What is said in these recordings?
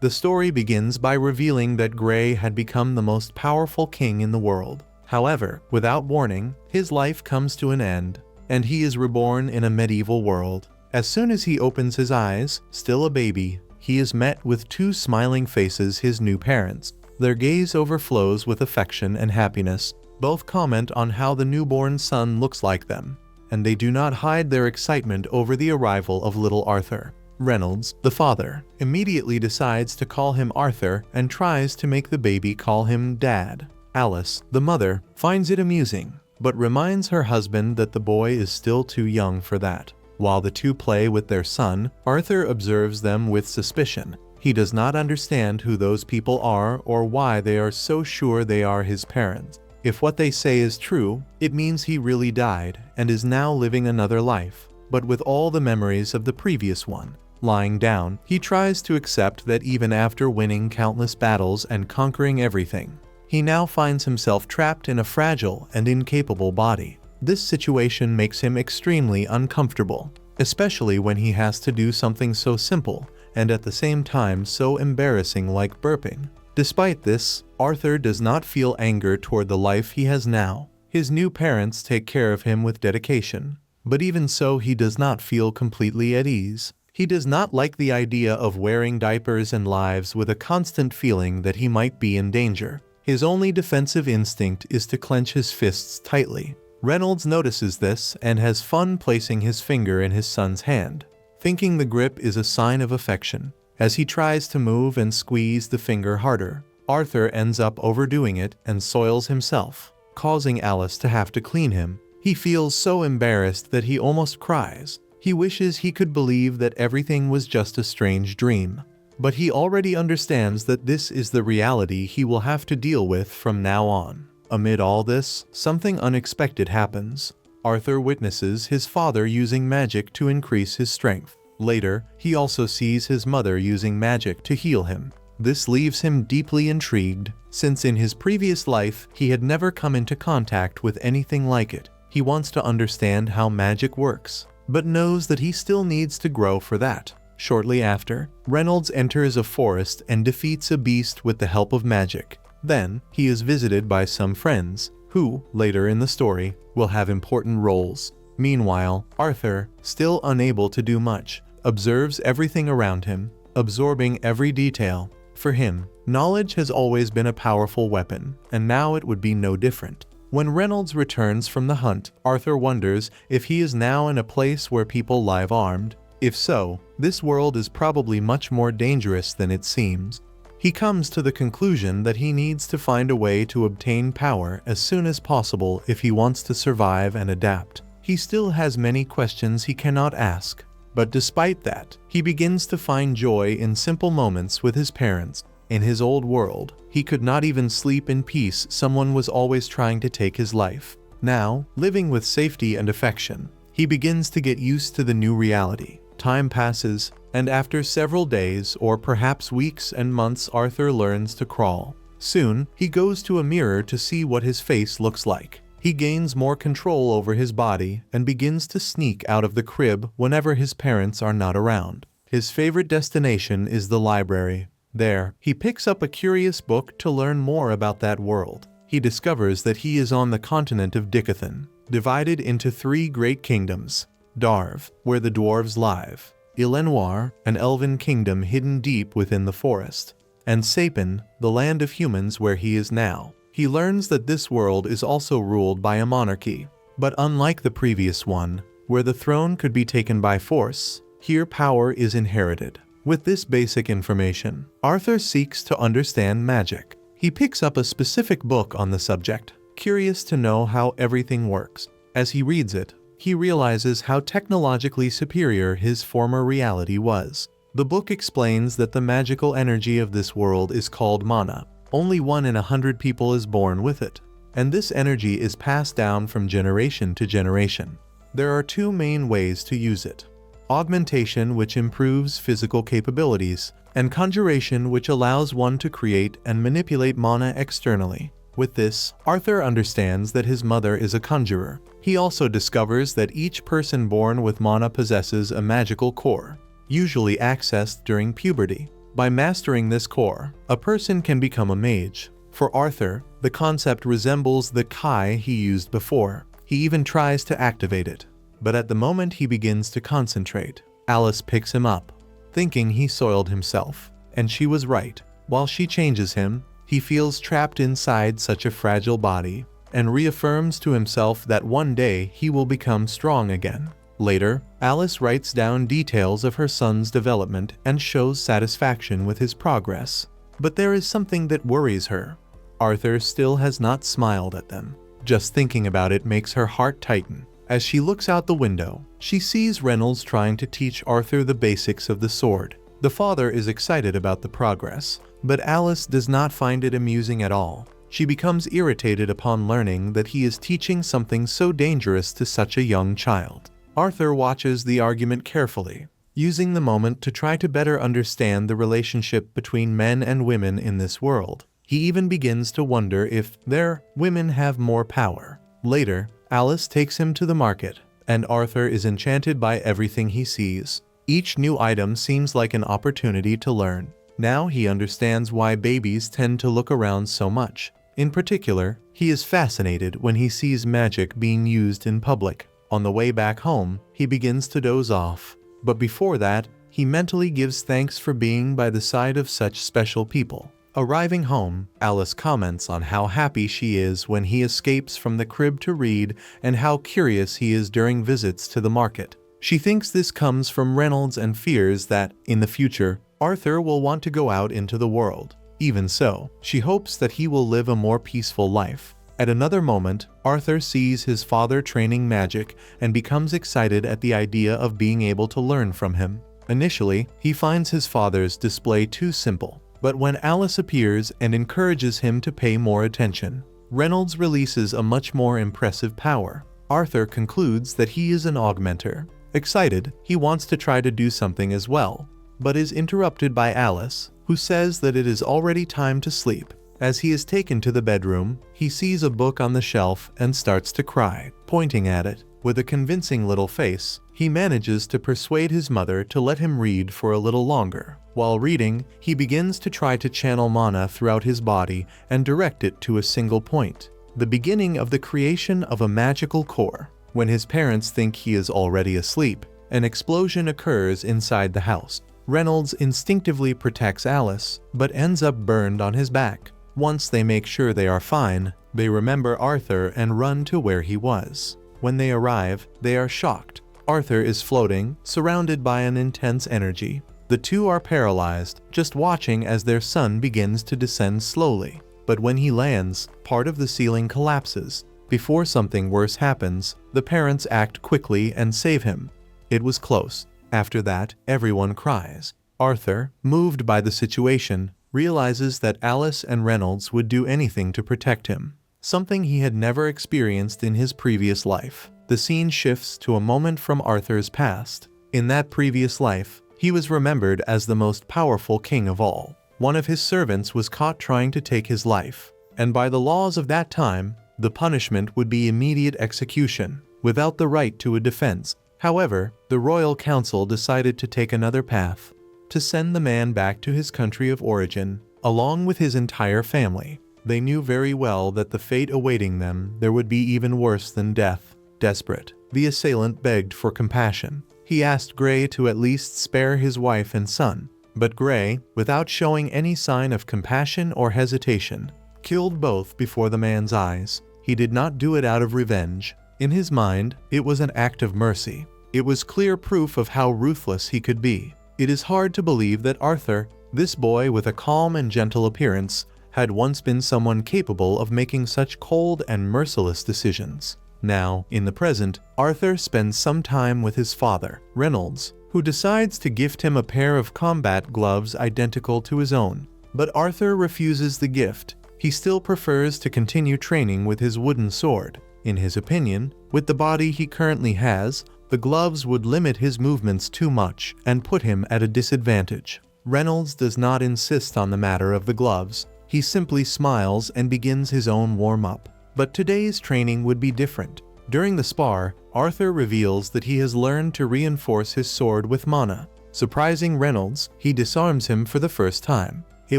The story begins by revealing that Gray had become the most powerful king in the world. However, without warning, his life comes to an end, and he is reborn in a medieval world. As soon as he opens his eyes, still a baby, he is met with two smiling faces, his new parents. Their gaze overflows with affection and happiness. Both comment on how the newborn son looks like them, and they do not hide their excitement over the arrival of little Arthur. Reynolds, the father, immediately decides to call him Arthur and tries to make the baby call him Dad. Alice, the mother, finds it amusing, but reminds her husband that the boy is still too young for that. While the two play with their son, Arthur observes them with suspicion. He does not understand who those people are or why they are so sure they are his parents. If what they say is true, it means he really died and is now living another life, but with all the memories of the previous one. Lying down, he tries to accept that even after winning countless battles and conquering everything, he now finds himself trapped in a fragile and incapable body. This situation makes him extremely uncomfortable, especially when he has to do something so simple and at the same time so embarrassing like burping. Despite this, Arthur does not feel anger toward the life he has now. His new parents take care of him with dedication, but even so he does not feel completely at ease. He does not like the idea of wearing diapers and lives with a constant feeling that he might be in danger. His only defensive instinct is to clench his fists tightly. Reynolds notices this and has fun placing his finger in his son's hand, thinking the grip is a sign of affection. As he tries to move and squeeze the finger harder, Arthur ends up overdoing it and soils himself, causing Alice to have to clean him. He feels so embarrassed that he almost cries. He wishes he could believe that everything was just a strange dream. But he already understands that this is the reality he will have to deal with from now on. Amid all this, something unexpected happens. Arthur witnesses his father using magic to increase his strength. Later, he also sees his mother using magic to heal him. This leaves him deeply intrigued, since in his previous life he had never come into contact with anything like it. He wants to understand how magic works, but knows that he still needs to grow for that. Shortly after, Reynolds enters a forest and defeats a beast with the help of magic. Then, he is visited by some friends, who, later in the story, will have important roles. Meanwhile, Arthur, still unable to do much, observes everything around him, absorbing every detail. For him, knowledge has always been a powerful weapon, and now it would be no different. When Reynolds returns from the hunt, Arthur wonders if he is now in a place where people live armed. If so, this world is probably much more dangerous than it seems. He comes to the conclusion that he needs to find a way to obtain power as soon as possible if he wants to survive and adapt. He still has many questions he cannot ask, but despite that, he begins to find joy in simple moments with his parents. In his old world, he could not even sleep in peace. Someone was always trying to take his life. Now, living with safety and affection, he begins to get used to the new reality. Time passes, and after several days or perhaps weeks and months, Arthur learns to crawl. Soon, he goes to a mirror to see what his face looks like. He gains more control over his body and begins to sneak out of the crib whenever his parents are not around. His favorite destination is the library. There, he picks up a curious book to learn more about that world. He discovers that he is on the continent of Dicathen, divided into 3 great kingdoms: Darv, where the dwarves live; Ilenoir, an elven kingdom hidden deep within the forest; and Sapin, the land of humans where he is now. He learns that this world is also ruled by a monarchy, but unlike the previous one, where the throne could be taken by force, here power is inherited. With this basic information, Arthur seeks to understand magic. He picks up a specific book on the subject, curious to know how everything works. As he reads it, he realizes how technologically superior his former reality was. The book explains that the magical energy of this world is called mana. Only 1 in 100 people is born with it, and this energy is passed down from generation to generation. There are 2 main ways to use it: augmentation, which improves physical capabilities, and conjuration, which allows one to create and manipulate mana externally. With this, Arthur understands that his mother is a conjurer. He also discovers that each person born with mana possesses a magical core, usually accessed during puberty. By mastering this core, a person can become a mage. For Arthur, the concept resembles the Kai he used before. He even tries to activate it. But at the moment he begins to concentrate, Alice picks him up, thinking he soiled himself. And she was right. While she changes him, he feels trapped inside such a fragile body, and reaffirms to himself that one day he will become strong again. Later, Alice writes down details of her son's development and shows satisfaction with his progress. But there is something that worries her. Arthur still has not smiled at them. Just thinking about it makes her heart tighten. As she looks out the window, she sees Reynolds trying to teach Arthur the basics of the sword. The father is excited about the progress, but Alice does not find it amusing at all. She becomes irritated upon learning that he is teaching something so dangerous to such a young child. Arthur watches the argument carefully, using the moment to try to better understand the relationship between men and women in this world. He even begins to wonder if their women have more power. Later, Alice takes him to the market, and Arthur is enchanted by everything he sees. Each new item seems like an opportunity to learn. Now he understands why babies tend to look around so much. In particular, he is fascinated when he sees magic being used in public. On the way back home, he begins to doze off. But before that, he mentally gives thanks for being by the side of such special people. Arriving home, Alice comments on how happy she is when he escapes from the crib to read and how curious he is during visits to the market. She thinks this comes from Reynolds and fears that, in the future, Arthur will want to go out into the world. Even so, she hopes that he will live a more peaceful life. At another moment, Arthur sees his father training magic and becomes excited at the idea of being able to learn from him. Initially, he finds his father's display too simple. But when Alice appears and encourages him to pay more attention, Reynolds releases a much more impressive power. Arthur concludes that he is an augmenter. Excited, he wants to try to do something as well, but is interrupted by Alice, who says that it is already time to sleep. As he is taken to the bedroom, he sees a book on the shelf and starts to cry, pointing at it. With a convincing little face, he manages to persuade his mother to let him read for a little longer. While reading, he begins to try to channel mana throughout his body and direct it to a single point, the beginning of the creation of a magical core. When his parents think he is already asleep, an explosion occurs inside the house. Reynolds instinctively protects Alice, but ends up burned on his back. Once they make sure they are fine, they remember Arthur and run to where he was. When they arrive, they are shocked. Arthur is floating, surrounded by an intense energy. The two are paralyzed, just watching as their son begins to descend slowly. But when he lands, part of the ceiling collapses. Before something worse happens, the parents act quickly and save him. It was close. After that, everyone cries. Arthur, moved by the situation, realizes that Alice and Reynolds would do anything to protect him, something he had never experienced in his previous life. The scene shifts to a moment from Arthur's past. In that previous life, he was remembered as the most powerful king of all. One of his servants was caught trying to take his life, and by the laws of that time, the punishment would be immediate execution, without the right to a defense. However, the royal council decided to take another path, to send the man back to his country of origin, along with his entire family. They knew very well that the fate awaiting them there would be even worse than death. Desperate, the assailant begged for compassion. He asked Gray to at least spare his wife and son, but Gray, without showing any sign of compassion or hesitation, killed both before the man's eyes. He did not do it out of revenge. In his mind, it was an act of mercy. It was clear proof of how ruthless he could be. It is hard to believe that Arthur, this boy with a calm and gentle appearance, had once been someone capable of making such cold and merciless decisions. Now, in the present, Arthur spends some time with his father, Reynolds, who decides to gift him a pair of combat gloves identical to his own. But Arthur refuses the gift. He still prefers to continue training with his wooden sword. In his opinion, with the body he currently has, the gloves would limit his movements too much and put him at a disadvantage. Reynolds does not insist on the matter of the gloves. He simply smiles and begins his own warm-up. But today's training would be different. During the spar, Arthur reveals that he has learned to reinforce his sword with mana. Surprising Reynolds, he disarms him for the first time. It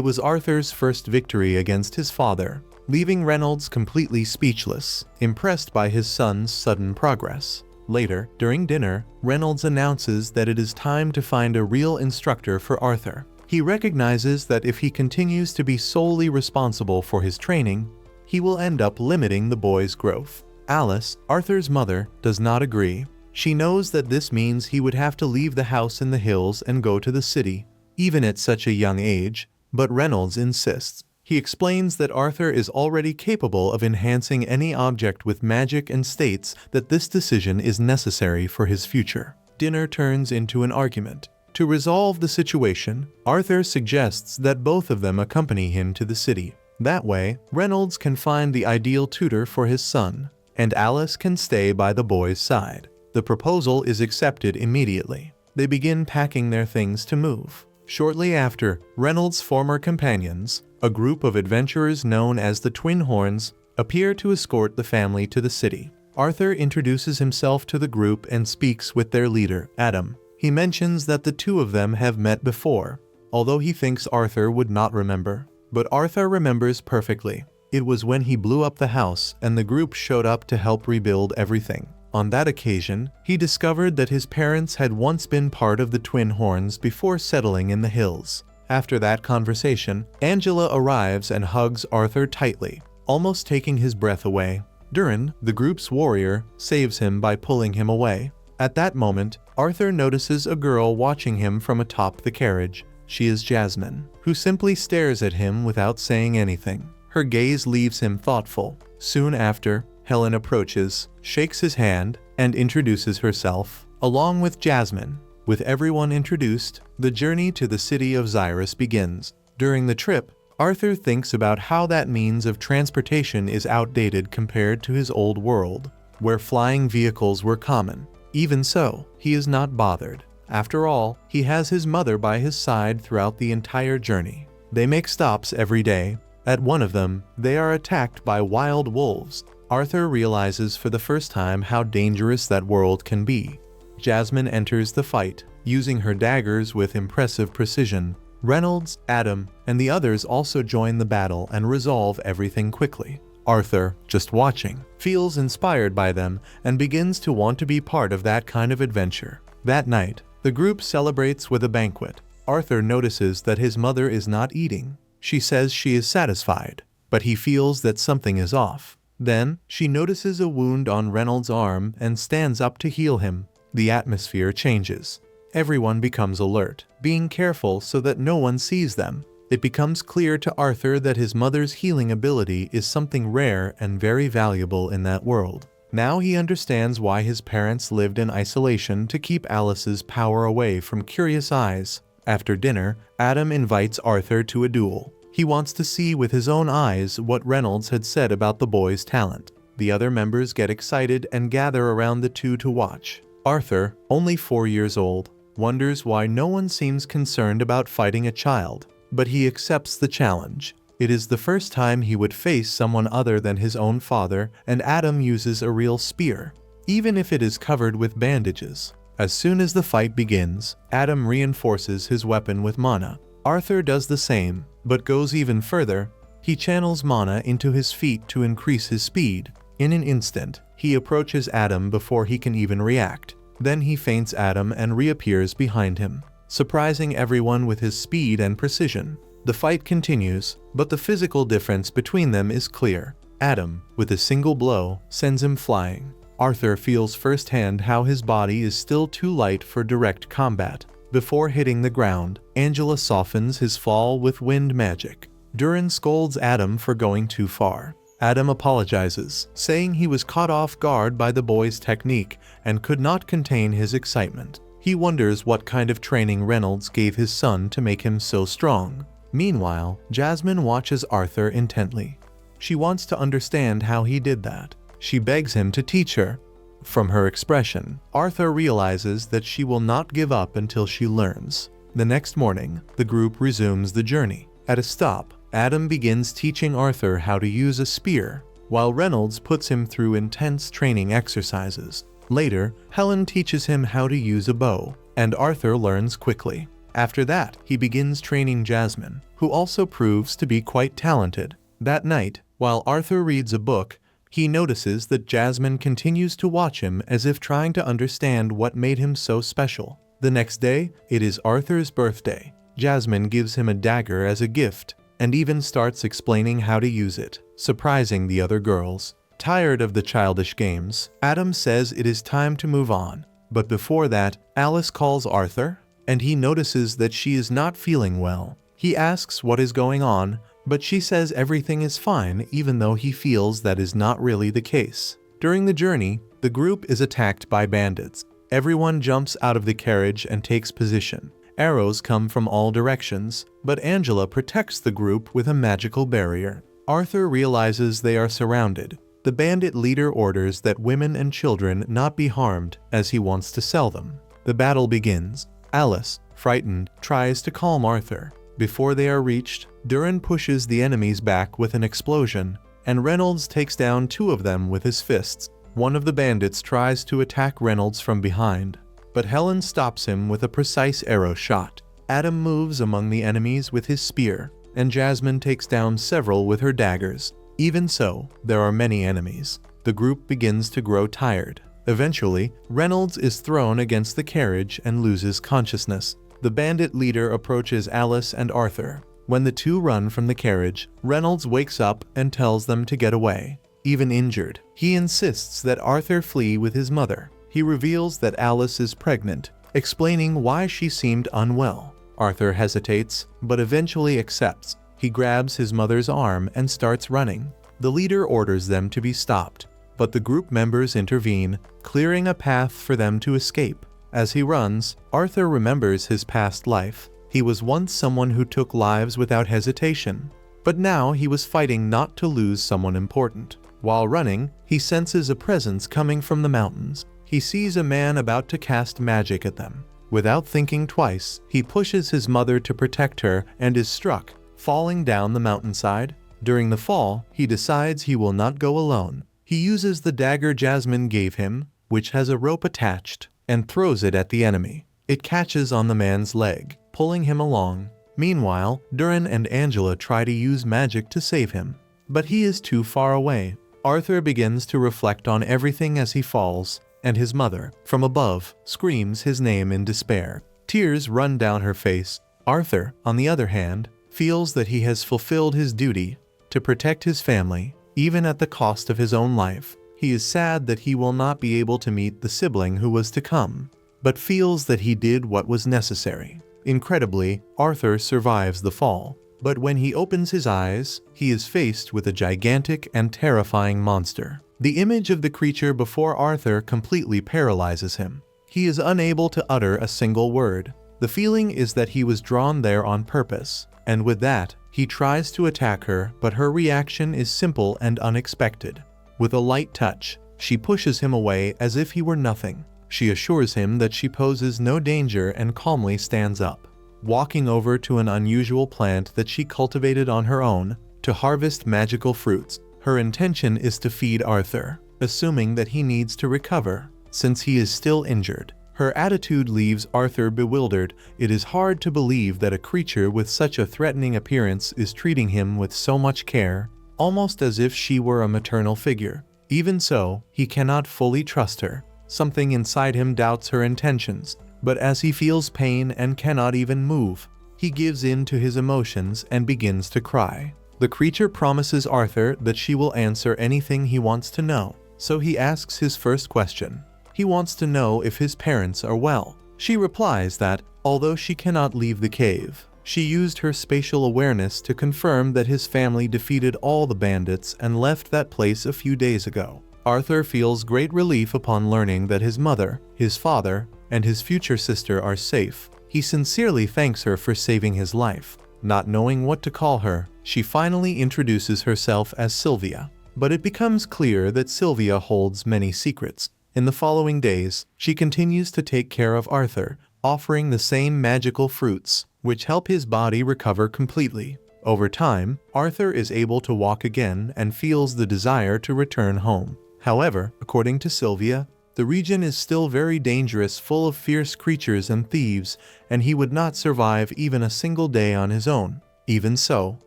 was Arthur's first victory against his father, leaving Reynolds completely speechless, impressed by his son's sudden progress. Later, during dinner, Reynolds announces that it is time to find a real instructor for Arthur. He recognizes that if he continues to be solely responsible for his training, he will end up limiting the boy's growth. Alice, Arthur's mother, does not agree. She knows that this means he would have to leave the house in the hills and go to the city, even at such a young age, but Reynolds insists. He explains that Arthur is already capable of enhancing any object with magic and states that this decision is necessary for his future. Dinner turns into an argument. To resolve the situation, Arthur suggests that both of them accompany him to the city. That way, Reynolds can find the ideal tutor for his son, and Alice can stay by the boy's side. The proposal is accepted immediately. They begin packing their things to move. Shortly after, Reynolds' former companions, a group of adventurers known as the Twin Horns, appear to escort the family to the city. Arthur introduces himself to the group and speaks with their leader, Adam. He mentions that the two of them have met before, although he thinks Arthur would not remember. But Arthur remembers perfectly. It was when he blew up the house and the group showed up to help rebuild everything. On that occasion, he discovered that his parents had once been part of the Twin Horns before settling in the hills. After that conversation, Angela arrives and hugs Arthur tightly, almost taking his breath away. Durin, the group's warrior, saves him by pulling him away. At that moment, Arthur notices a girl watching him from atop the carriage. She is Jasmine, who simply stares at him without saying anything. Her gaze leaves him thoughtful. Soon after, Helen approaches, shakes his hand, and introduces herself, along with Jasmine. With everyone introduced, the journey to the city of Xyrus begins. During the trip, Arthur thinks about how that means of transportation is outdated compared to his old world, where flying vehicles were common. Even so, he is not bothered. After all, he has his mother by his side throughout the entire journey. They make stops every day. At one of them, they are attacked by wild wolves. Arthur realizes for the first time how dangerous that world can be. Jasmine enters the fight, using her daggers with impressive precision. Reynolds, Adam, and the others also join the battle and resolve everything quickly. Arthur, just watching, feels inspired by them and begins to want to be part of that kind of adventure. That night, the group celebrates with a banquet. Arthur notices that his mother is not eating. She says she is satisfied, but he feels that something is off. Then, she notices a wound on Reynolds' arm and stands up to heal him. The atmosphere changes. Everyone becomes alert, being careful so that no one sees them. It becomes clear to Arthur that his mother's healing ability is something rare and very valuable in that world. Now he understands why his parents lived in isolation to keep Alice's power away from curious eyes. After dinner, Adam invites Arthur to a duel. He wants to see with his own eyes what Reynolds had said about the boy's talent. The other members get excited and gather around the two to watch. Arthur, only 4 years old, wonders why no one seems concerned about fighting a child, but he accepts the challenge. It is the first time he would face someone other than his own father, and Adam uses a real spear, even if it is covered with bandages. As soon as the fight begins, Adam reinforces his weapon with mana. Arthur does the same, but goes even further. He channels mana into his feet to increase his speed. In an instant, he approaches Adam before he can even react. Then he feints Adam and reappears behind him, surprising everyone with his speed and precision. The fight continues, but the physical difference between them is clear. Adam, with a single blow, sends him flying. Arthur feels firsthand how his body is still too light for direct combat. Before hitting the ground, Angela softens his fall with wind magic. Durin scolds Adam for going too far. Adam apologizes, saying he was caught off guard by the boy's technique and could not contain his excitement. He wonders what kind of training Reynolds gave his son to make him so strong. Meanwhile, Jasmine watches Arthur intently. She wants to understand how he did that. She begs him to teach her. From her expression, Arthur realizes that she will not give up until she learns. The next morning, the group resumes the journey. At a stop, Adam begins teaching Arthur how to use a spear, while Reynolds puts him through intense training exercises. Later, Helen teaches him how to use a bow, and Arthur learns quickly. After that, he begins training Jasmine, who also proves to be quite talented. That night, while Arthur reads a book, he notices that Jasmine continues to watch him as if trying to understand what made him so special. The next day, it is Arthur's birthday. Jasmine gives him a dagger as a gift, and even starts explaining how to use it, surprising the other girls. Tired of the childish games, Adam says it is time to move on. But before that, Alice calls Arthur, and he notices that she is not feeling well. He asks what is going on, but she says everything is fine, even though he feels that is not really the case. During the journey, the group is attacked by bandits. Everyone jumps out of the carriage and takes position. Arrows come from all directions, but Angela protects the group with a magical barrier. Arthur realizes they are surrounded. The bandit leader orders that women and children not be harmed, as he wants to sell them. The battle begins. Alice, frightened, tries to calm Arthur. Before they are reached, Duran pushes the enemies back with an explosion, and Reynolds takes down 2 of them with his fists. One of the bandits tries to attack Reynolds from behind, but Helen stops him with a precise arrow shot. Adam moves among the enemies with his spear, and Jasmine takes down several with her daggers. Even so, there are many enemies. The group begins to grow tired. Eventually, Reynolds is thrown against the carriage and loses consciousness. The bandit leader approaches Alice and Arthur. When the 2 run from the carriage, Reynolds wakes up and tells them to get away. Even injured, he insists that Arthur flee with his mother. He reveals that Alice is pregnant, explaining why she seemed unwell. Arthur hesitates, but eventually accepts. He grabs his mother's arm and starts running. The leader orders them to be stopped, but the group members intervene, clearing a path for them to escape. As he runs, Arthur remembers his past life. He was once someone who took lives without hesitation, but now he was fighting not to lose someone important. While running, he senses a presence coming from the mountains. He sees a man about to cast magic at them. Without thinking twice, he pushes his mother to protect her and is struck, falling down the mountainside. During the fall, he decides he will not go alone. He uses the dagger Jasmine gave him, which has a rope attached, and throws it at the enemy. It catches on the man's leg, pulling him along. Meanwhile, Duran and Angela try to use magic to save him, but he is too far away. Arthur begins to reflect on everything as he falls, and his mother, from above, screams his name in despair. Tears run down her face. Arthur, on the other hand, feels that he has fulfilled his duty to protect his family, even at the cost of his own life. He is sad that he will not be able to meet the sibling who was to come, but feels that he did what was necessary. Incredibly, Arthur survives the fall, but when he opens his eyes, he is faced with a gigantic and terrifying monster. The image of the creature before Arthur completely paralyzes him. He is unable to utter a single word. The feeling is that he was drawn there on purpose, and with that, he tries to attack her, but her reaction is simple and unexpected. With a light touch, she pushes him away as if he were nothing. She assures him that she poses no danger and calmly stands up, walking over to an unusual plant that she cultivated on her own to harvest magical fruits. Her intention is to feed Arthur, assuming that he needs to recover, since he is still injured. Her attitude leaves Arthur bewildered. It is hard to believe that a creature with such a threatening appearance is treating him with so much care, almost as if she were a maternal figure. Even so, he cannot fully trust her. Something inside him doubts her intentions, but as he feels pain and cannot even move, he gives in to his emotions and begins to cry. The creature promises Arthur that she will answer anything he wants to know, so he asks his first question. He wants to know if his parents are well. She replies that, although she cannot leave the cave, she used her spatial awareness to confirm that his family defeated all the bandits and left that place a few days ago. Arthur feels great relief upon learning that his mother, his father, and his future sister are safe. He sincerely thanks her for saving his life. Not knowing what to call her, she finally introduces herself as Sylvia. But it becomes clear that Sylvia holds many secrets. In the following days, she continues to take care of Arthur, offering the same magical fruits, which help his body recover completely. Over time, Arthur is able to walk again and feels the desire to return home. However, according to Sylvia, The region is still very dangerous, full of fierce creatures and thieves, and he would not survive even a single day on his own. Even so,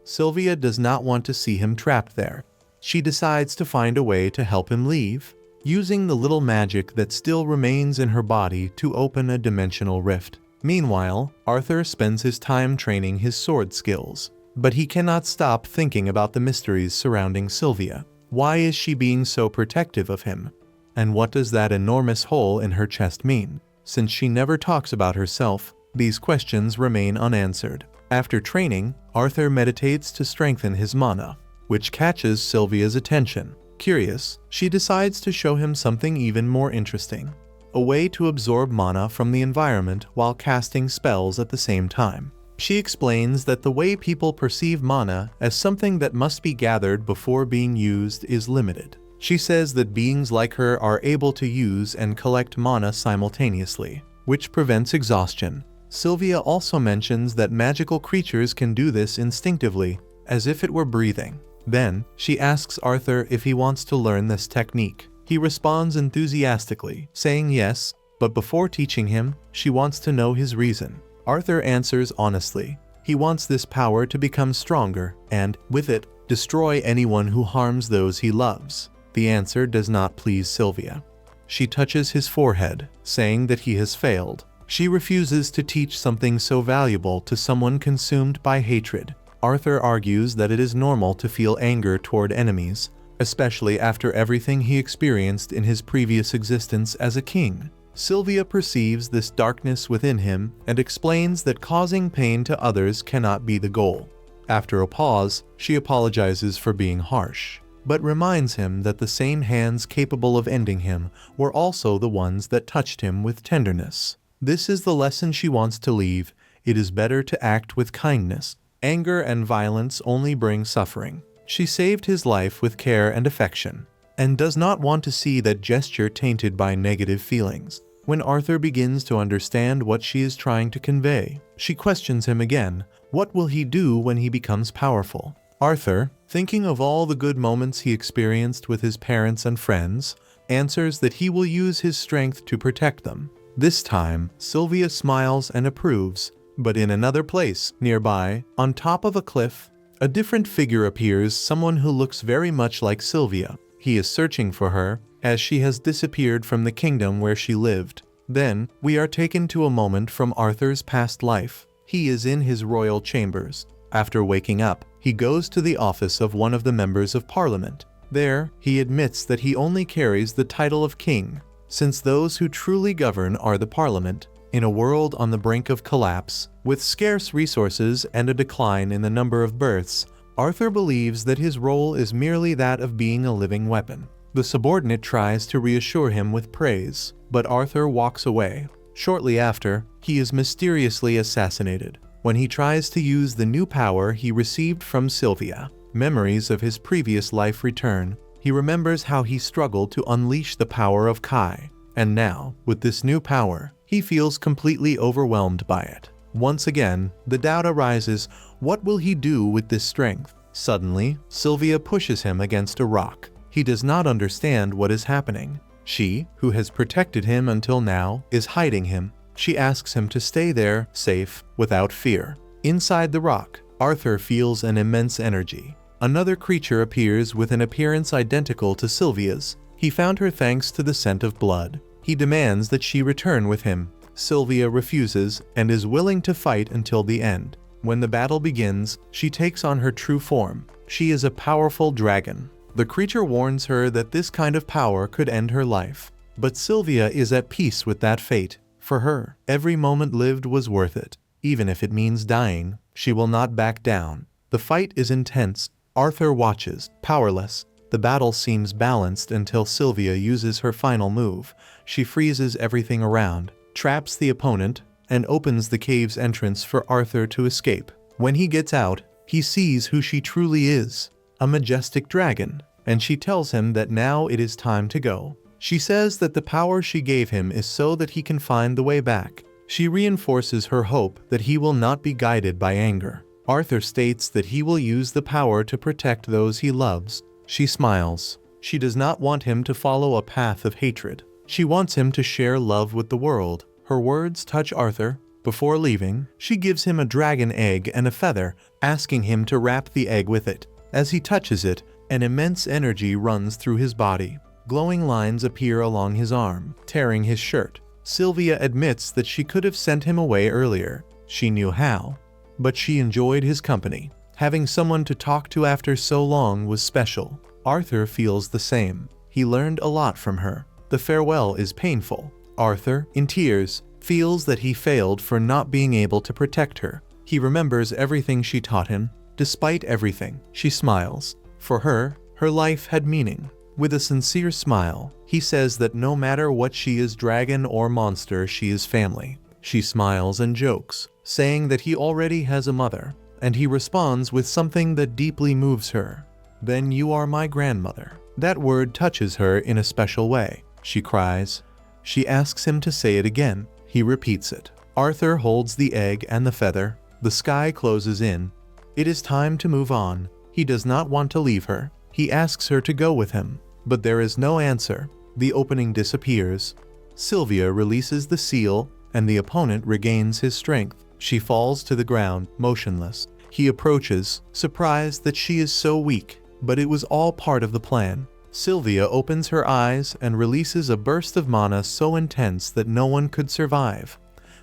Sylvia does not want to see him trapped there. She decides to find a way to help him leave, using the little magic that still remains in her body to open a dimensional rift. Meanwhile, Arthur spends his time training his sword skills, but he cannot stop thinking about the mysteries surrounding Sylvia. Why is she being so protective of him? And what does that enormous hole in her chest mean? Since she never talks about herself, these questions remain unanswered. After training, Arthur meditates to strengthen his mana, which catches Sylvia's attention. Curious, she decides to show him something even more interesting: a way to absorb mana from the environment while casting spells at the same time. She explains that the way people perceive mana as something that must be gathered before being used is limited. She says that beings like her are able to use and collect mana simultaneously, which prevents exhaustion. Sylvia also mentions that magical creatures can do this instinctively, as if it were breathing. Then, she asks Arthur if he wants to learn this technique. He responds enthusiastically, saying yes, but before teaching him, she wants to know his reason. Arthur answers honestly. He wants this power to become stronger and, with it, destroy anyone who harms those he loves. The answer does not please Sylvia. She touches his forehead, saying that he has failed. She refuses to teach something so valuable to someone consumed by hatred. Arthur argues that it is normal to feel anger toward enemies, especially after everything he experienced in his previous existence as a king. Sylvia perceives this darkness within him and explains that causing pain to others cannot be the goal. After a pause, she apologizes for being harsh, but reminds him that the same hands capable of ending him were also the ones that touched him with tenderness. This is the lesson she wants to leave. It is better to act with kindness. Anger and violence only bring suffering. She saved his life with care and affection, and does not want to see that gesture tainted by negative feelings. When Arthur begins to understand what she is trying to convey, she questions him again. What will he do when he becomes powerful? Arthur, thinking of all the good moments he experienced with his parents and friends, answers that he will use his strength to protect them. This time, Sylvia smiles and approves, but in another place, nearby, on top of a cliff, a different figure appears, someone who looks very much like Sylvia. He is searching for her, as she has disappeared from the kingdom where she lived. Then, we are taken to a moment from Arthur's past life. He is in his royal chambers. After waking up, he goes to the office of one of the members of parliament. There, he admits that he only carries the title of king, since those who truly govern are the parliament. In a world on the brink of collapse, with scarce resources and a decline in the number of births, Arthur believes that his role is merely that of being a living weapon. The subordinate tries to reassure him with praise, but Arthur walks away. Shortly after, he is mysteriously assassinated. When he tries to use the new power he received from Sylvia, memories of his previous life return. He remembers how he struggled to unleash the power of Kai, and now, with this new power, he feels completely overwhelmed by it. Once again, the doubt arises, what will he do with this strength? Suddenly, Sylvia pushes him against a rock. He does not understand what is happening. She, who has protected him until now, is hiding him. She asks him to stay there, safe, without fear. Inside the rock, Arthur feels an immense energy. Another creature appears with an appearance identical to Sylvia's. He found her thanks to the scent of blood. He demands that she return with him. Sylvia refuses and is willing to fight until the end. When the battle begins, she takes on her true form. She is a powerful dragon. The creature warns her that this kind of power could end her life. But Sylvia is at peace with that fate. For her, every moment lived was worth it. Even if it means dying, she will not back down. The fight is intense. Arthur watches, powerless. The battle seems balanced until Sylvia uses her final move. She freezes everything around, traps the opponent, and opens the cave's entrance for Arthur to escape. When he gets out, he sees who she truly is, a majestic dragon, and she tells him that now it is time to go. She says that the power she gave him is so that he can find the way back. She reinforces her hope that he will not be guided by anger. Arthur states that he will use the power to protect those he loves. She smiles. She does not want him to follow a path of hatred. She wants him to share love with the world. Her words touch Arthur. Before leaving, she gives him a dragon egg and a feather, asking him to wrap the egg with it. As he touches it, an immense energy runs through his body. Glowing lines appear along his arm, tearing his shirt. Sylvia admits that she could have sent him away earlier. She knew how. But she enjoyed his company. Having someone to talk to after so long was special. Arthur feels the same. He learned a lot from her. The farewell is painful. Arthur, in tears, feels that he failed for not being able to protect her. He remembers everything she taught him. Despite everything, she smiles. For her, her life had meaning. With a sincere smile, he says that no matter what she is, dragon or monster, she is family. She smiles and jokes, saying that he already has a mother, and he responds with something that deeply moves her. "Then you are my grandmother." That word touches her in a special way. She cries. She asks him to say it again. He repeats it. Arthur holds the egg and the feather. The sky closes in. It is time to move on. He does not want to leave her. He asks her to go with him, but there is no answer. The opening disappears. Sylvia releases the seal, and the opponent regains his strength. She falls to the ground, motionless. He approaches, surprised that she is so weak, but it was all part of the plan. Sylvia opens her eyes and releases a burst of mana so intense that no one could survive.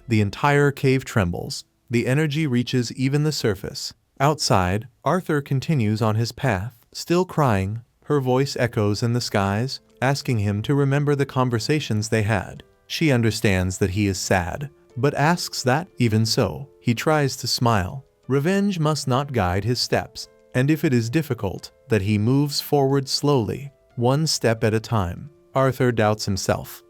The entire cave trembles. The energy reaches even the surface. Outside, Arthur continues on his path, still crying. Her voice echoes in the skies, asking him to remember the conversations they had. She understands that he is sad, but asks that, even so, he tries to smile. Revenge must not guide his steps, and if it is difficult, that he moves forward slowly, one step at a time. Arthur doubts himself,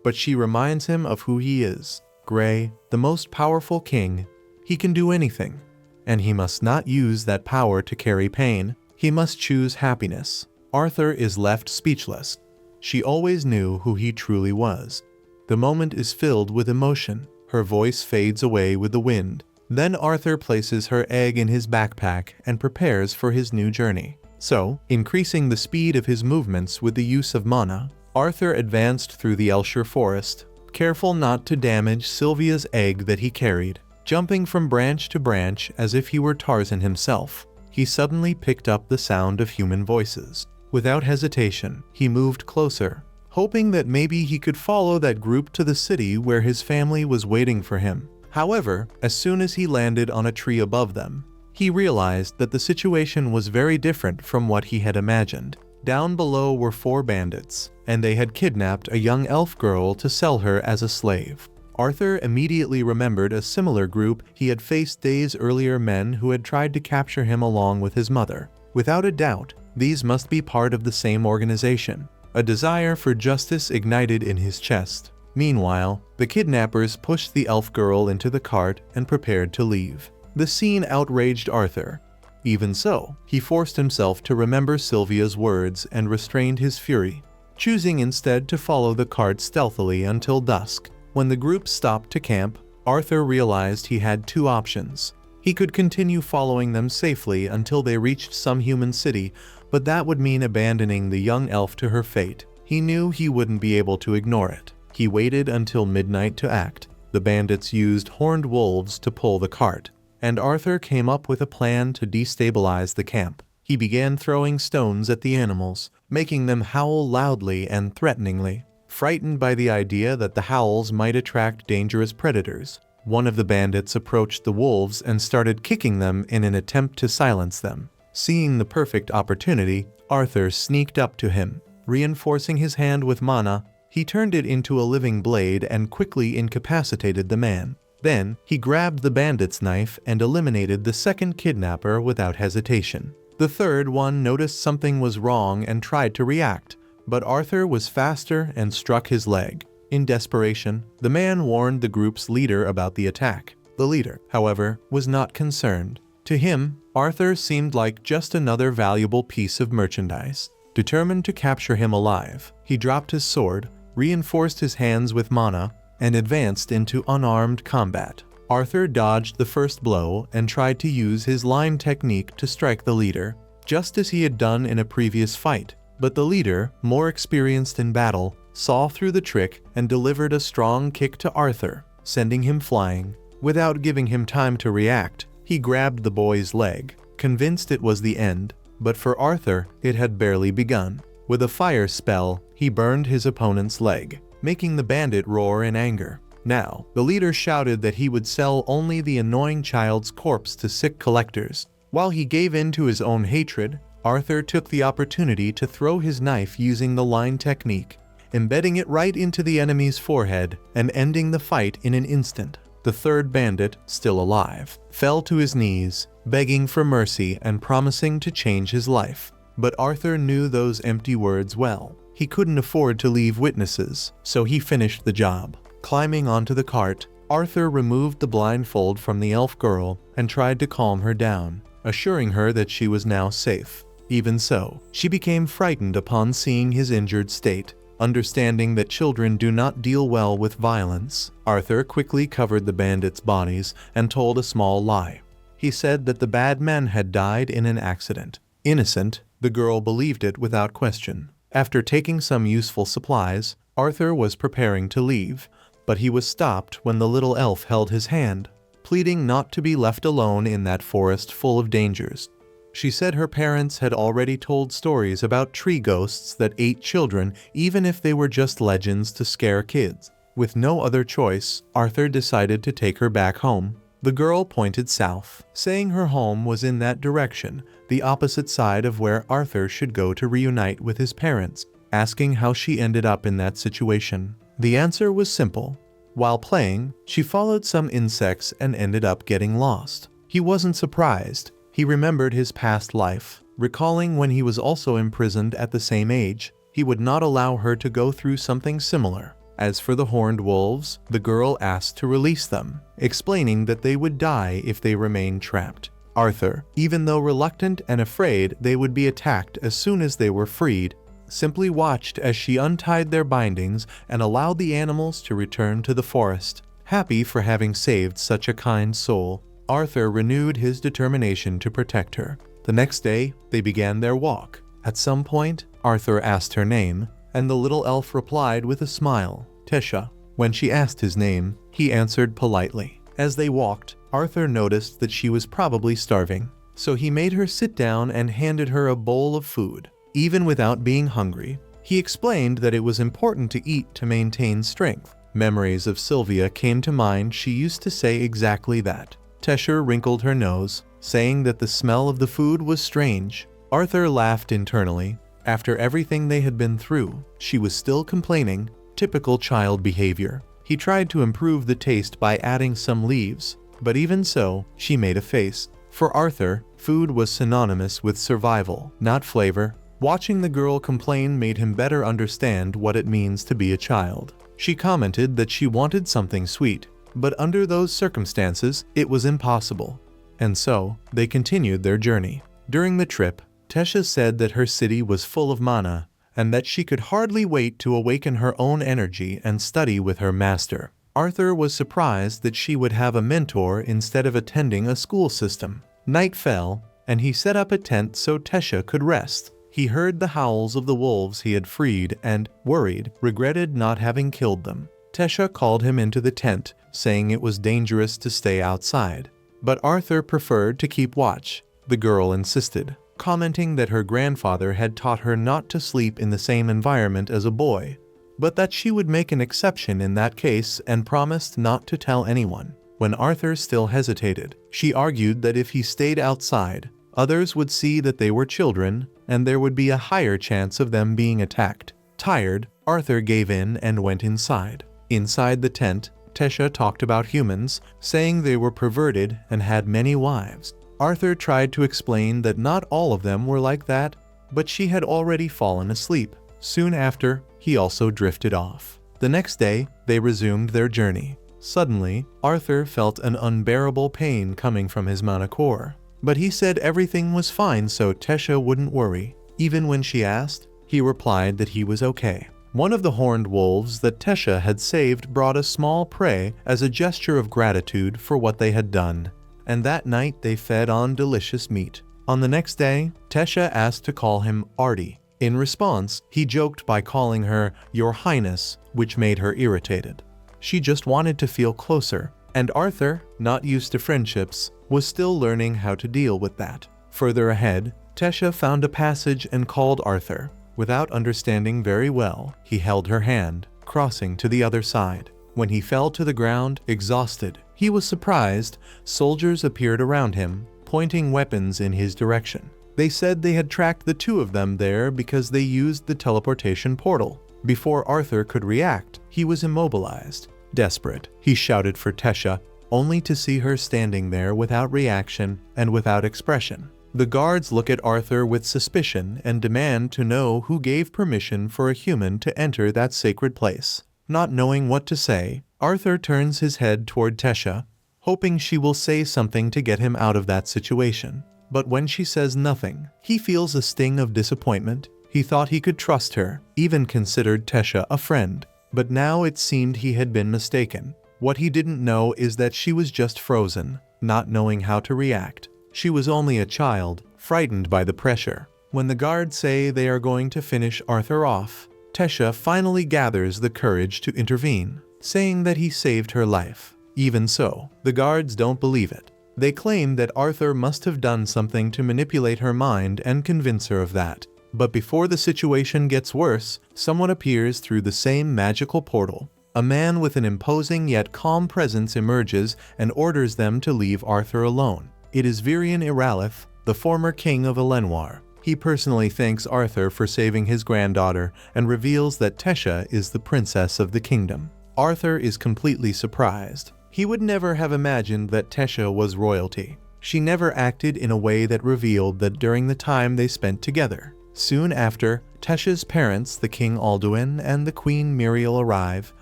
but she reminds him of who he is. Gray, the most powerful king. He can do anything, and he must not use that power to carry pain. He must choose happiness. Arthur is left speechless. She always knew who he truly was. The moment is filled with emotion. Her voice fades away with the wind. Then Arthur places her egg in his backpack and prepares for his new journey. So, increasing the speed of his movements with the use of mana, Arthur advanced through the Elshire forest, careful not to damage Sylvia's egg that he carried. Jumping from branch to branch as if he were Tarzan himself, he suddenly picked up the sound of human voices. Without hesitation, he moved closer, hoping that maybe he could follow that group to the city where his family was waiting for him. However, as soon as he landed on a tree above them, he realized that the situation was very different from what he had imagined. Down below were 4 bandits, and they had kidnapped a young elf girl to sell her as a slave. Arthur immediately remembered a similar group he had faced days earlier, men who had tried to capture him along with his mother. Without a doubt, these must be part of the same organization. A desire for justice ignited in his chest. Meanwhile, the kidnappers pushed the elf girl into the cart and prepared to leave. The scene outraged Arthur. Even so, he forced himself to remember Sylvia's words and restrained his fury, choosing instead to follow the cart stealthily until dusk. When the group stopped to camp, Arthur realized he had 2 options. He could continue following them safely until they reached some human city, but that would mean abandoning the young elf to her fate. He knew he wouldn't be able to ignore it. He waited until midnight to act. The bandits used horned wolves to pull the cart, and Arthur came up with a plan to destabilize the camp. He began throwing stones at the animals, making them howl loudly and threateningly. Frightened by the idea that the howls might attract dangerous predators, one of the bandits approached the wolves and started kicking them in an attempt to silence them. Seeing the perfect opportunity, Arthur sneaked up to him. Reinforcing his hand with mana, he turned it into a living blade and quickly incapacitated the man. Then, he grabbed the bandit's knife and eliminated the second kidnapper without hesitation. The third one noticed something was wrong and tried to react, but Arthur was faster and struck his leg. In desperation, the man warned the group's leader about the attack. The leader, however, was not concerned. To him, Arthur seemed like just another valuable piece of merchandise. Determined to capture him alive, he dropped his sword, reinforced his hands with mana, and advanced into unarmed combat. Arthur dodged the first blow and tried to use his line technique to strike the leader, just as he had done in a previous fight. But the leader, more experienced in battle, saw through the trick and delivered a strong kick to Arthur, sending him flying. Without giving him time to react, he grabbed the boy's leg, convinced it was the end, but for Arthur, it had barely begun. With a fire spell, he burned his opponent's leg, making the bandit roar in anger. Now, the leader shouted that he would sell only the annoying child's corpse to sick collectors. While he gave in to his own hatred, Arthur took the opportunity to throw his knife using the line technique, embedding it right into the enemy's forehead and ending the fight in an instant. The third bandit, still alive, fell to his knees, begging for mercy and promising to change his life. But Arthur knew those empty words well. He couldn't afford to leave witnesses, so he finished the job. Climbing onto the cart, Arthur removed the blindfold from the elf girl and tried to calm her down, assuring her that she was now safe. Even so, she became frightened upon seeing his injured state. Understanding that children do not deal well with violence, Arthur quickly covered the bandits' bodies and told a small lie. He said that the bad men had died in an accident. Innocent, the girl believed it without question. After taking some useful supplies, Arthur was preparing to leave, but he was stopped when the little elf held his hand, pleading not to be left alone in that forest full of dangers. She said her parents had already told stories about tree ghosts that ate children even if they were just legends to scare kids. With no other choice, Arthur decided to take her back home. The girl pointed south, saying her home was in that direction, the opposite side of where Arthur should go to reunite with his parents, asking how she ended up in that situation. The answer was simple. While playing, she followed some insects and ended up getting lost. He wasn't surprised. He remembered his past life, recalling when he was also imprisoned at the same age. He would not allow her to go through something similar. As for the horned wolves, the girl asked to release them, explaining that they would die if they remained trapped. Arthur, even though reluctant and afraid they would be attacked as soon as they were freed, simply watched as she untied their bindings and allowed the animals to return to the forest. Happy for having saved such a kind soul, Arthur renewed his determination to protect her. The next day, they began their walk. At some point, Arthur asked her name, and the little elf replied with a smile, Tesha. When she asked his name, he answered politely. As they walked, Arthur noticed that she was probably starving, so he made her sit down and handed her a bowl of food. Even without being hungry, he explained that it was important to eat to maintain strength. Memories of Sylvia came to mind. She used to say exactly that. Tesha wrinkled her nose, saying that the smell of the food was strange. Arthur laughed internally. After everything they had been through, she was still complaining. Typical child behavior. He tried to improve the taste by adding some leaves, but even so, she made a face. For Arthur, food was synonymous with survival, not flavor. Watching the girl complain made him better understand what it means to be a child. She commented that she wanted something sweet, but under those circumstances, it was impossible. And so, they continued their journey. During the trip, Tesha said that her city was full of mana, and that she could hardly wait to awaken her own energy and study with her master. Arthur was surprised that she would have a mentor instead of attending a school system. Night fell, and he set up a tent so Tesha could rest. He heard the howls of the wolves he had freed and, worried, regretted not having killed them. Tesha called him into the tent, saying it was dangerous to stay outside. But Arthur preferred to keep watch. The girl insisted, commenting that her grandfather had taught her not to sleep in the same environment as a boy, but that she would make an exception in that case and promised not to tell anyone. When Arthur still hesitated, she argued that if he stayed outside, others would see that they were children, and there would be a higher chance of them being attacked. Tired, Arthur gave in and went inside. Inside the tent, Tesha talked about humans, saying they were perverted and had many wives. Arthur tried to explain that not all of them were like that, but she had already fallen asleep. Soon after, he also drifted off. The next day, they resumed their journey. Suddenly, Arthur felt an unbearable pain coming from his manacor, but he said everything was fine so Tesha wouldn't worry. Even when she asked, he replied that he was okay. One of the horned wolves that Tesha had saved brought a small prey as a gesture of gratitude for what they had done, and that night they fed on delicious meat. On the next day, Tesha asked to call him Artie. In response, he joked by calling her Your Highness, which made her irritated. She just wanted to feel closer, and Arthur, not used to friendships, was still learning how to deal with that. Further ahead, Tesha found a passage and called Arthur. Without understanding very well, he held her hand, crossing to the other side. When he fell to the ground, exhausted, he was surprised. Soldiers appeared around him, pointing weapons in his direction. They said they had tracked the two of them there because they used the teleportation portal. Before Arthur could react, he was immobilized. Desperate, he shouted for Tesha, only to see her standing there without reaction and without expression. The guards look at Arthur with suspicion and demand to know who gave permission for a human to enter that sacred place. Not knowing what to say, Arthur turns his head toward Tesha, hoping she will say something to get him out of that situation. But when she says nothing, he feels a sting of disappointment. He thought he could trust her, even considered Tesha a friend. But now it seemed he had been mistaken. What he didn't know is that she was just frozen, not knowing how to react. She was only a child, frightened by the pressure. When the guards say they are going to finish Arthur off, Tesha finally gathers the courage to intervene, saying that he saved her life. Even so, the guards don't believe it. They claim that Arthur must have done something to manipulate her mind and convince her of that. But before the situation gets worse, someone appears through the same magical portal. A man with an imposing yet calm presence emerges and orders them to leave Arthur alone. It is Virian Iralith, the former king of Elenwar. He personally thanks Arthur for saving his granddaughter and reveals that Tesha is the princess of the kingdom. Arthur is completely surprised. He would never have imagined that Tesha was royalty. She never acted in a way that revealed that during the time they spent together. Soon after, Tesha's parents, the King Alduin and the Queen Muriel, arrive,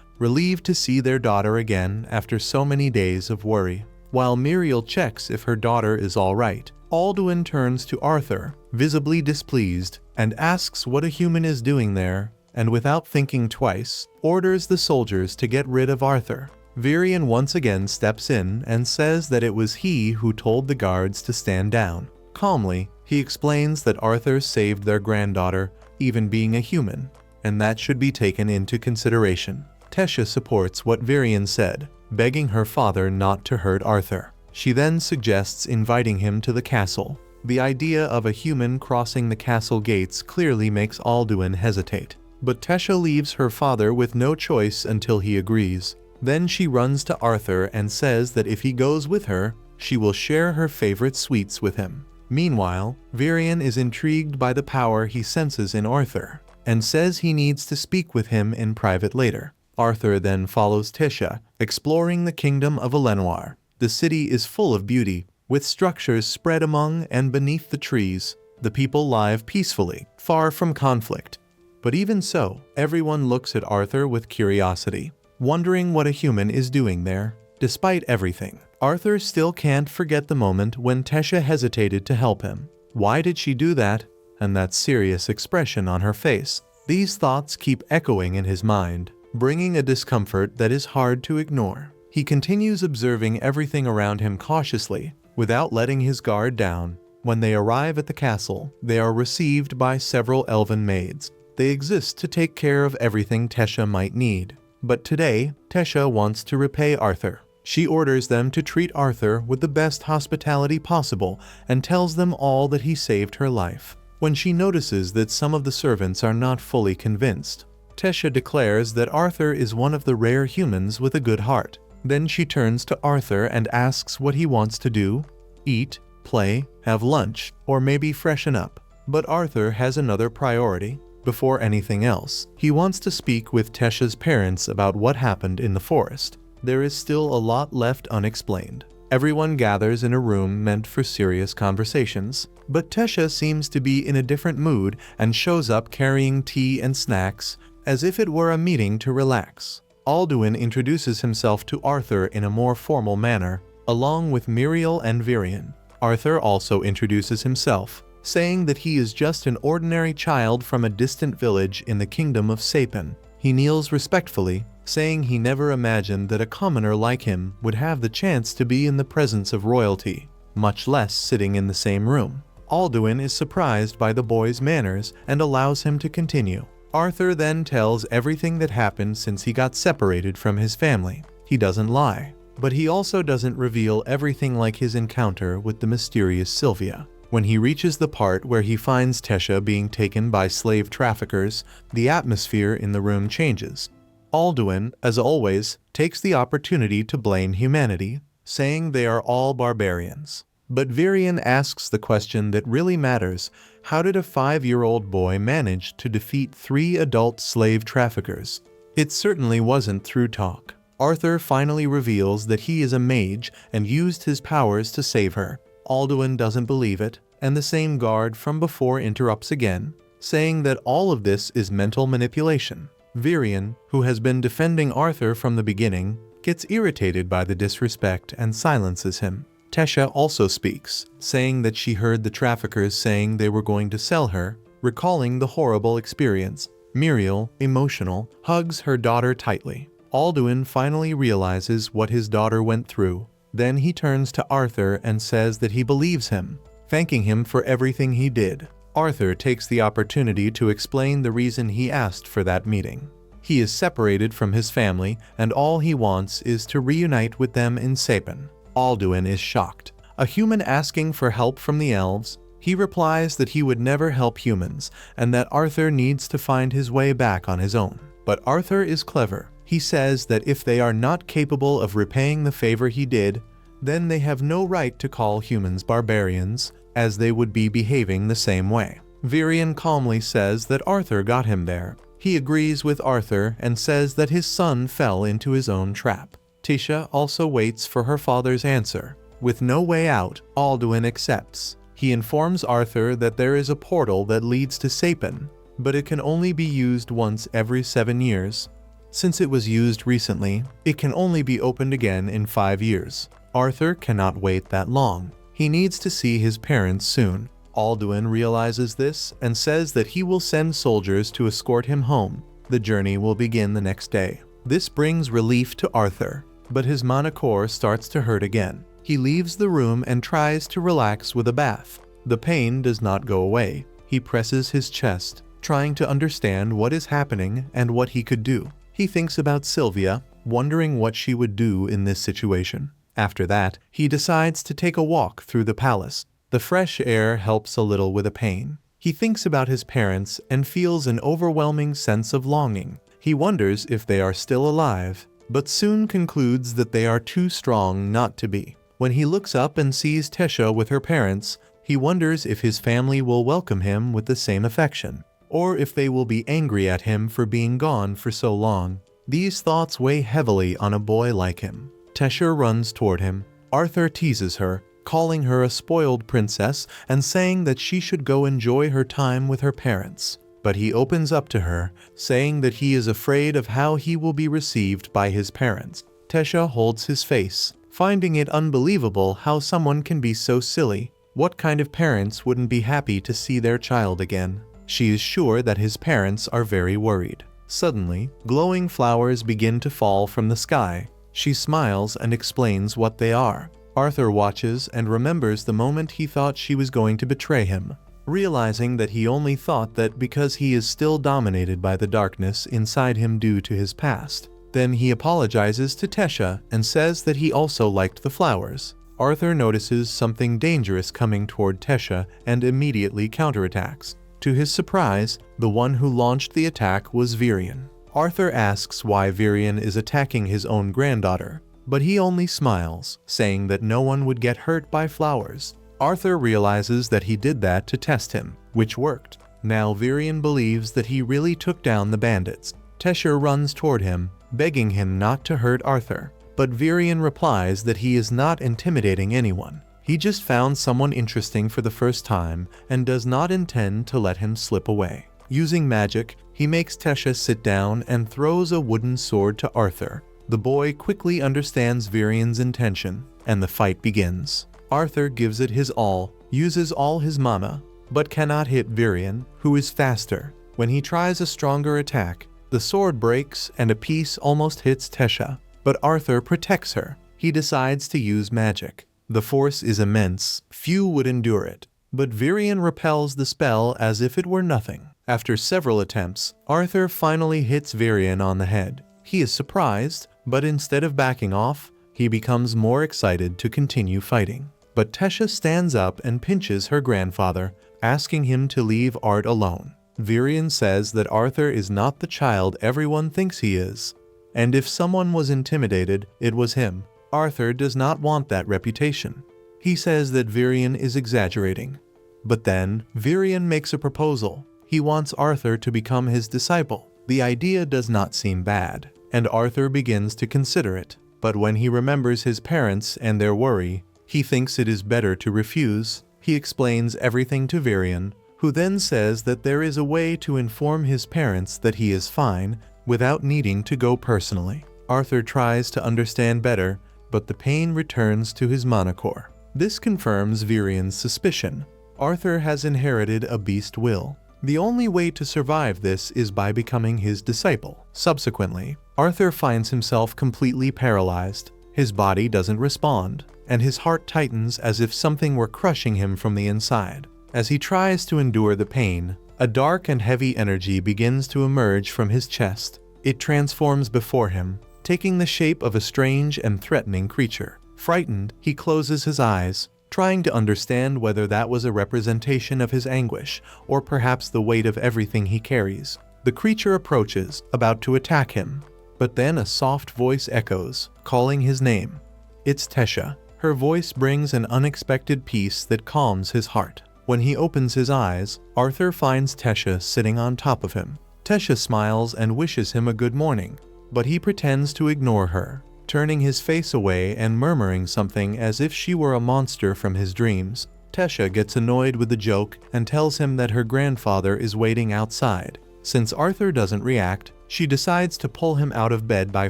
relieved to see their daughter again after so many days of worry. While Muriel checks if her daughter is all right, Alduin turns to Arthur, visibly displeased, and asks what a human is doing there, and without thinking twice, orders the soldiers to get rid of Arthur. Virian once again steps in and says that it was he who told the guards to stand down. Calmly, he explains that Arthur saved their granddaughter, even being a human, and that should be taken into consideration. Tesha supports what Virian said, begging her father not to hurt Arthur. She then suggests inviting him to the castle. The idea of a human crossing the castle gates clearly makes Alduin hesitate. But Tesha leaves her father with no choice until he agrees. Then she runs to Arthur and says that if he goes with her, she will share her favorite sweets with him. Meanwhile, Virian is intrigued by the power he senses in Arthur, and says he needs to speak with him in private later. Arthur then follows Tesha, exploring the kingdom of Elenwar. The city is full of beauty, with structures spread among and beneath the trees. The people live peacefully, far from conflict. But even so, everyone looks at Arthur with curiosity, wondering what a human is doing there. Despite everything, Arthur still can't forget the moment when Tesha hesitated to help him. Why did she do that? And that serious expression on her face. These thoughts keep echoing in his mind, bringing a discomfort that is hard to ignore. He continues observing everything around him cautiously, without letting his guard down. When they arrive at the castle, they are received by several elven maids. They exist to take care of everything Tesha might need. But today, Tesha wants to repay Arthur. She orders them to treat Arthur with the best hospitality possible and tells them all that he saved her life. When she notices that some of the servants are not fully convinced, Tesha declares that Arthur is one of the rare humans with a good heart. Then she turns to Arthur and asks what he wants to do: eat, play, have lunch, or maybe freshen up. But Arthur has another priority. Before anything else, he wants to speak with Tesha's parents about what happened in the forest. There is still a lot left unexplained. Everyone gathers in a room meant for serious conversations, but Tesha seems to be in a different mood and shows up carrying tea and snacks, as if it were a meeting to relax. Alduin introduces himself to Arthur in a more formal manner, along with Muriel and Virian. Arthur also introduces himself, saying that he is just an ordinary child from a distant village in the kingdom of Sapin. He kneels respectfully, saying he never imagined that a commoner like him would have the chance to be in the presence of royalty, much less sitting in the same room. Alduin is surprised by the boy's manners and allows him to continue. Arthur then tells everything that happened since he got separated from his family. He doesn't lie, but he also doesn't reveal everything, like his encounter with the mysterious Sylvia. When he reaches the part where he finds Tesha being taken by slave traffickers, the atmosphere in the room changes. Alduin, as always, takes the opportunity to blame humanity, saying they are all barbarians. But Virion asks the question that really matters: how did a 5-year-old boy manage to defeat 3 adult slave traffickers? It certainly wasn't through talk. Arthur finally reveals that he is a mage and used his powers to save her. Alduin doesn't believe it, and the same guard from before interrupts again, saying that all of this is mental manipulation. Virion, who has been defending Arthur from the beginning, gets irritated by the disrespect and silences him. Tesha also speaks, saying that she heard the traffickers saying they were going to sell her, recalling the horrible experience. Muriel, emotional, hugs her daughter tightly. Alduin finally realizes what his daughter went through. Then he turns to Arthur and says that he believes him, thanking him for everything he did. Arthur takes the opportunity to explain the reason he asked for that meeting. He is separated from his family, and all he wants is to reunite with them in Sapin. Alduin is shocked. A human asking for help from the elves, he replies that he would never help humans, and that Arthur needs to find his way back on his own. But Arthur is clever. He says that if they are not capable of repaying the favor he did, then they have no right to call humans barbarians, as they would be behaving the same way. Virion calmly says that Arthur got him there. He agrees with Arthur and says that his son fell into his own trap. Tisha also waits for her father's answer. With no way out, Alduin accepts. He informs Arthur that there is a portal that leads to Sapin, but it can only be used once every 7 years. Since it was used recently, it can only be opened again in 5 years. Arthur cannot wait that long. He needs to see his parents soon. Alduin realizes this and says that he will send soldiers to escort him home. The journey will begin the next day. This brings relief to Arthur, but his mana core starts to hurt again. He leaves the room and tries to relax with a bath. The pain does not go away. He presses his chest, trying to understand what is happening and what he could do. He thinks about Sylvia, wondering what she would do in this situation. After that, he decides to take a walk through the palace. The fresh air helps a little with the pain. He thinks about his parents and feels an overwhelming sense of longing. He wonders if they are still alive, but soon concludes that they are too strong not to be. When he looks up and sees Tesha with her parents, he wonders if his family will welcome him with the same affection, or if they will be angry at him for being gone for so long. These thoughts weigh heavily on a boy like him. Tesha runs toward him. Arthur teases her, calling her a spoiled princess and saying that she should go enjoy her time with her parents. But he opens up to her, saying that he is afraid of how he will be received by his parents. Tesha holds his face, finding it unbelievable how someone can be so silly. What kind of parents wouldn't be happy to see their child again? She is sure that his parents are very worried. Suddenly, glowing flowers begin to fall from the sky. She smiles and explains what they are. Arthur watches and remembers the moment he thought she was going to betray him, realizing that he only thought that because he is still dominated by the darkness inside him due to his past. Then he apologizes to Tesha and says that he also liked the flowers. Arthur notices something dangerous coming toward Tesha and immediately counterattacks. To his surprise, the one who launched the attack was Virion. Arthur asks why Virion is attacking his own granddaughter, but he only smiles, saying that no one would get hurt by flowers. Arthur realizes that he did that to test him, which worked. Now Virion believes that he really took down the bandits. Tesha runs toward him, begging him not to hurt Arthur, but Virion replies that he is not intimidating anyone. He just found someone interesting for the first time and does not intend to let him slip away. Using magic, he makes Tesha sit down and throws a wooden sword to Arthur. The boy quickly understands Virion's intention, and the fight begins. Arthur gives it his all, uses all his mana, but cannot hit Virion, who is faster. When he tries a stronger attack, the sword breaks and a piece almost hits Tesha, but Arthur protects her. He decides to use magic. The force is immense, few would endure it. but Virion repels the spell as if it were nothing. After several attempts, Arthur finally hits Virion on the head. He is surprised, but instead of backing off, he becomes more excited to continue fighting. But Tesha stands up and pinches her grandfather, asking him to leave Art alone. Virion says that Arthur is not the child everyone thinks he is, and if someone was intimidated, it was him. Arthur does not want that reputation. He says that Virion is exaggerating. But then, Virion makes a proposal. He wants Arthur to become his disciple. The idea does not seem bad, and Arthur begins to consider it. But when he remembers his parents and their worry, he thinks it is better to refuse. He explains everything to Virion, who then says that there is a way to inform his parents that he is fine without needing to go personally. Arthur tries to understand better, but the pain returns to his monocore. This confirms Virion's suspicion. Arthur has inherited a beast will. The only way to survive this is by becoming his disciple. Subsequently, Arthur finds himself completely paralyzed. His body doesn't respond, and his heart tightens as if something were crushing him from the inside. As he tries to endure the pain, a dark and heavy energy begins to emerge from his chest. It transforms before him, taking the shape of a strange and threatening creature. Frightened, he closes his eyes, trying to understand whether that was a representation of his anguish, or perhaps the weight of everything he carries. The creature approaches, about to attack him, but then a soft voice echoes, calling his name. It's Tesha. Her voice brings an unexpected peace that calms his heart. When he opens his eyes, Arthur finds Tesha sitting on top of him. Tesha smiles and wishes him a good morning, but he pretends to ignore her, turning his face away and murmuring something as if she were a monster from his dreams. Tesha gets annoyed with the joke and tells him that her grandfather is waiting outside. Since Arthur doesn't react, she decides to pull him out of bed by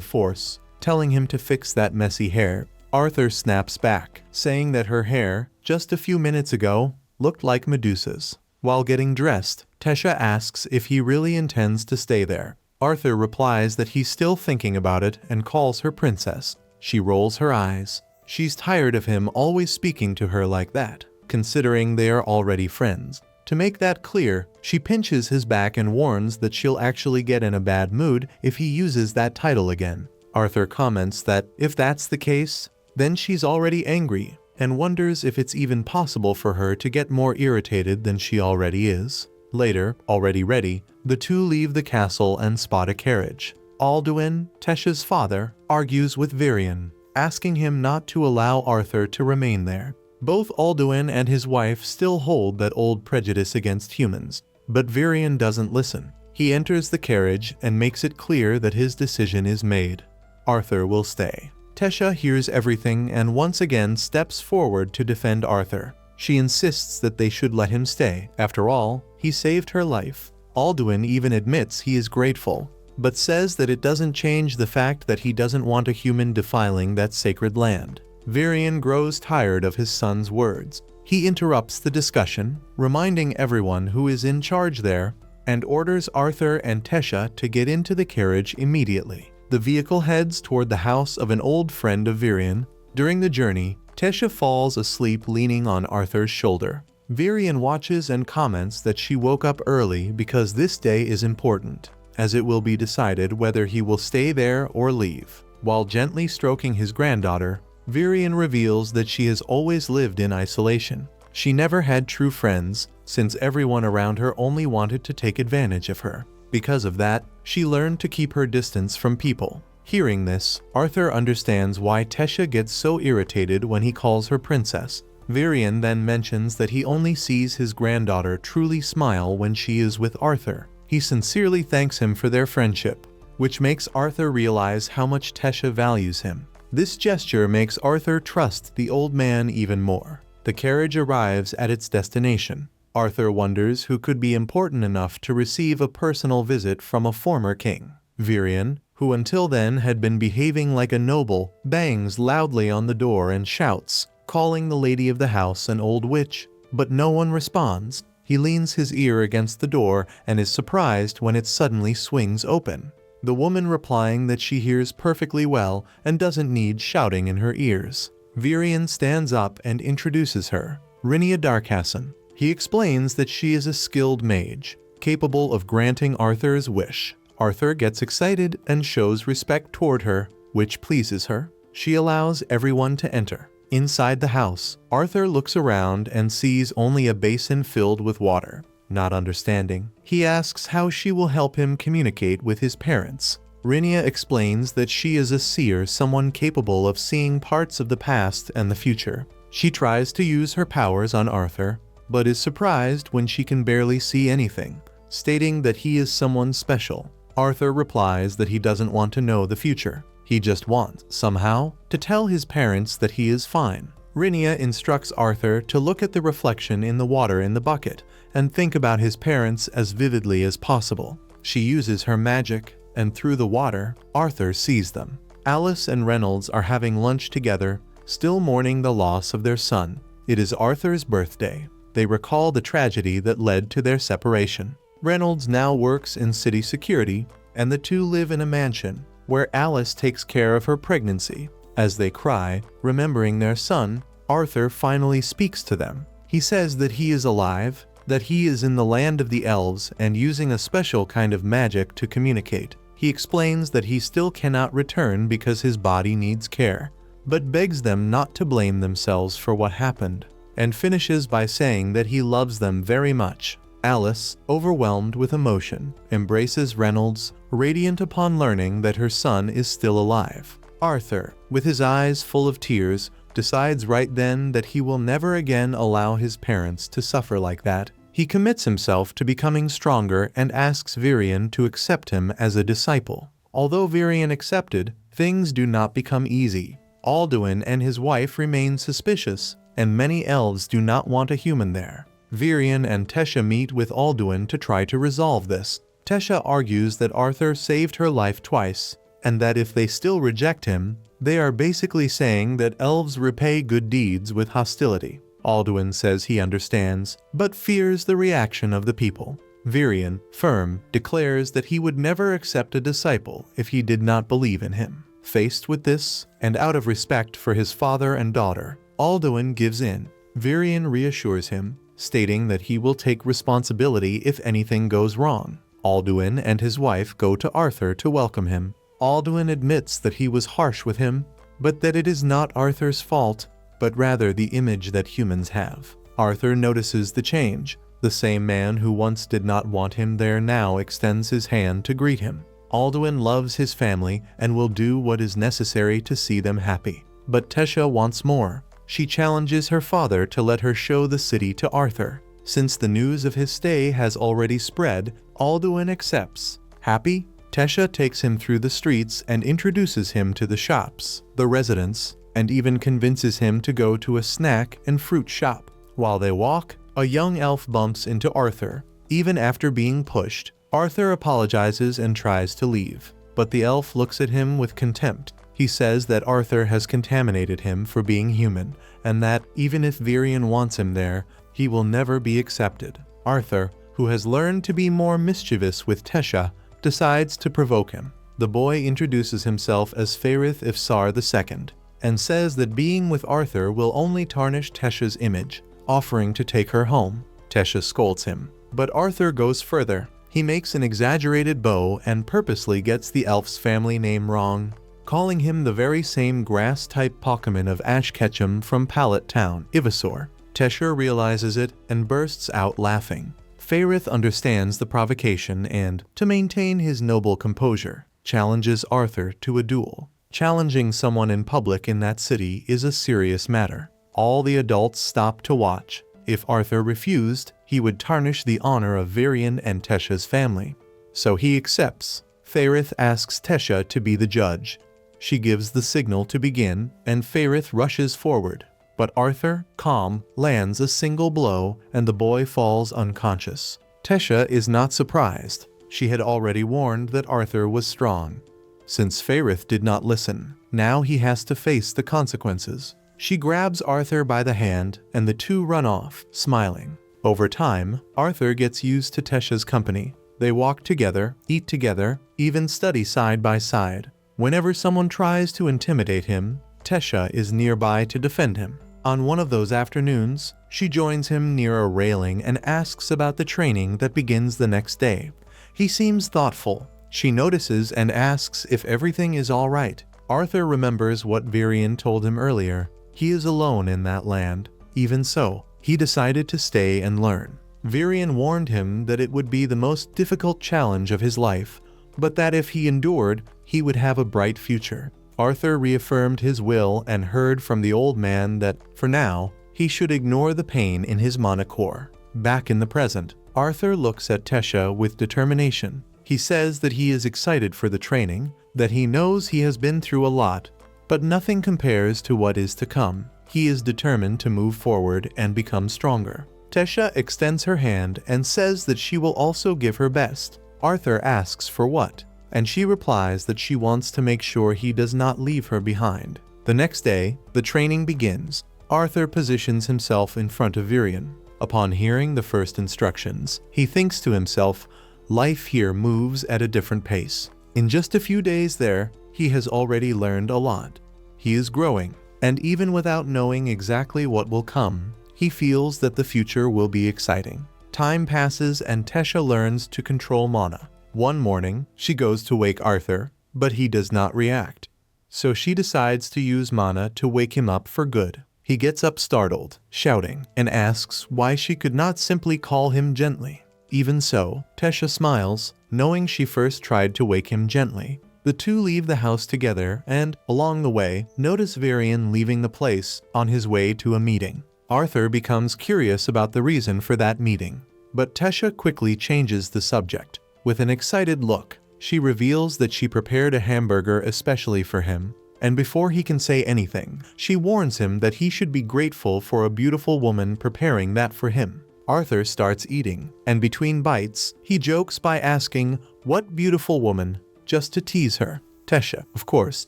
force, telling him to fix that messy hair. Arthur snaps back, saying that her hair, just a few minutes ago, looked like Medusa's. While getting dressed, Tesha asks if he really intends to stay there. Arthur replies that he's still thinking about it and calls her princess. She rolls her eyes. She's tired of him always speaking to her like that, considering they are already friends. To make that clear, she pinches his back and warns that she'll actually get in a bad mood if he uses that title again. Arthur comments that if that's the case, then she's already angry, and wonders if it's even possible for her to get more irritated than she already is. Later, already ready, the two leave the castle and spot a carriage. Alduin, Tesha's father, argues with Virion, asking him not to allow Arthur to remain there. Both Alduin and his wife still hold that old prejudice against humans, but Virion doesn't listen. He enters the carriage and makes it clear that his decision is made. Arthur will stay. Tesha hears everything and once again steps forward to defend Arthur. She insists that they should let him stay. After all, he saved her life. Alduin even admits he is grateful, but says that it doesn't change the fact that he doesn't want a human defiling that sacred land. Virion grows tired of his son's words. He interrupts the discussion, reminding everyone who is in charge there, and orders Arthur and Tesha to get into the carriage immediately. The vehicle heads toward the house of an old friend of Virion. During the journey, Tesha falls asleep leaning on Arthur's shoulder. Virion watches and comments that she woke up early because this day is important, as it will be decided whether he will stay there or leave. While gently stroking his granddaughter, Virion reveals that she has always lived in isolation. She never had true friends, since everyone around her only wanted to take advantage of her. Because of that, she learned to keep her distance from people. Hearing this, Arthur understands why Tesha gets so irritated when he calls her princess. Virion then mentions that he only sees his granddaughter truly smile when she is with Arthur. He sincerely thanks him for their friendship, which makes Arthur realize how much Tesha values him. This gesture makes Arthur trust the old man even more. The carriage arrives at its destination. Arthur wonders who could be important enough to receive a personal visit from a former king. Virion, who until then had been behaving like a noble, bangs loudly on the door and shouts, calling the lady of the house an old witch, but no one responds. He leans his ear against the door and is surprised when it suddenly swings open. The woman replying that she hears perfectly well and doesn't need shouting in her ears. Virion stands up and introduces her, Rinia Darkhassen. He explains that she is a skilled mage, capable of granting Arthur's wish. Arthur gets excited and shows respect toward her, which pleases her. She allows everyone to enter. Inside the house, Arthur looks around and sees only a basin filled with water. Not understanding, he asks how she will help him communicate with his parents. Rinia explains that she is a seer, someone capable of seeing parts of the past and the future. She tries to use her powers on Arthur, but is surprised when she can barely see anything, stating that he is someone special. Arthur replies that he doesn't want to know the future. He just wants, somehow, to tell his parents that he is fine. Rinia instructs Arthur to look at the reflection in the water in the bucket and think about his parents as vividly as possible. She uses her magic, and through the water, Arthur sees them. Alice and Reynolds are having lunch together, still mourning the loss of their son. It is Arthur's birthday. They recall the tragedy that led to their separation. Reynolds now works in city security, and the two live in a mansion, where Alice takes care of her pregnancy. As they cry, remembering their son, Arthur finally speaks to them. He says that he is alive, that he is in the land of the elves and using a special kind of magic to communicate. He explains that he still cannot return because his body needs care, but begs them not to blame themselves for what happened, and finishes by saying that he loves them very much. Alice, overwhelmed with emotion, embraces Reynolds, radiant upon learning that her son is still alive. Arthur, with his eyes full of tears, decides right then that he will never again allow his parents to suffer like that. He commits himself to becoming stronger and asks Virian to accept him as a disciple. Although Virian accepted, things do not become easy. Alduin and his wife remain suspicious, and many elves do not want a human there. Virian and Tesha meet with Alduin to try to resolve this. Tesha argues that Arthur saved her life twice, and that if they still reject him, they are basically saying that elves repay good deeds with hostility. Alduin says he understands, but fears the reaction of the people. Virian, firm, declares that he would never accept a disciple if he did not believe in him. Faced with this, and out of respect for his father and daughter, Alduin gives in. Virian reassures him, stating that he will take responsibility if anything goes wrong. Alduin and his wife go to Arthur to welcome him. Alduin admits that he was harsh with him, but that it is not Arthur's fault, but rather the image that humans have. Arthur notices the change. The same man who once did not want him there now extends his hand to greet him. Alduin loves his family and will do what is necessary to see them happy. But Tesha wants more. She challenges her father to let her show the city to Arthur. Since the news of his stay has already spread, Alduin accepts. Happy, Tesha takes him through the streets and introduces him to the shops, the residents, and even convinces him to go to a snack and fruit shop. While they walk, a young elf bumps into Arthur. Even after being pushed, Arthur apologizes and tries to leave, but the elf looks at him with contempt. He says that Arthur has contaminated him for being human, and that, even if Virian wants him there, he will never be accepted. Arthur, who has learned to be more mischievous with Tesha, decides to provoke him. The boy introduces himself as Faerith Ifsar II, and says that being with Arthur will only tarnish Tesha's image, offering to take her home. Tesha scolds him, but Arthur goes further. He makes an exaggerated bow and purposely gets the elf's family name wrong, calling him the very same grass-type Pokemon of Ash Ketchum from Pallet Town, Ivysaur. Tesha realizes it and bursts out laughing. Faerith understands the provocation and, to maintain his noble composure, challenges Arthur to a duel. Challenging someone in public in that city is a serious matter. All the adults stop to watch. If Arthur refused, he would tarnish the honor of Virian and Tesha's family. So he accepts. Faerith asks Tesha to be the judge. She gives the signal to begin, and Faerith rushes forward. But Arthur, calm, lands a single blow, and the boy falls unconscious. Tesha is not surprised. She had already warned that Arthur was strong. Since Faerith did not listen, now he has to face the consequences. She grabs Arthur by the hand, and the two run off, smiling. Over time, Arthur gets used to Tesha's company. They walk together, eat together, even study side by side. Whenever someone tries to intimidate him, Tesha is nearby to defend him. On one of those afternoons, she joins him near a railing and asks about the training that begins the next day. He seems thoughtful. She notices and asks if everything is all right. Arthur remembers what Virian told him earlier. He is alone in that land. Even so, he decided to stay and learn. Virian warned him that it would be the most difficult challenge of his life, but that if he endured, he would have a bright future. Arthur reaffirmed his will and heard from the old man that, for now, he should ignore the pain in his mana core. Back in the present, Arthur looks at Tesha with determination. He says that he is excited for the training, that he knows he has been through a lot, but nothing compares to what is to come. He is determined to move forward and become stronger. Tesha extends her hand and says that she will also give her best. Arthur asks for what, and she replies that she wants to make sure he does not leave her behind. The next day, the training begins. Arthur positions himself in front of Virian. Upon hearing the first instructions, he thinks to himself, life here moves at a different pace. In just a few days there, he has already learned a lot. He is growing, and even without knowing exactly what will come, he feels that the future will be exciting. Time passes and Tesha learns to control mana. One morning, she goes to wake Arthur, but he does not react. So she decides to use mana to wake him up for good. He gets up startled, shouting, and asks why she could not simply call him gently. Even so, Tesha smiles, knowing she first tried to wake him gently. The two leave the house together and, along the way, notice Virian leaving the place on his way to a meeting. Arthur becomes curious about the reason for that meeting, but Tesha quickly changes the subject. With an excited look, she reveals that she prepared a hamburger especially for him, and before he can say anything, she warns him that he should be grateful for a beautiful woman preparing that for him. Arthur starts eating, and between bites, he jokes by asking, "What beautiful woman?" just to tease her. Tesha, of course,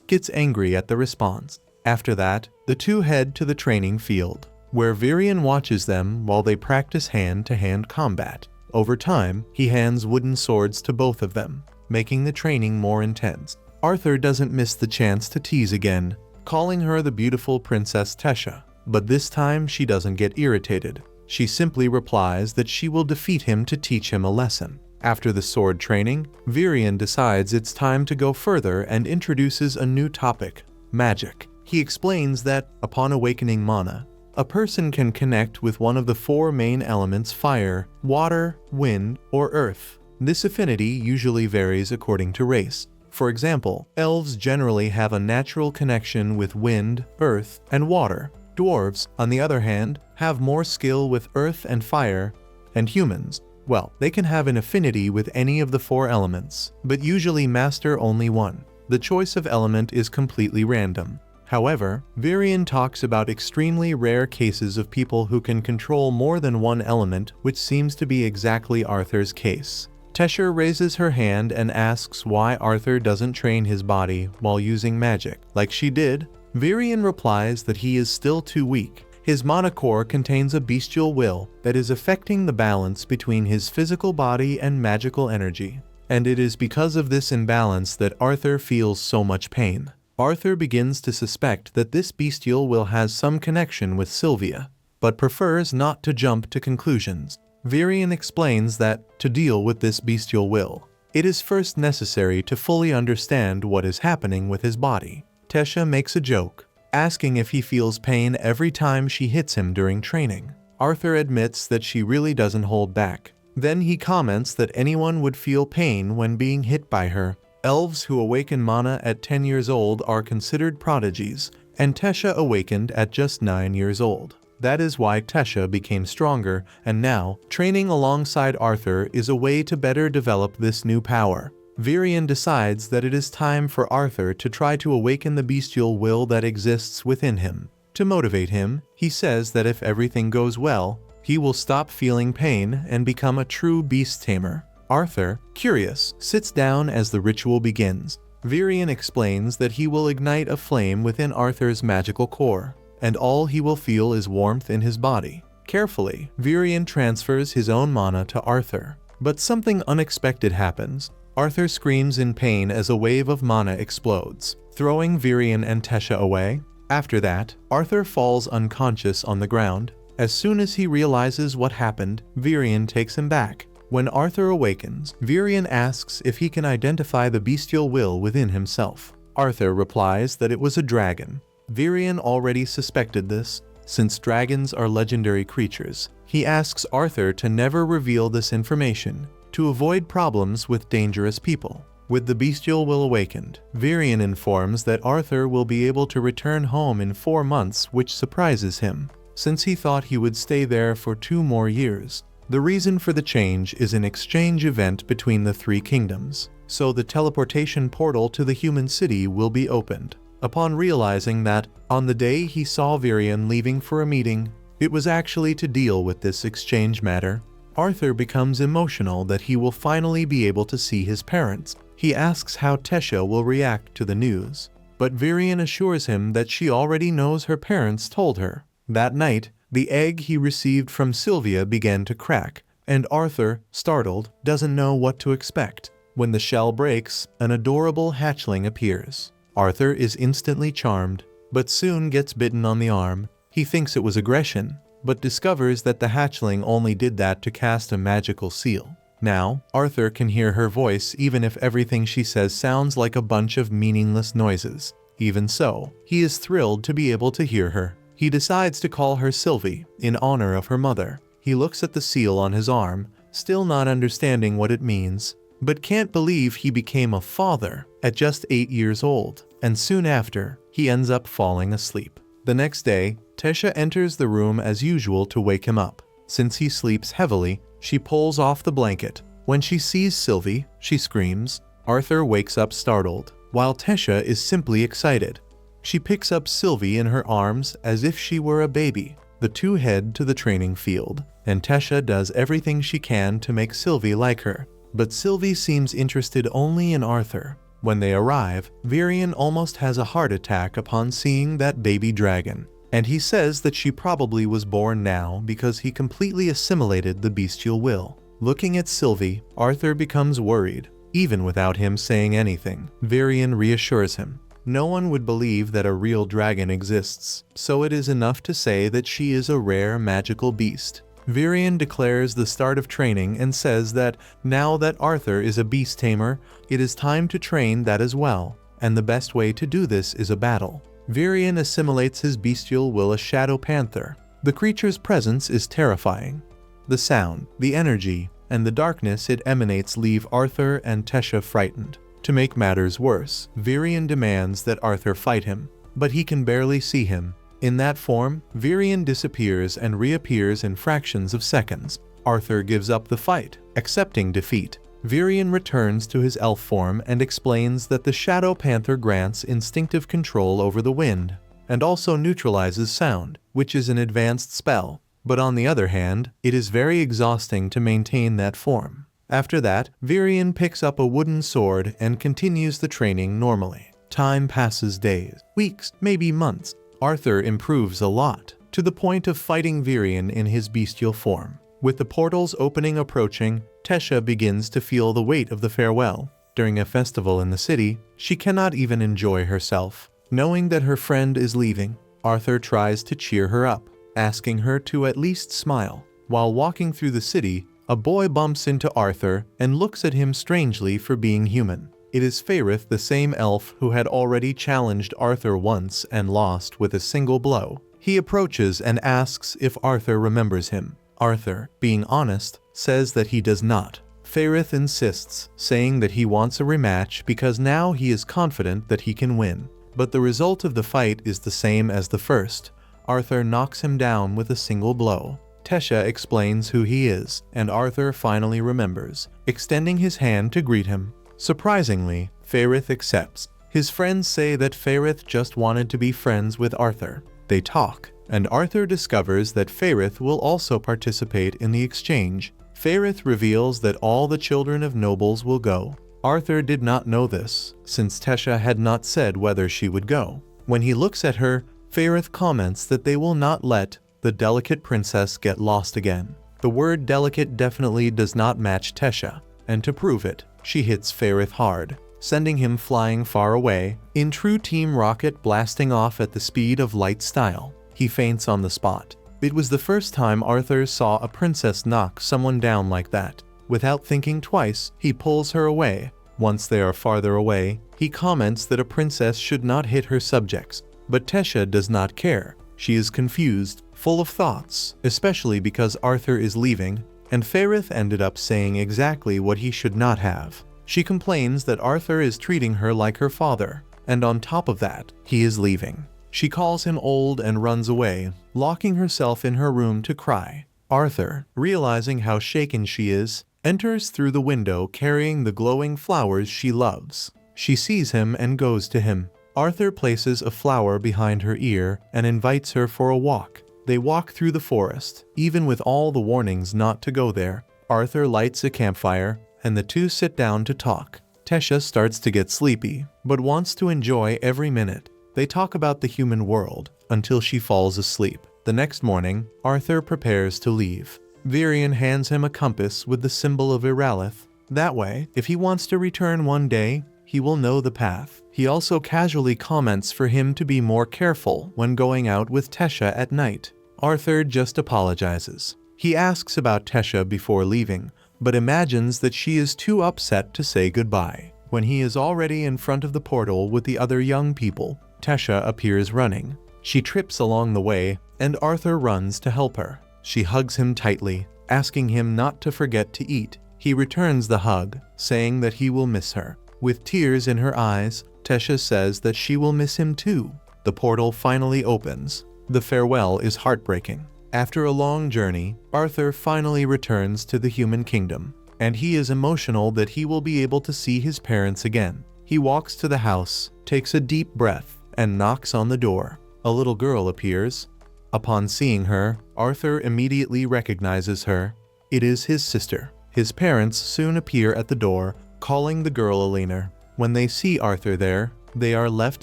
gets angry at the response. After that, the two head to the training field, where Virian watches them while they practice hand-to-hand combat. Over time, he hands wooden swords to both of them, making the training more intense. Arthur doesn't miss the chance to tease again, calling her the beautiful Princess Tesha. But this time she doesn't get irritated. She simply replies that she will defeat him to teach him a lesson. After the sword training, Virian decides it's time to go further and introduces a new topic, magic. He explains that, upon awakening mana, a person can connect with one of the four main elements: fire, water, wind, or earth. This affinity usually varies according to race. For example, elves generally have a natural connection with wind, earth, and water. Dwarves, on the other hand, have more skill with earth and fire, and humans, well, they can have an affinity with any of the four elements, but usually master only one. The choice of element is completely random. However, Virian talks about extremely rare cases of people who can control more than one element, which seems to be exactly Arthur's case. Tesha raises her hand and asks why Arthur doesn't train his body while using magic, like she did. Virian replies that he is still too weak. His mana core contains a bestial will that is affecting the balance between his physical body and magical energy, and it is because of this imbalance that Arthur feels so much pain. Arthur begins to suspect that this bestial will has some connection with Sylvia, but prefers not to jump to conclusions. Virian explains that, to deal with this bestial will, it is first necessary to fully understand what is happening with his body. Tesha makes a joke, asking if he feels pain every time she hits him during training. Arthur admits that she really doesn't hold back. Then he comments that anyone would feel pain when being hit by her. Elves who awaken mana at 10 years old are considered prodigies, and Tesha awakened at just 9 years old. That is why Tesha became stronger, and now, training alongside Arthur is a way to better develop this new power. Virian decides that it is time for Arthur to try to awaken the bestial will that exists within him. To motivate him, he says that if everything goes well, he will stop feeling pain and become a true beast tamer. Arthur, curious, sits down as the ritual begins. Virian explains that he will ignite a flame within Arthur's magical core, and all he will feel is warmth in his body. Carefully, Virian transfers his own mana to Arthur, but something unexpected happens. Arthur screams in pain as a wave of mana explodes, throwing Virian and Tesha away. After that, Arthur falls unconscious on the ground. As soon as he realizes what happened, Virion takes him back. When Arthur awakens, Virion asks if he can identify the bestial will within himself. Arthur replies that it was a dragon. Virion already suspected this, since dragons are legendary creatures. He asks Arthur to never reveal this information, to avoid problems with dangerous people. With the bestial will awakened, Virion informs that Arthur will be able to return home in 4 months, which surprises him, since he thought he would stay there for 2 more years. The reason for the change is an exchange event between the 3 kingdoms, so the teleportation portal to the human city will be opened. Upon realizing that, on the day he saw Virion leaving for a meeting, it was actually to deal with this exchange matter, Arthur becomes emotional that he will finally be able to see his parents. He asks how Tesha will react to the news, but Virion assures him that she already knows her parents told her. That night, the egg he received from Sylvia began to crack, and Arthur, startled, doesn't know what to expect. When the shell breaks, an adorable hatchling appears. Arthur is instantly charmed, but soon gets bitten on the arm. He thinks it was aggression, but discovers that the hatchling only did that to cast a magical seal. Now, Arthur can hear her voice even if everything she says sounds like a bunch of meaningless noises. Even so, he is thrilled to be able to hear her. He decides to call her Sylvie, in honor of her mother. He looks at the seal on his arm, still not understanding what it means, but can't believe he became a father at just 8 years old, and soon after, he ends up falling asleep. The next day, Tesha enters the room as usual to wake him up. Since he sleeps heavily, she pulls off the blanket. When she sees Sylvie, she screams. Arthur wakes up startled, while Tesha is simply excited. She picks up Sylvie in her arms as if she were a baby. The two head to the training field, and Tesha does everything she can to make Sylvie like her. But Sylvie seems interested only in Arthur. When they arrive, Virion almost has a heart attack upon seeing that baby dragon, and he says that she probably was born now because he completely assimilated the bestial will. Looking at Sylvie, Arthur becomes worried. Even without him saying anything, Virion reassures him. No one would believe that a real dragon exists, so it is enough to say that she is a rare magical beast. Virion declares the start of training and says that now that Arthur is a beast tamer, it is time to train that as well, and the best way to do this is a battle. Virion assimilates his bestial will a shadow panther. The creature's presence is terrifying. The sound, the energy, and the darkness it emanates leave Arthur and Tesha frightened. To make matters worse, Virion demands that Arthur fight him, but he can barely see him. In that form, Virion disappears and reappears in fractions of seconds. Arthur gives up the fight, accepting defeat. Virion returns to his elf form and explains that the Shadow Panther grants instinctive control over the wind, and also neutralizes sound, which is an advanced spell. But on the other hand, it is very exhausting to maintain that form. After that, Virion picks up a wooden sword and continues the training normally. Time passes days, weeks, maybe months. Arthur improves a lot, to the point of fighting Virion in his bestial form. With the portal's opening approaching, Tesha begins to feel the weight of the farewell. During a festival in the city, she cannot even enjoy herself. Knowing that her friend is leaving, Arthur tries to cheer her up, asking her to at least smile. While walking through the city, a boy bumps into Arthur and looks at him strangely for being human. It is Faerith, the same elf who had already challenged Arthur once and lost with a single blow. He approaches and asks if Arthur remembers him. Arthur, being honest, says that he does not. Faerith insists, saying that he wants a rematch because now he is confident that he can win. But the result of the fight is the same as the first. Arthur knocks him down with a single blow. Tesha explains who he is, and Arthur finally remembers, extending his hand to greet him. Surprisingly, Faerith accepts. His friends say that Faerith just wanted to be friends with Arthur. They talk, and Arthur discovers that Faerith will also participate in the exchange. Faerith reveals that all the children of nobles will go. Arthur did not know this, since Tesha had not said whether she would go. When he looks at her, Faerith comments that they will not let the delicate princess get lost again. The word delicate definitely does not match Tesha, and to prove it, she hits Faerith hard. sending him flying far away, in true Team Rocket blasting off at the speed of light style. He faints on the spot. It was the first time Arthur saw a princess knock someone down like that. Without thinking twice, he pulls her away. Once they are farther away, he comments that a princess should not hit her subjects. But Tesha does not care. She is confused, full of thoughts, especially because Arthur is leaving, and Ferrith ended up saying exactly what he should not have. She complains that Arthur is treating her like her father, and on top of that, he is leaving. She calls him old and runs away, locking herself in her room to cry. Arthur, realizing how shaken she is, enters through the window carrying the glowing flowers she loves. She sees him and goes to him. Arthur places a flower behind her ear and invites her for a walk. They walk through the forest, even with all the warnings not to go there. Arthur lights a campfire, and the two sit down to talk. Tesha starts to get sleepy, but wants to enjoy every minute. They talk about the human world until she falls asleep. The next morning, Arthur prepares to leave. Virion hands him a compass with the symbol of Iralith. That way, if he wants to return one day, he will know the path. He also casually comments for him to be more careful when going out with Tesha at night. Arthur just apologizes. He asks about Tesha before leaving, but imagines that she is too upset to say goodbye. When he is already in front of the portal with the other young people, Tesha appears running. She trips along the way, and Arthur runs to help her. She hugs him tightly, asking him not to forget to eat. He returns the hug, saying that he will miss her. With tears in her eyes, Tesha says that she will miss him too. The portal finally opens. The farewell is heartbreaking. After a long journey, Arthur finally returns to the human kingdom, and he is emotional that he will be able to see his parents again. He walks to the house, takes a deep breath, and knocks on the door. A little girl appears. Upon seeing her, Arthur immediately recognizes her. It is his sister. His parents soon appear at the door, calling the girl Elena. When they see Arthur there, they are left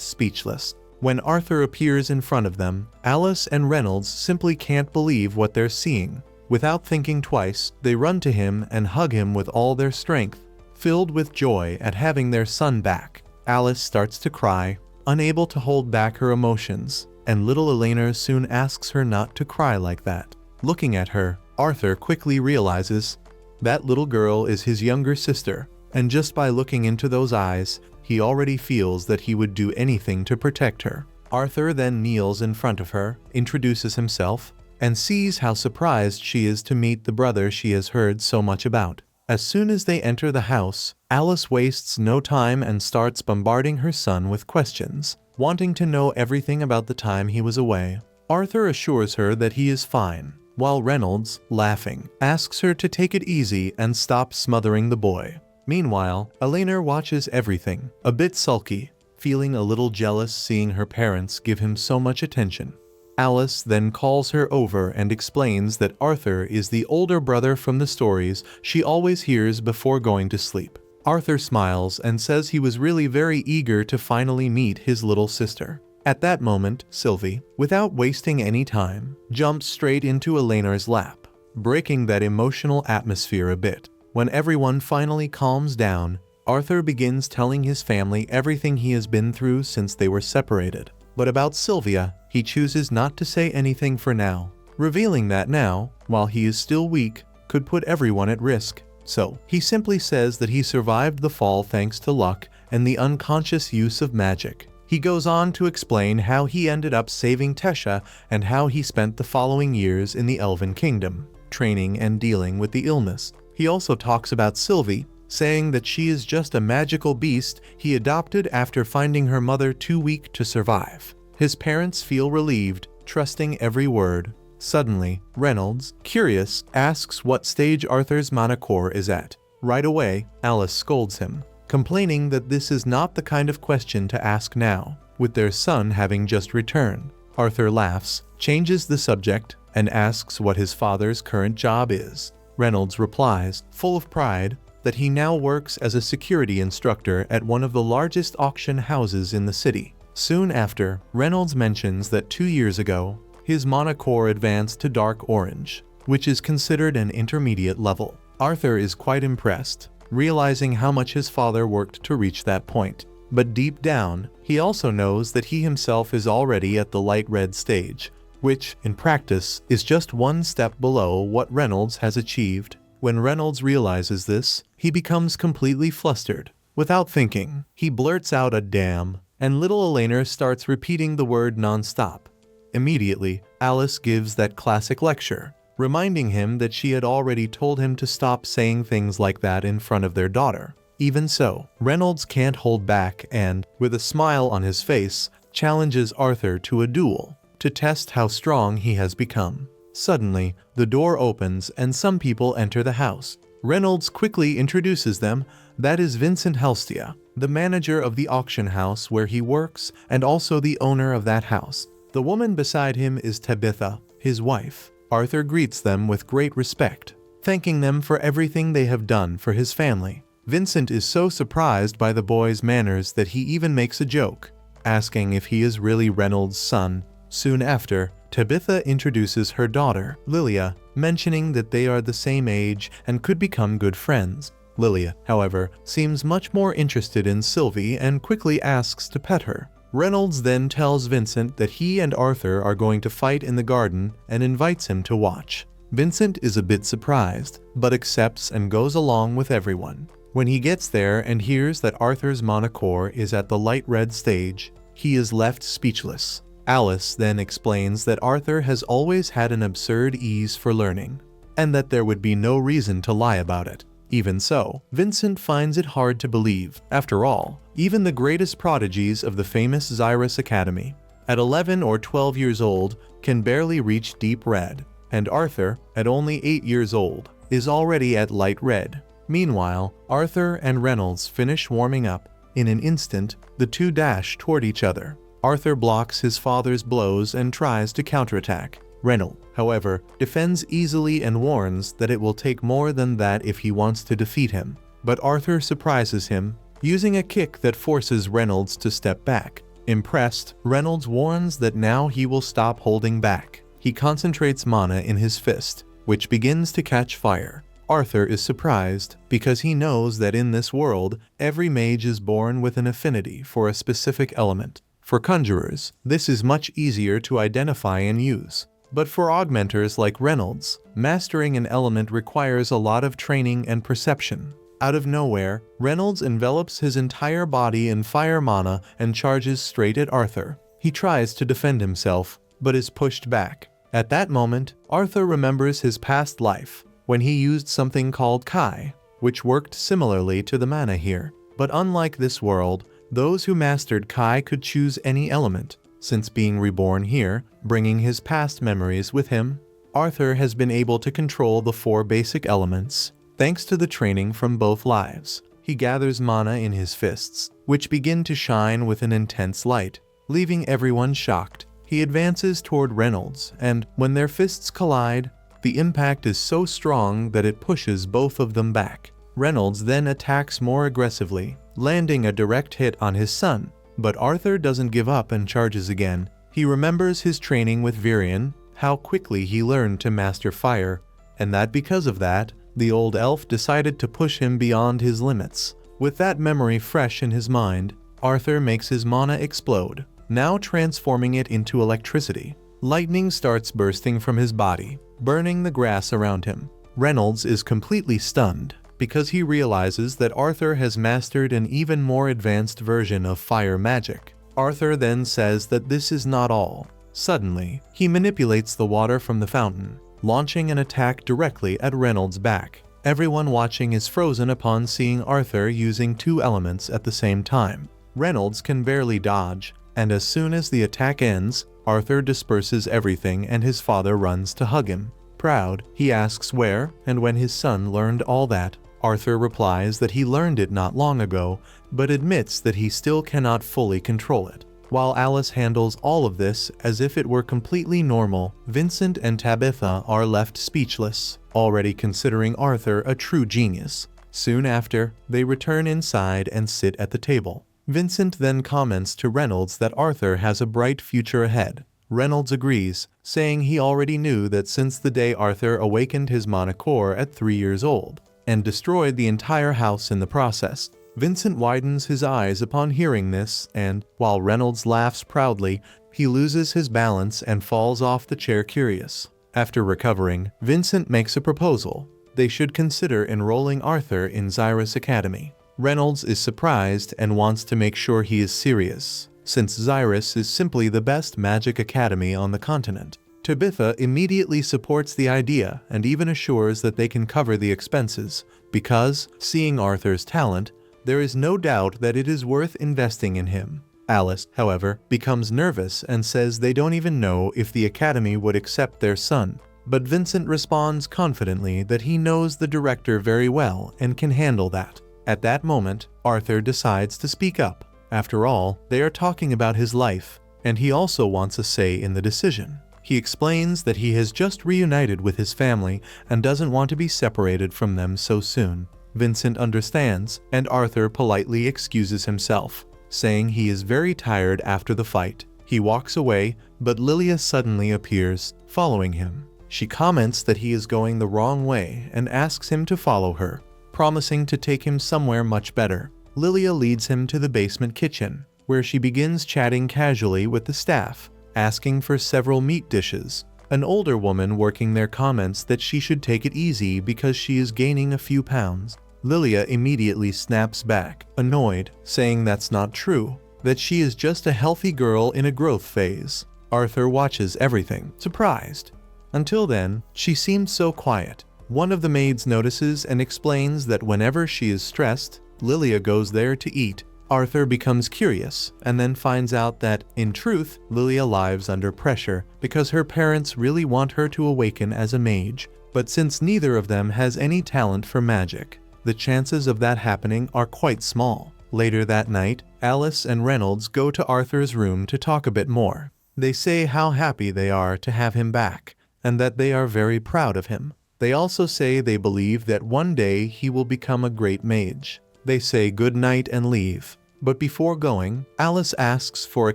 speechless. When Arthur appears in front of them, Alice and Reynolds simply can't believe what they're seeing. Without thinking twice, they run to him and hug him with all their strength. Filled with joy at having their son back, Alice starts to cry, unable to hold back her emotions, and little Elena soon asks her not to cry like that. Looking at her, Arthur quickly realizes that little girl is his younger sister, and just by looking into those eyes, he already feels that he would do anything to protect her. Arthur then kneels in front of her, introduces himself, and sees how surprised she is to meet the brother she has heard so much about. As soon as they enter the house, Alice wastes no time and starts bombarding her son with questions, wanting to know everything about the time he was away. Arthur assures her that he is fine, while Reynolds, laughing, asks her to take it easy and stop smothering the boy. Meanwhile, Elena watches everything, a bit sulky, feeling a little jealous seeing her parents give him so much attention. Alice then calls her over and explains that Arthur is the older brother from the stories she always hears before going to sleep. Arthur smiles and says he was really very eager to finally meet his little sister. At that moment, Sylvie, without wasting any time, jumps straight into Elena's lap, breaking that emotional atmosphere a bit. When everyone finally calms down, Arthur begins telling his family everything he has been through since they were separated. But about Sylvia, he chooses not to say anything for now, revealing that now, while he is still weak, could put everyone at risk. So, he simply says that he survived the fall thanks to luck and the unconscious use of magic. He goes on to explain how he ended up saving Tesha and how he spent the following years in the Elven Kingdom, training and dealing with the illness. He also talks about Sylvie, saying that she is just a magical beast he adopted after finding her mother too weak to survive. His parents feel relieved, trusting every word. Suddenly, Reynolds, curious, asks what stage Arthur's mana core is at. Right away, Alice scolds him, complaining that this is not the kind of question to ask now, with their son having just returned. Arthur laughs, changes the subject, and asks what his father's current job is. Reynolds replies, full of pride, that he now works as a security instructor at one of the largest auction houses in the city. Soon after, Reynolds mentions that 2 years ago, his mana core advanced to dark orange, which is considered an intermediate level. Arthur is quite impressed, realizing how much his father worked to reach that point. But deep down, he also knows that he himself is already at the light red stage, which, in practice, is just one step below what Reynolds has achieved. When Reynolds realizes this, he becomes completely flustered. Without thinking, he blurts out a damn, and little Elena starts repeating the word non-stop. Immediately, Alice gives that classic lecture, reminding him that she had already told him to stop saying things like that in front of their daughter. Even so, Reynolds can't hold back and, with a smile on his face, challenges Arthur to a duel, to test how strong he has become. Suddenly, the door opens and some people enter the house. Reynolds quickly introduces them. That is Vincent Helstia, the manager of the auction house where he works and also the owner of that house. The woman beside him is Tabitha, his wife. Arthur greets them with great respect, thanking them for everything they have done for his family. Vincent is so surprised by the boy's manners that he even makes a joke, asking if he is really Reynolds' son. Soon after, Tabitha introduces her daughter, Lilia, mentioning that they are the same age and could become good friends. Lilia, however, seems much more interested in Sylvie and quickly asks to pet her. Reynolds then tells Vincent that he and Arthur are going to fight in the garden and invites him to watch. Vincent is a bit surprised, but accepts and goes along with everyone. When he gets there and hears that Arthur's Monocore is at the light red stage, he is left speechless. Alice then explains that Arthur has always had an absurd ease for learning, and that there would be no reason to lie about it. Even so, Vincent finds it hard to believe. After all, even the greatest prodigies of the famous Xyrus Academy, at 11 or 12 years old, can barely reach deep red, and Arthur, at only 8 years old, is already at light red. Meanwhile, Arthur and Reynolds finish warming up. In an instant, the two dash toward each other. Arthur blocks his father's blows and tries to counterattack. Reynolds, however, defends easily and warns that it will take more than that if he wants to defeat him. But Arthur surprises him, using a kick that forces Reynolds to step back. Impressed, Reynolds warns that now he will stop holding back. He concentrates mana in his fist, which begins to catch fire. Arthur is surprised because he knows that in this world, every mage is born with an affinity for a specific element. For conjurers, this is much easier to identify and use. But for augmenters like Reynolds, mastering an element requires a lot of training and perception. Out of nowhere, Reynolds envelops his entire body in fire mana and charges straight at Arthur. He tries to defend himself, but is pushed back. At that moment, Arthur remembers his past life, when he used something called Kai, which worked similarly to the mana here. But unlike this world, those who mastered Kai could choose any element. Since being reborn here, bringing his past memories with him, Arthur has been able to control the 4 basic elements. Thanks to the training from both lives, he gathers mana in his fists, which begin to shine with an intense light, leaving everyone shocked. He advances toward Reynolds, and when their fists collide, the impact is so strong that it pushes both of them back. Reynolds then attacks more aggressively, landing a direct hit on his son. But Arthur doesn't give up and charges again. He remembers his training with Virion, how quickly he learned to master fire, and that because of that, the old elf decided to push him beyond his limits. With that memory fresh in his mind, Arthur makes his mana explode, now transforming it into electricity. Lightning starts bursting from his body, burning the grass around him. Reynolds is completely stunned, because he realizes that Arthur has mastered an even more advanced version of fire magic. Arthur then says that this is not all. Suddenly, he manipulates the water from the fountain, launching an attack directly at Reynolds' back. Everyone watching is frozen upon seeing Arthur using 2 elements at the same time. Reynolds can barely dodge, and as soon as the attack ends, Arthur disperses everything and his father runs to hug him. Proud, he asks where and when his son learned all that. Arthur replies that he learned it not long ago, but admits that he still cannot fully control it. While Alice handles all of this as if it were completely normal, Vincent and Tabitha are left speechless, already considering Arthur a true genius. Soon after, they return inside and sit at the table. Vincent then comments to Reynolds that Arthur has a bright future ahead. Reynolds agrees, saying he already knew that since the day Arthur awakened his Monocore at 3 years old. and destroyed the entire house in the process. Vincent widens his eyes upon hearing this, and, while Reynolds laughs proudly, he loses his balance and falls off the chair curious. After recovering, Vincent makes a proposal. They should consider enrolling Arthur in Xyrus Academy. Reynolds is surprised and wants to make sure he is serious, since Xyrus is simply the best magic academy on the continent. Tabitha immediately supports the idea and even assures that they can cover the expenses, because, seeing Arthur's talent, there is no doubt that it is worth investing in him. Alice, however, becomes nervous and says they don't even know if the academy would accept their son. But Vincent responds confidently that he knows the director very well and can handle that. At that moment, Arthur decides to speak up. After all, they are talking about his life, and he also wants a say in the decision. He explains that he has just reunited with his family and doesn't want to be separated from them so soon. Vincent understands, and Arthur politely excuses himself, saying he is very tired after the fight. He walks away, but Lilia suddenly appears, following him. She comments that he is going the wrong way and asks him to follow her, promising to take him somewhere much better. Lilia leads him to the basement kitchen, where she begins chatting casually with the staff, asking for several meat dishes. An older woman working there comments that she should take it easy because she is gaining a few pounds. Lilia immediately snaps back, annoyed, saying that's not true, that she is just a healthy girl in a growth phase. Arthur watches everything, surprised. Until then, she seemed so quiet. One of the maids notices and explains that whenever she is stressed, Lilia goes there to eat. Arthur becomes curious and then finds out that, in truth, Lilia lives under pressure because her parents really want her to awaken as a mage. But since neither of them has any talent for magic, the chances of that happening are quite small. Later that night, Alice and Reynolds go to Arthur's room to talk a bit more. They say how happy they are to have him back, and that they are very proud of him. They also say they believe that one day he will become a great mage. They say good night and leave. But before going, Alice asks for a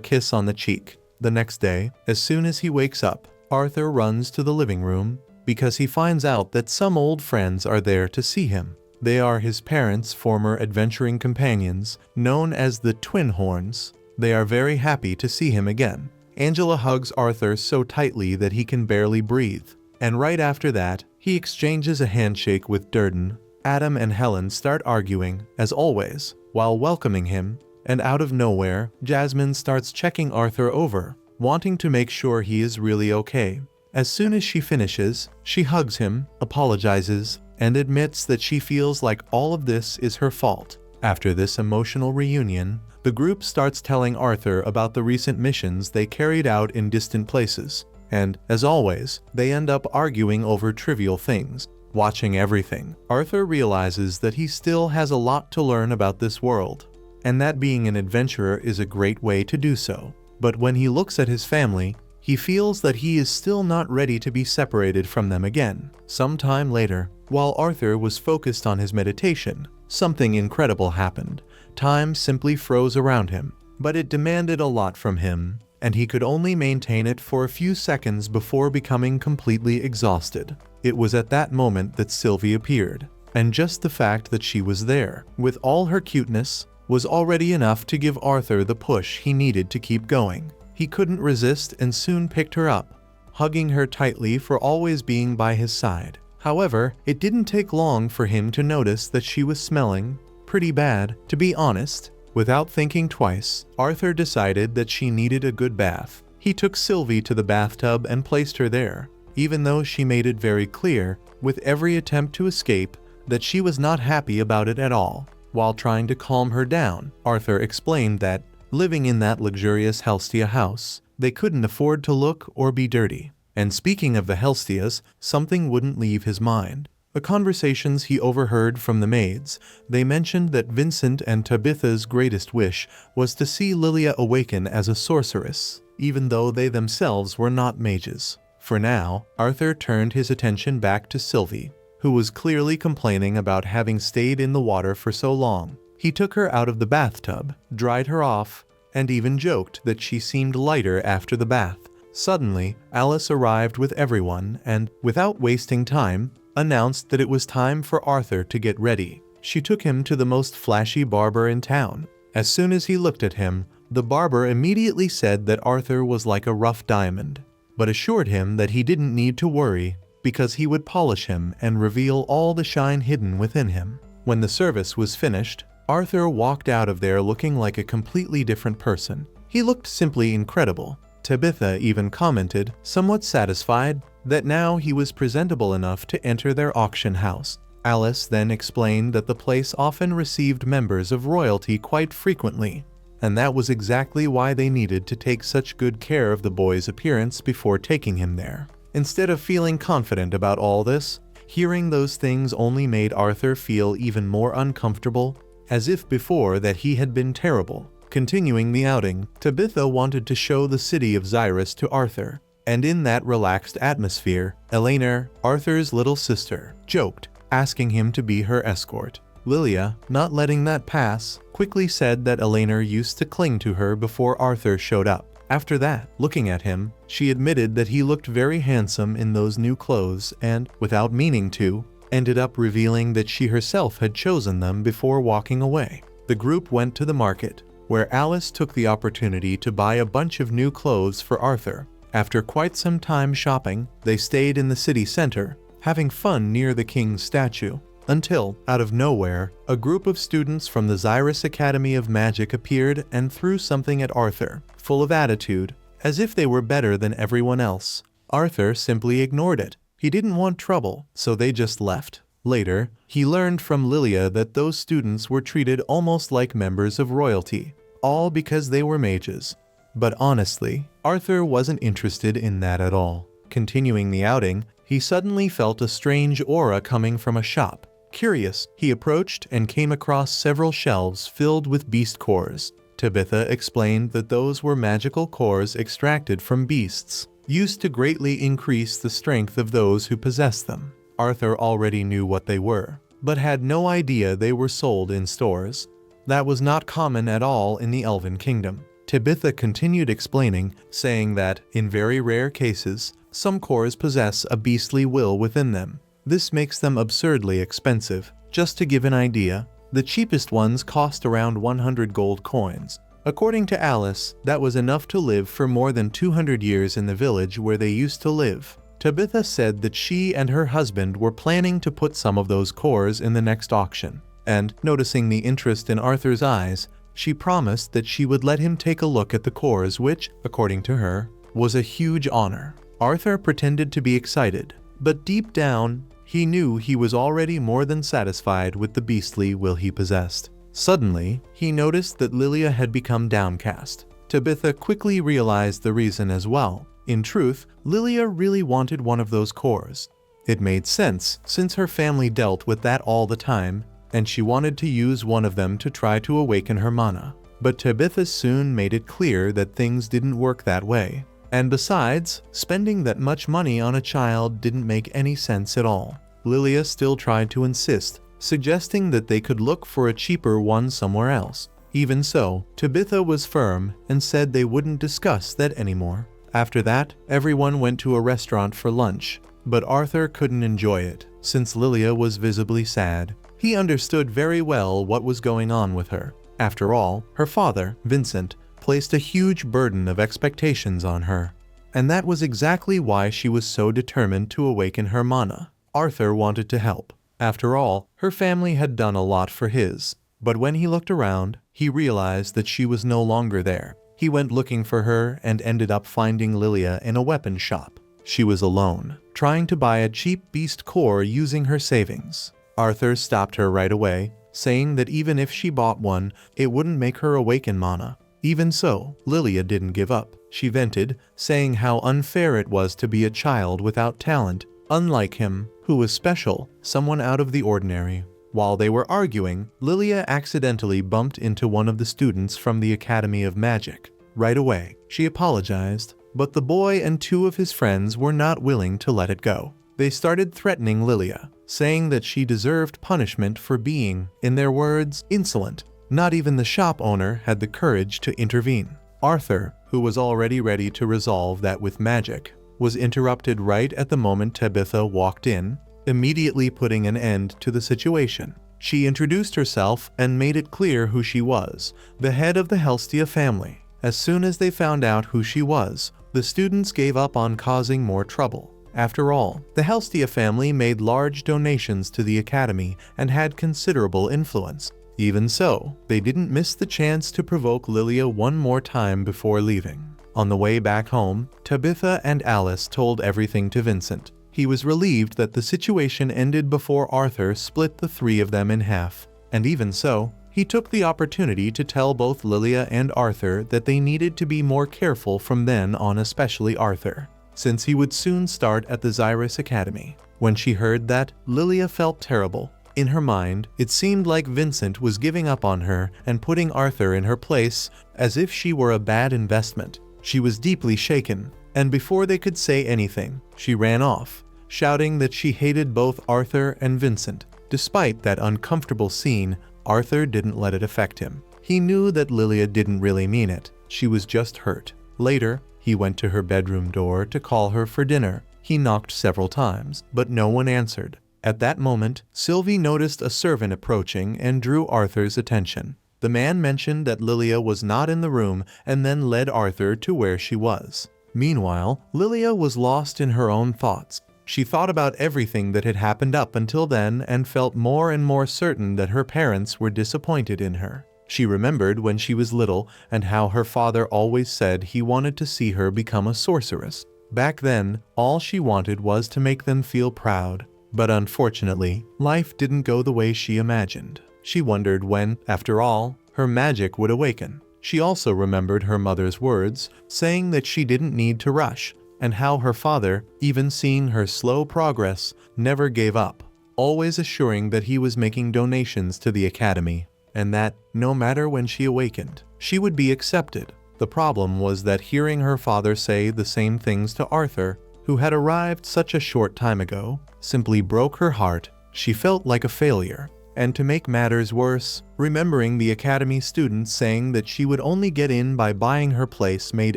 kiss on the cheek. The next day, as soon as he wakes up, Arthur runs to the living room because he finds out that some old friends are there to see him. They are his parents' former adventuring companions, known as the Twin Horns. They are very happy to see him again. Angela hugs Arthur so tightly that he can barely breathe. And right after that, he exchanges a handshake with Durden. Adam and Helen start arguing, as always, while welcoming him, and out of nowhere, Jasmine starts checking Arthur over, wanting to make sure he is really okay. As soon as she finishes, she hugs him, apologizes, and admits that she feels like all of this is her fault. After this emotional reunion, the group starts telling Arthur about the recent missions they carried out in distant places, and, as always, they end up arguing over trivial things. Watching everything, Arthur realizes that he still has a lot to learn about this world, and that being an adventurer is a great way to do so. But when he looks at his family, he feels that he is still not ready to be separated from them again. Sometime later, while Arthur was focused on his meditation, something incredible happened. Time simply froze around him, but it demanded a lot from him, and he could only maintain it for a few seconds before becoming completely exhausted. It was at that moment that Sylvie appeared, and just the fact that she was there, with all her cuteness, was already enough to give Arthur the push he needed to keep going. He couldn't resist and soon picked her up, hugging her tightly for always being by his side. However, it didn't take long for him to notice that she was smelling pretty bad. To be honest, without thinking twice, Arthur decided that she needed a good bath. He took Sylvie to the bathtub and placed her there, even though she made it very clear, with every attempt to escape, that she was not happy about it at all. While trying to calm her down, Arthur explained that, living in that luxurious Helstia house, they couldn't afford to look or be dirty. And speaking of the Helstias, something wouldn't leave his mind. The conversations he overheard from the maids, they mentioned that Vincent and Tabitha's greatest wish was to see Lilia awaken as a sorceress, even though they themselves were not mages. For now, Arthur turned his attention back to Sylvie, who was clearly complaining about having stayed in the water for so long. He took her out of the bathtub, dried her off, and even joked that she seemed lighter after the bath. Suddenly, Alice arrived with everyone and, without wasting time, announced that it was time for Arthur to get ready. She took him to the most flashy barber in town. As soon as he looked at him, the barber immediately said that Arthur was like a rough diamond, but assured him that he didn't need to worry because he would polish him and reveal all the shine hidden within him. When the service was finished, Arthur walked out of there looking like a completely different person. He looked simply incredible. Tabitha even commented, somewhat satisfied, that now he was presentable enough to enter their auction house. Alice then explained that the place often received members of royalty quite frequently, and that was exactly why they needed to take such good care of the boy's appearance before taking him there. Instead of feeling confident about all this, hearing those things only made Arthur feel even more uncomfortable, as if before that he had been terrible. Continuing the outing, Tabitha wanted to show the city of Xyrus to Arthur, and in that relaxed atmosphere, Eleanor, Arthur's little sister, joked, asking him to be her escort. Lilia, not letting that pass, quickly said that Eleanor used to cling to her before Arthur showed up. After that, looking at him, she admitted that he looked very handsome in those new clothes and, without meaning to, ended up revealing that she herself had chosen them before walking away. The group went to the market, where Alice took the opportunity to buy a bunch of new clothes for Arthur. After quite some time shopping, they stayed in the city center, having fun near the king's statue, until, out of nowhere, a group of students from the Xyrus Academy of Magic appeared and threw something at Arthur, full of attitude, as if they were better than everyone else. Arthur simply ignored it. He didn't want trouble, so they just left. Later, he learned from Lilia that those students were treated almost like members of royalty, all because they were mages. But honestly, Arthur wasn't interested in that at all. Continuing the outing, he suddenly felt a strange aura coming from a shop. Curious, he approached and came across several shelves filled with beast cores. Tabitha explained that those were magical cores extracted from beasts, used to greatly increase the strength of those who possessed them. Arthur already knew what they were, but had no idea they were sold in stores. That was not common at all in the Elven Kingdom. Tabitha continued explaining, saying that, in very rare cases, some cores possess a beastly will within them. This makes them absurdly expensive. Just to give an idea, the cheapest ones cost around 100 gold coins. According to Alice, that was enough to live for more than 200 years in the village where they used to live. Tabitha said that she and her husband were planning to put some of those cores in the next auction, and, noticing the interest in Arthur's eyes, she promised that she would let him take a look at the cores, which, according to her, was a huge honor. Arthur pretended to be excited, but deep down, he knew he was already more than satisfied with the beastly will he possessed. Suddenly, he noticed that Lilia had become downcast. Tabitha quickly realized the reason as well. In truth, Lilia really wanted one of those cores. It made sense, since her family dealt with that all the time, and she wanted to use one of them to try to awaken her mana. But Tabitha soon made it clear that things didn't work that way. And besides, spending that much money on a child didn't make any sense at all. Lilia still tried to insist, suggesting that they could look for a cheaper one somewhere else. Even so, Tabitha was firm and said they wouldn't discuss that anymore. After that, everyone went to a restaurant for lunch, but Arthur couldn't enjoy it, since Lilia was visibly sad. He understood very well what was going on with her. After all, her father, Vincent, placed a huge burden of expectations on her, and that was exactly why she was so determined to awaken her mana. Arthur wanted to help. After all, her family had done a lot for his, but when he looked around, he realized that she was no longer there. He went looking for her and ended up finding Lilia in a weapon shop. She was alone, trying to buy a cheap beast core using her savings. Arthur stopped her right away, saying that even if she bought one, it wouldn't make her awaken mana. Even so, Lilia didn't give up. She vented, saying how unfair it was to be a child without talent, unlike him, who was special, someone out of the ordinary. While they were arguing, Lilia accidentally bumped into one of the students from the Academy of Magic. Right away, she apologized, but the boy and two of his friends were not willing to let it go. They started threatening Lilia, saying that she deserved punishment for being, in their words, insolent. Not even the shop owner had the courage to intervene. Arthur, who was already ready to resolve that with magic, was interrupted right at the moment Tabitha walked in, immediately putting an end to the situation. She introduced herself and made it clear who she was, the head of the Helstia family. As soon as they found out who she was, the students gave up on causing more trouble. After all, the Helstia family made large donations to the academy and had considerable influence. Even so, they didn't miss the chance to provoke Lilia one more time before leaving. On the way back home, Tabitha and Alice told everything to Vincent. He was relieved that the situation ended before Arthur split the three of them in half. And even so, he took the opportunity to tell both Lilia and Arthur that they needed to be more careful from then on, especially Arthur, since he would soon start at the Xyrus Academy. When she heard that, Lilia felt terrible. In her mind, it seemed like Vincent was giving up on her and putting Arthur in her place, as if she were a bad investment. She was deeply shaken, and before they could say anything, she ran off, shouting that she hated both Arthur and Vincent. Despite that uncomfortable scene, Arthur didn't let it affect him. He knew that Lilia didn't really mean it. She was just hurt. Later, he went to her bedroom door to call her for dinner. He knocked several times, but no one answered. At that moment, Sylvie noticed a servant approaching and drew Arthur's attention. The man mentioned that Lilia was not in the room and then led Arthur to where she was. Meanwhile, Lilia was lost in her own thoughts. She thought about everything that had happened up until then and felt more and more certain that her parents were disappointed in her. She remembered when she was little and how her father always said he wanted to see her become a sorceress. Back then, all she wanted was to make them feel proud. But unfortunately, life didn't go the way she imagined. She wondered when, after all, her magic would awaken. She also remembered her mother's words, saying that she didn't need to rush, and how her father, even seeing her slow progress, never gave up, always assuring that he was making donations to the academy, and that, no matter when she awakened, she would be accepted. The problem was that hearing her father say the same things to Arthur, who had arrived such a short time ago, simply broke her heart. She felt like a failure. And to make matters worse, remembering the academy students saying that she would only get in by buying her place made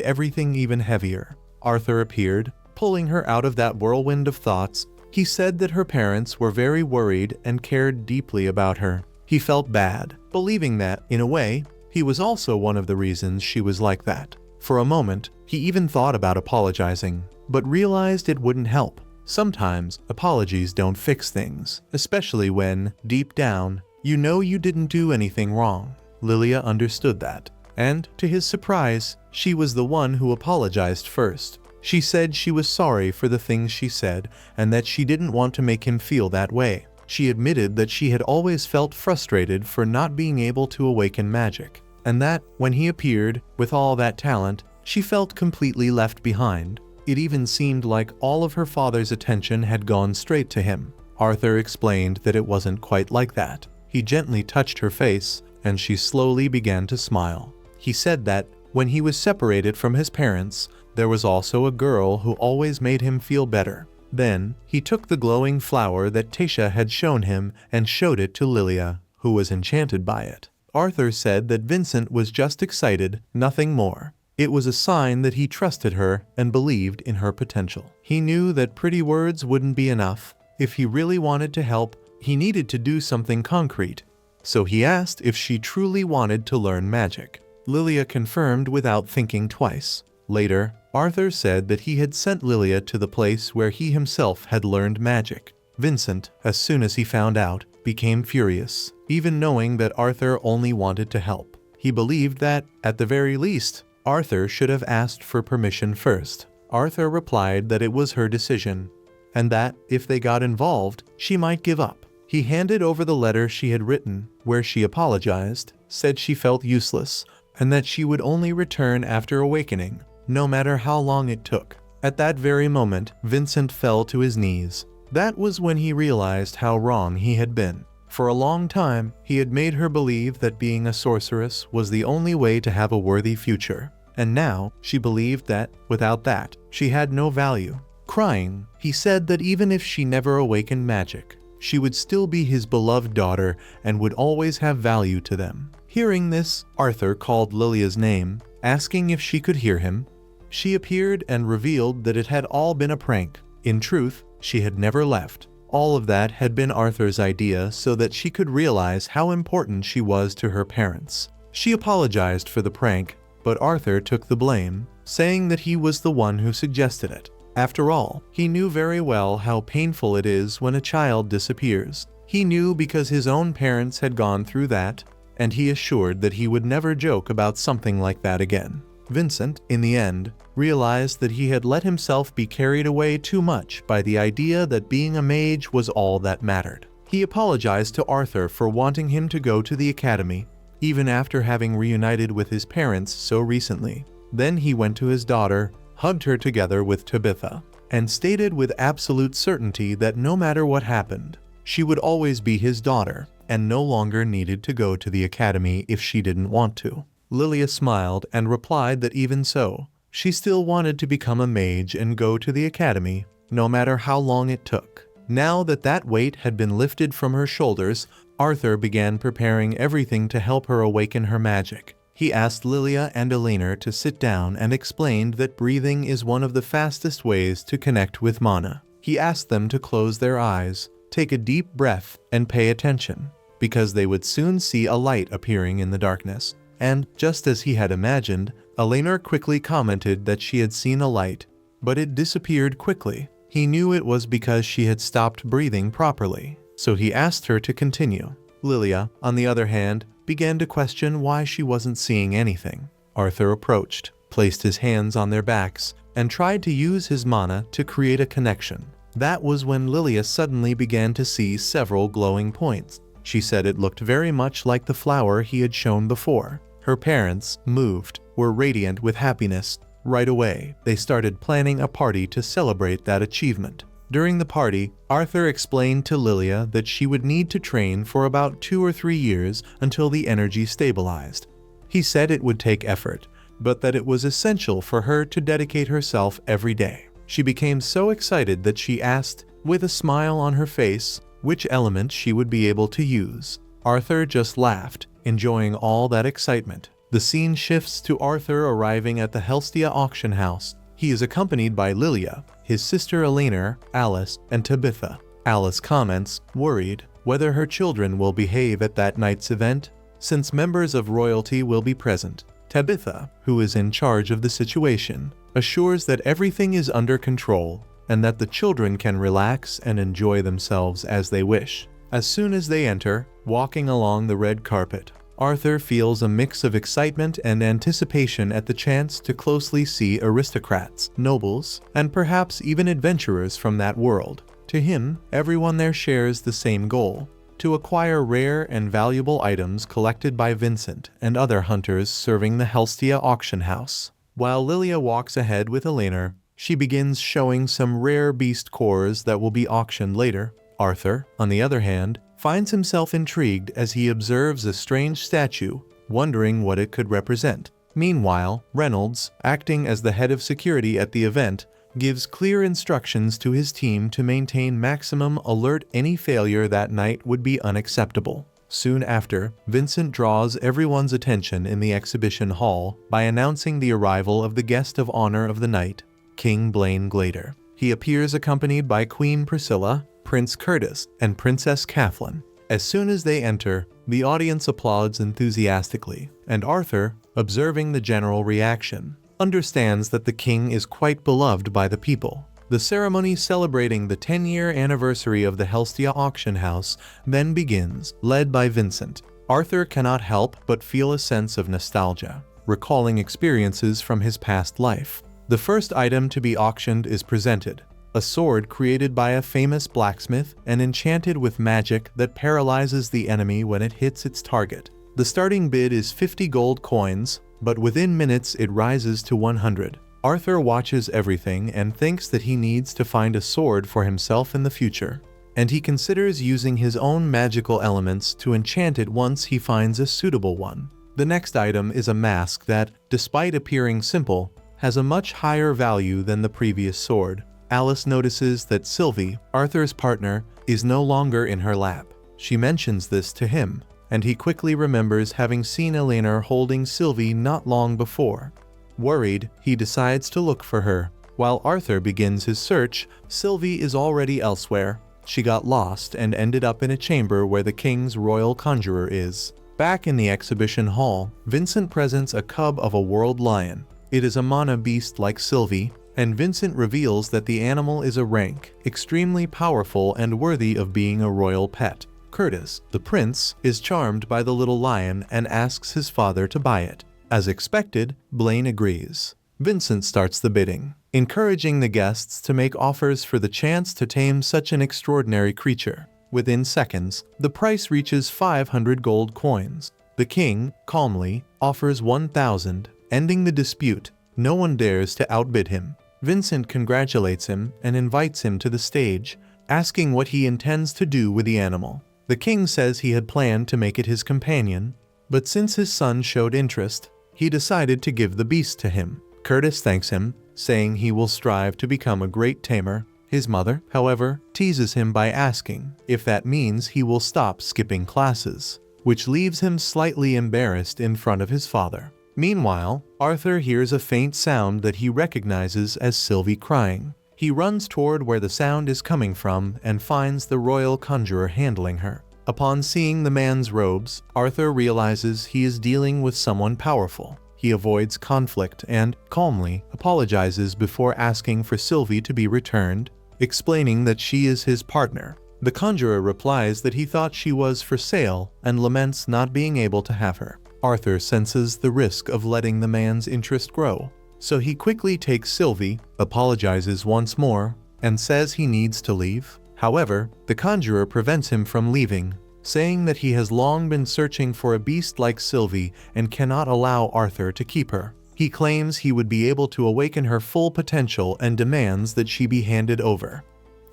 everything even heavier. Arthur appeared, pulling her out of that whirlwind of thoughts. He said that her parents were very worried and cared deeply about her. He felt bad, believing that, in a way, he was also one of the reasons she was like that. For a moment, he even thought about apologizing, but realized it wouldn't help. Sometimes, apologies don't fix things, especially when, deep down, you know you didn't do anything wrong. Lilia understood that, and, to his surprise, she was the one who apologized first. She said she was sorry for the things she said, and that she didn't want to make him feel that way. She admitted that she had always felt frustrated for not being able to awaken magic, and that, when he appeared, with all that talent, she felt completely left behind. It even seemed like all of her father's attention had gone straight to him. Arthur explained that it wasn't quite like that. He gently touched her face, and she slowly began to smile. He said that, when he was separated from his parents, there was also a girl who always made him feel better. Then, he took the glowing flower that Tasha had shown him and showed it to Lilia, who was enchanted by it. Arthur said that Vincent was just excited, nothing more. It was a sign that he trusted her and believed in her potential. He knew that pretty words wouldn't be enough. If he really wanted to help, he needed to do something concrete. So he asked if she truly wanted to learn magic. Lilia confirmed without thinking twice. Later, Arthur said that he had sent Lilia to the place where he himself had learned magic. Vincent, as soon as he found out, became furious, even knowing that Arthur only wanted to help. He believed that, at the very least, Arthur should have asked for permission first. Arthur replied that it was her decision, and that, if they got involved, she might give up. He handed over the letter she had written, where she apologized, said she felt useless, and that she would only return after awakening, no matter how long it took. At that very moment, Vincent fell to his knees. That was when he realized how wrong he had been. For a long time, he had made her believe that being a sorceress was the only way to have a worthy future. And now, she believed that, without that, she had no value. Crying, he said that even if she never awakened magic, she would still be his beloved daughter and would always have value to them. Hearing this, Arthur called Lilia's name, asking if she could hear him. She appeared and revealed that it had all been a prank. In truth, she had never left. All of that had been Arthur's idea so that she could realize how important she was to her parents. She apologized for the prank, but Arthur took the blame, saying that he was the one who suggested it. After all, he knew very well how painful it is when a child disappears. He knew because his own parents had gone through that, and he assured that he would never joke about something like that again. Vincent, in the end, realized that he had let himself be carried away too much by the idea that being a mage was all that mattered. He apologized to Arthur for wanting him to go to the academy, even after having reunited with his parents so recently. Then he went to his daughter, hugged her together with Tabitha, and stated with absolute certainty that no matter what happened, she would always be his daughter and no longer needed to go to the academy if she didn't want to. Lilia smiled and replied that even so, she still wanted to become a mage and go to the academy, no matter how long it took. Now that that weight had been lifted from her shoulders, Arthur began preparing everything to help her awaken her magic. He asked Lilia and Elena to sit down and explained that breathing is one of the fastest ways to connect with mana. He asked them to close their eyes, take a deep breath, and pay attention, because they would soon see a light appearing in the darkness. And, just as he had imagined, Elena quickly commented that she had seen a light, but it disappeared quickly. He knew it was because she had stopped breathing properly, so he asked her to continue. Lilia, on the other hand, began to question why she wasn't seeing anything. Arthur approached, placed his hands on their backs, and tried to use his mana to create a connection. That was when Lilia suddenly began to see several glowing points. She said it looked very much like the flower he had shown before. Her parents, moved, were radiant with happiness. Right away, they started planning a party to celebrate that achievement. During the party, Arthur explained to Lilia that she would need to train for about 2 or 3 years until the energy stabilized. He said it would take effort, but that it was essential for her to dedicate herself every day. She became so excited that she asked, with a smile on her face, which element she would be able to use. Arthur just laughed, enjoying all that excitement. The scene shifts to Arthur arriving at the Helstia auction house. He is accompanied by Lilia, his sister Elena, Alice, and Tabitha. Alice comments, worried, whether her children will behave at that night's event, since members of royalty will be present. Tabitha, who is in charge of the situation, assures that everything is under control and that the children can relax and enjoy themselves as they wish. As soon as they enter, walking along the red carpet, Arthur feels a mix of excitement and anticipation at the chance to closely see aristocrats, nobles, and perhaps even adventurers from that world. To him, everyone there shares the same goal: to acquire rare and valuable items collected by Vincent and other hunters serving the Helstia auction house. While Lilia walks ahead with Elena, she begins showing some rare beast cores that will be auctioned later. Arthur, on the other hand, finds himself intrigued as he observes a strange statue, wondering what it could represent. Meanwhile, Reynolds, acting as the head of security at the event, gives clear instructions to his team to maintain maximum alert. Any failure that night would be unacceptable. Soon after, Vincent draws everyone's attention in the exhibition hall by announcing the arrival of the guest of honor of the night, King Blaine Glader. He appears accompanied by Queen Priscilla, Prince Curtis, and Princess Kathleen. As soon as they enter, the audience applauds enthusiastically, and Arthur, observing the general reaction, understands that the king is quite beloved by the people. The ceremony celebrating the 10-year anniversary of the Helstia auction house then begins, led by Vincent. Arthur cannot help but feel a sense of nostalgia, recalling experiences from his past life. The first item to be auctioned is presented: a sword created by a famous blacksmith and enchanted with magic that paralyzes the enemy when it hits its target. The starting bid is 50 gold coins, but within minutes it rises to 100. Arthur watches everything and thinks that he needs to find a sword for himself in the future, and he considers using his own magical elements to enchant it once he finds a suitable one. The next item is a mask that, despite appearing simple, has a much higher value than the previous sword. Alice notices that Sylvie, Arthur's partner, is no longer in her lap. She mentions this to him, and he quickly remembers having seen Elena holding Sylvie not long before. Worried, he decides to look for her. While Arthur begins his search, Sylvie is already elsewhere, She got lost and ended up in a chamber where the king's royal conjurer is. Back in the exhibition hall, Vincent presents a cub of a world lion. It is a mana beast like Sylvie, and Vincent reveals that the animal is a rank, extremely powerful and worthy of being a royal pet. Curtis, the prince, is charmed by the little lion and asks his father to buy it. As expected, Blaine agrees. Vincent starts the bidding, encouraging the guests to make offers for the chance to tame such an extraordinary creature. Within seconds, the price reaches 500 gold coins. The king, calmly, offers 1,000, ending the dispute. No one dares to outbid him. Vincent congratulates him and invites him to the stage, asking what he intends to do with the animal. The king says he had planned to make it his companion, but since his son showed interest, he decided to give the beast to him. Curtis thanks him, saying he will strive to become a great tamer. His mother, however, teases him by asking if that means he will stop skipping classes, which leaves him slightly embarrassed in front of his father. Meanwhile, Arthur hears a faint sound that he recognizes as Sylvie crying. He runs toward where the sound is coming from and finds the royal conjurer handling her. Upon seeing the man's robes, Arthur realizes he is dealing with someone powerful. He avoids conflict and, calmly, apologizes before asking for Sylvie to be returned, explaining that she is his partner. The conjurer replies that he thought she was for sale and laments not being able to have her. Arthur senses the risk of letting the man's interest grow, so he quickly takes Sylvie, apologizes once more, and says he needs to leave. However, the conjurer prevents him from leaving, saying that he has long been searching for a beast like Sylvie and cannot allow Arthur to keep her. He claims he would be able to awaken her full potential and demands that she be handed over.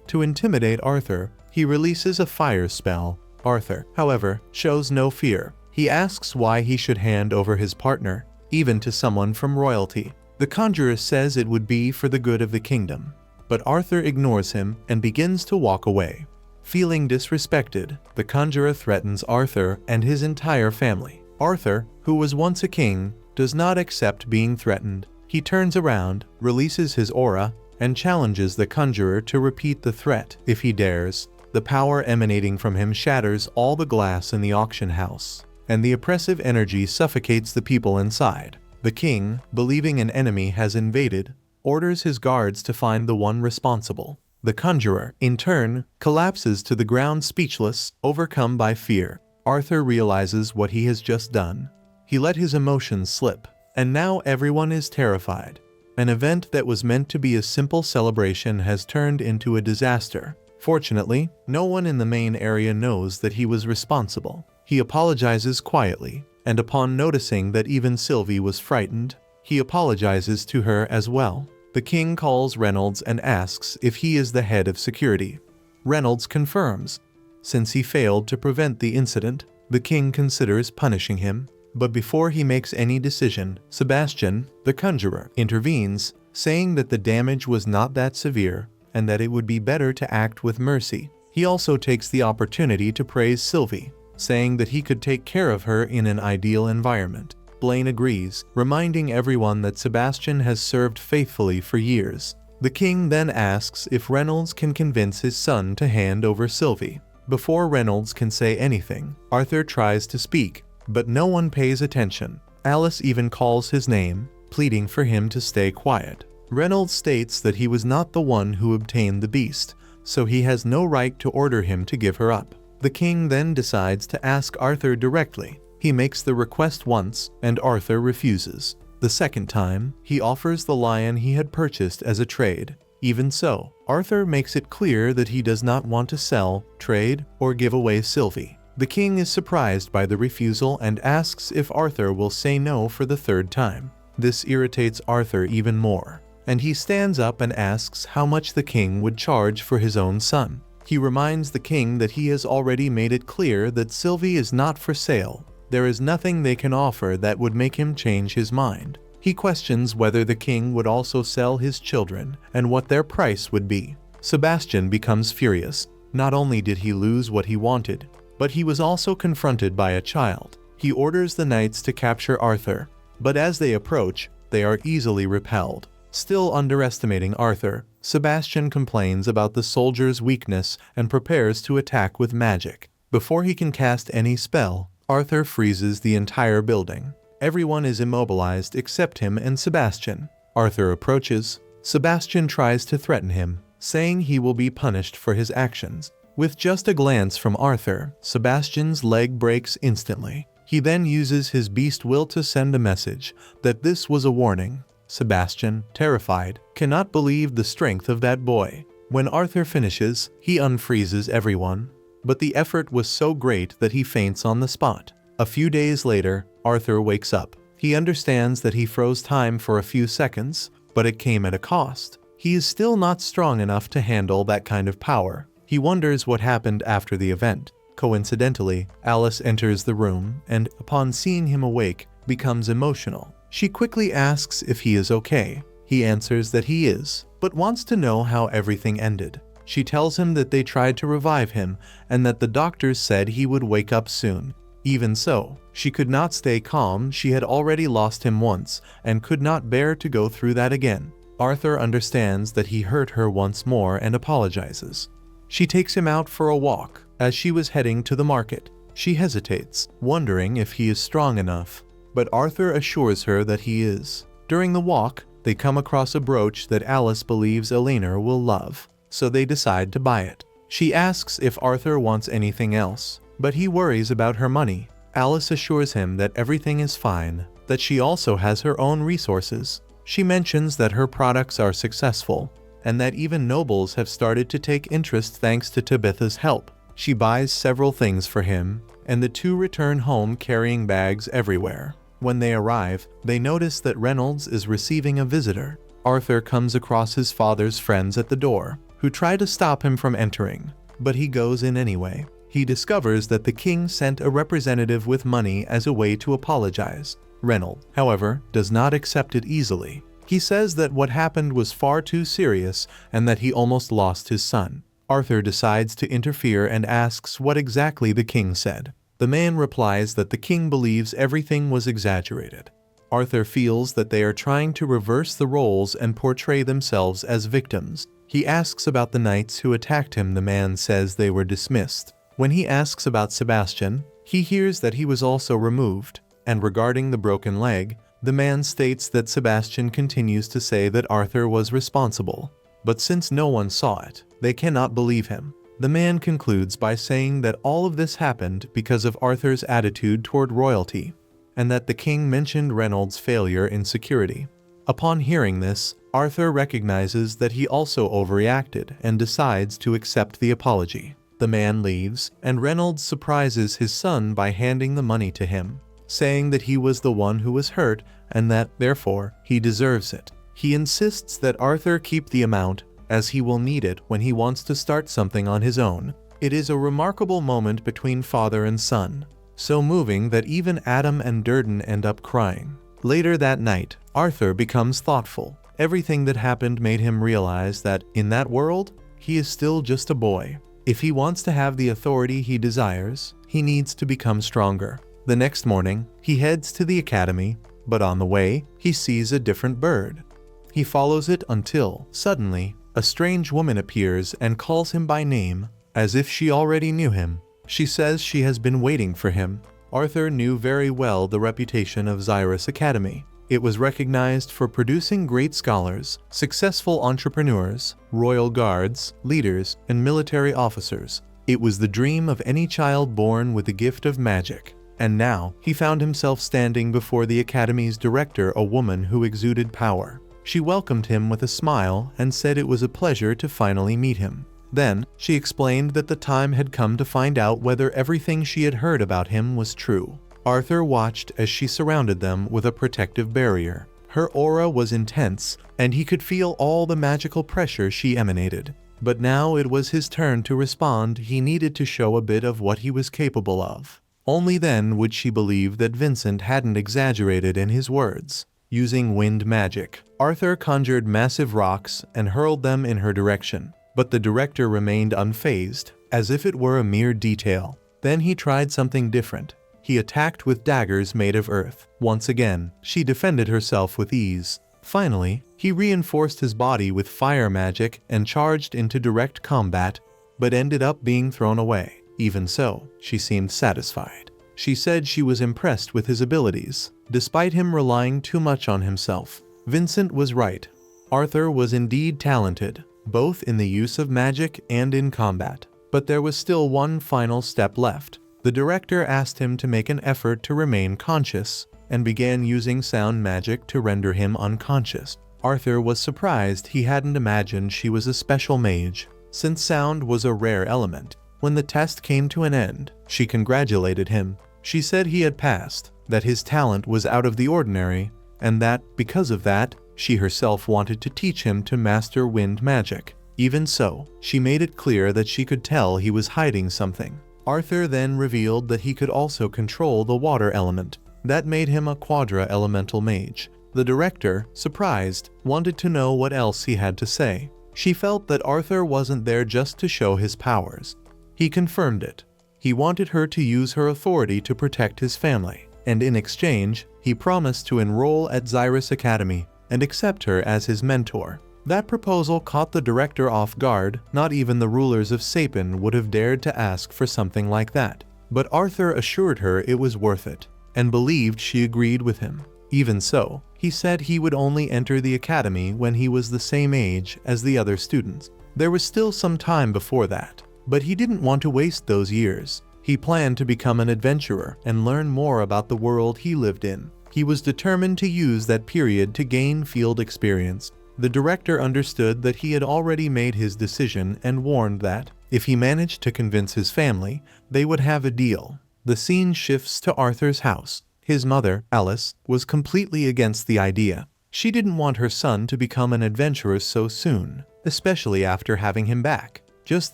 To intimidate Arthur, he releases a fire spell. Arthur, however, shows no fear. He asks why he should hand over his partner, even to someone from royalty. The conjurer says it would be for the good of the kingdom, but Arthur ignores him and begins to walk away. Feeling disrespected, the conjurer threatens Arthur and his entire family. Arthur, who was once a king, does not accept being threatened. He turns around, releases his aura, and challenges the conjurer to repeat the threat if he dares. The power emanating from him shatters all the glass in the auction house, and the oppressive energy suffocates the people inside. The king, believing an enemy has invaded, orders his guards to find the one responsible. The conjurer, in turn, collapses to the ground speechless, overcome by fear. Arthur realizes what he has just done. He let his emotions slip, and now everyone is terrified. An event that was meant to be a simple celebration has turned into a disaster. Fortunately, no one in the main area knows that he was responsible. He apologizes quietly, and upon noticing that even Sylvie was frightened, he apologizes to her as well. The king calls Reynolds and asks if he is the head of security. Reynolds confirms. Since he failed to prevent the incident, the king considers punishing him. But before he makes any decision, Sebastian, the conjurer, intervenes, saying that the damage was not that severe and that it would be better to act with mercy. He also takes the opportunity to praise Sylvie, saying that he could take care of her in an ideal environment. Blaine agrees, reminding everyone that Sebastian has served faithfully for years. The king then asks if Reynolds can convince his son to hand over Sylvie. Before Reynolds can say anything, Arthur tries to speak, but no one pays attention. Alice even calls his name, pleading for him to stay quiet. Reynolds states that he was not the one who obtained the beast, so he has no right to order him to give her up. The king then decides to ask Arthur directly. He makes the request once, and Arthur refuses. The second time, he offers the lion he had purchased as a trade. Even so, Arthur makes it clear that he does not want to sell, trade, or give away Sylvie. The king is surprised by the refusal and asks if Arthur will say no for the third time. This irritates Arthur even more, and he stands up and asks how much the king would charge for his own son. He reminds the king that he has already made it clear that Sylvie is not for sale. There is nothing they can offer that would make him change his mind. He questions whether the king would also sell his children and what their price would be. Sebastian becomes furious. Not only did he lose what he wanted, but he was also confronted by a child. He orders the knights to capture Arthur, but as they approach, they are easily repelled. Still underestimating Arthur, Sebastian complains about the soldier's weakness and prepares to attack with magic. Before he can cast any spell, Arthur freezes the entire building. Everyone is immobilized except him and Sebastian. Arthur approaches. Sebastian tries to threaten him, saying he will be punished for his actions. With just a glance from Arthur, Sebastian's leg breaks instantly. He then uses his beast will to send a message that this was a warning. Sebastian, terrified, cannot believe the strength of that boy. When Arthur finishes, he unfreezes everyone. But the effort was so great that he faints on the spot. A few days later, Arthur wakes up. He understands that he froze time for a few seconds, but it came at a cost. He is still not strong enough to handle that kind of power. He wonders what happened after the event. Coincidentally, Alice enters the room and, upon seeing him awake, becomes emotional. She quickly asks if he is okay. He answers that he is, but wants to know how everything ended. She tells him that they tried to revive him and that the doctors said he would wake up soon. Even so, she could not stay calm. She had already lost him once and could not bear to go through that again. Arthur understands that he hurt her once more and apologizes. She takes him out for a walk. As she was heading to the market, she hesitates, wondering if he is strong enough. But Arthur assures her that he is. During the walk, they come across a brooch that Alice believes Elena will love, so they decide to buy it. She asks if Arthur wants anything else, but he worries about her money. Alice assures him that everything is fine, that she also has her own resources. She mentions that her products are successful, and that even nobles have started to take interest thanks to Tabitha's help. She buys several things for him, and the two return home carrying bags everywhere. When they arrive, they notice that Reynolds is receiving a visitor. Arthur comes across his father's friends at the door, who try to stop him from entering, but he goes in anyway. He discovers that the king sent a representative with money as a way to apologize. Reynolds, however, does not accept it easily. He says that what happened was far too serious and that he almost lost his son. Arthur decides to interfere and asks what exactly the king said. The man replies that the king believes everything was exaggerated. Arthur feels that they are trying to reverse the roles and portray themselves as victims. He asks about the knights who attacked him. The man says they were dismissed. When he asks about Sebastian, he hears that he was also removed. And regarding the broken leg, the man states that Sebastian continues to say that Arthur was responsible. But since no one saw it, they cannot believe him. The man concludes by saying that all of this happened because of Arthur's attitude toward royalty, and that the king mentioned Reynolds' failure in security. Upon hearing this, Arthur recognizes that he also overreacted and decides to accept the apology. The man leaves, and Reynolds surprises his son by handing the money to him, saying that he was the one who was hurt and that, therefore, he deserves it. He insists that Arthur keep the amount, as he will need it when he wants to start something on his own. It is a remarkable moment between father and son, so moving that even Adam and Durden end up crying. Later that night, Arthur becomes thoughtful. Everything that happened made him realize that, in that world, he is still just a boy. If he wants to have the authority he desires, he needs to become stronger. The next morning, he heads to the academy, but on the way, he sees a different bird. He follows it until, suddenly, a strange woman appears and calls him by name, as if she already knew him. She says she has been waiting for him. Arthur knew very well the reputation of Xyrus Academy. It was recognized for producing great scholars, successful entrepreneurs, royal guards, leaders, and military officers. It was the dream of any child born with the gift of magic. And now, he found himself standing before the academy's director, a woman who exuded power. She welcomed him with a smile and said it was a pleasure to finally meet him. Then, she explained that the time had come to find out whether everything she had heard about him was true. Arthur watched as she surrounded them with a protective barrier. Her aura was intense, and he could feel all the magical pressure she emanated. But now it was his turn to respond. He needed to show a bit of what he was capable of. Only then would she believe that Vincent hadn't exaggerated in his words. Using wind magic, Arthur conjured massive rocks and hurled them in her direction. But the director remained unfazed, as if it were a mere detail. Then he tried something different. He attacked with daggers made of earth. Once again, she defended herself with ease. Finally, he reinforced his body with fire magic and charged into direct combat, but ended up being thrown away. Even so, she seemed satisfied. She said she was impressed with his abilities, despite him relying too much on himself. Vincent was right. Arthur was indeed talented, both in the use of magic and in combat. But there was still one final step left. The director asked him to make an effort to remain conscious, and began using sound magic to render him unconscious. Arthur was surprised he hadn't imagined she was a special mage, since sound was a rare element. When the test came to an end, she congratulated him. She said he had passed, that his talent was out of the ordinary, and that, because of that, she herself wanted to teach him to master wind magic. Even so, she made it clear that she could tell he was hiding something. Arthur then revealed that he could also control the water element. That made him a quadra-elemental mage. The director, surprised, wanted to know what else he had to say. She felt that Arthur wasn't there just to show his powers. He confirmed it. He wanted her to use her authority to protect his family, and in exchange, he promised to enroll at Xyrus Academy and accept her as his mentor. That proposal caught the director off guard. Not even the rulers of Sapin would have dared to ask for something like that. But Arthur assured her it was worth it, and believed she agreed with him. Even so, he said he would only enter the academy when he was the same age as the other students. There was still some time before that, but he didn't want to waste those years. He planned to become an adventurer and learn more about the world he lived in. He was determined to use that period to gain field experience. The director understood that he had already made his decision and warned that, if he managed to convince his family, they would have a deal. The scene shifts to Arthur's house. His mother, Alice, was completely against the idea. She didn't want her son to become an adventurer so soon, especially after having him back. Just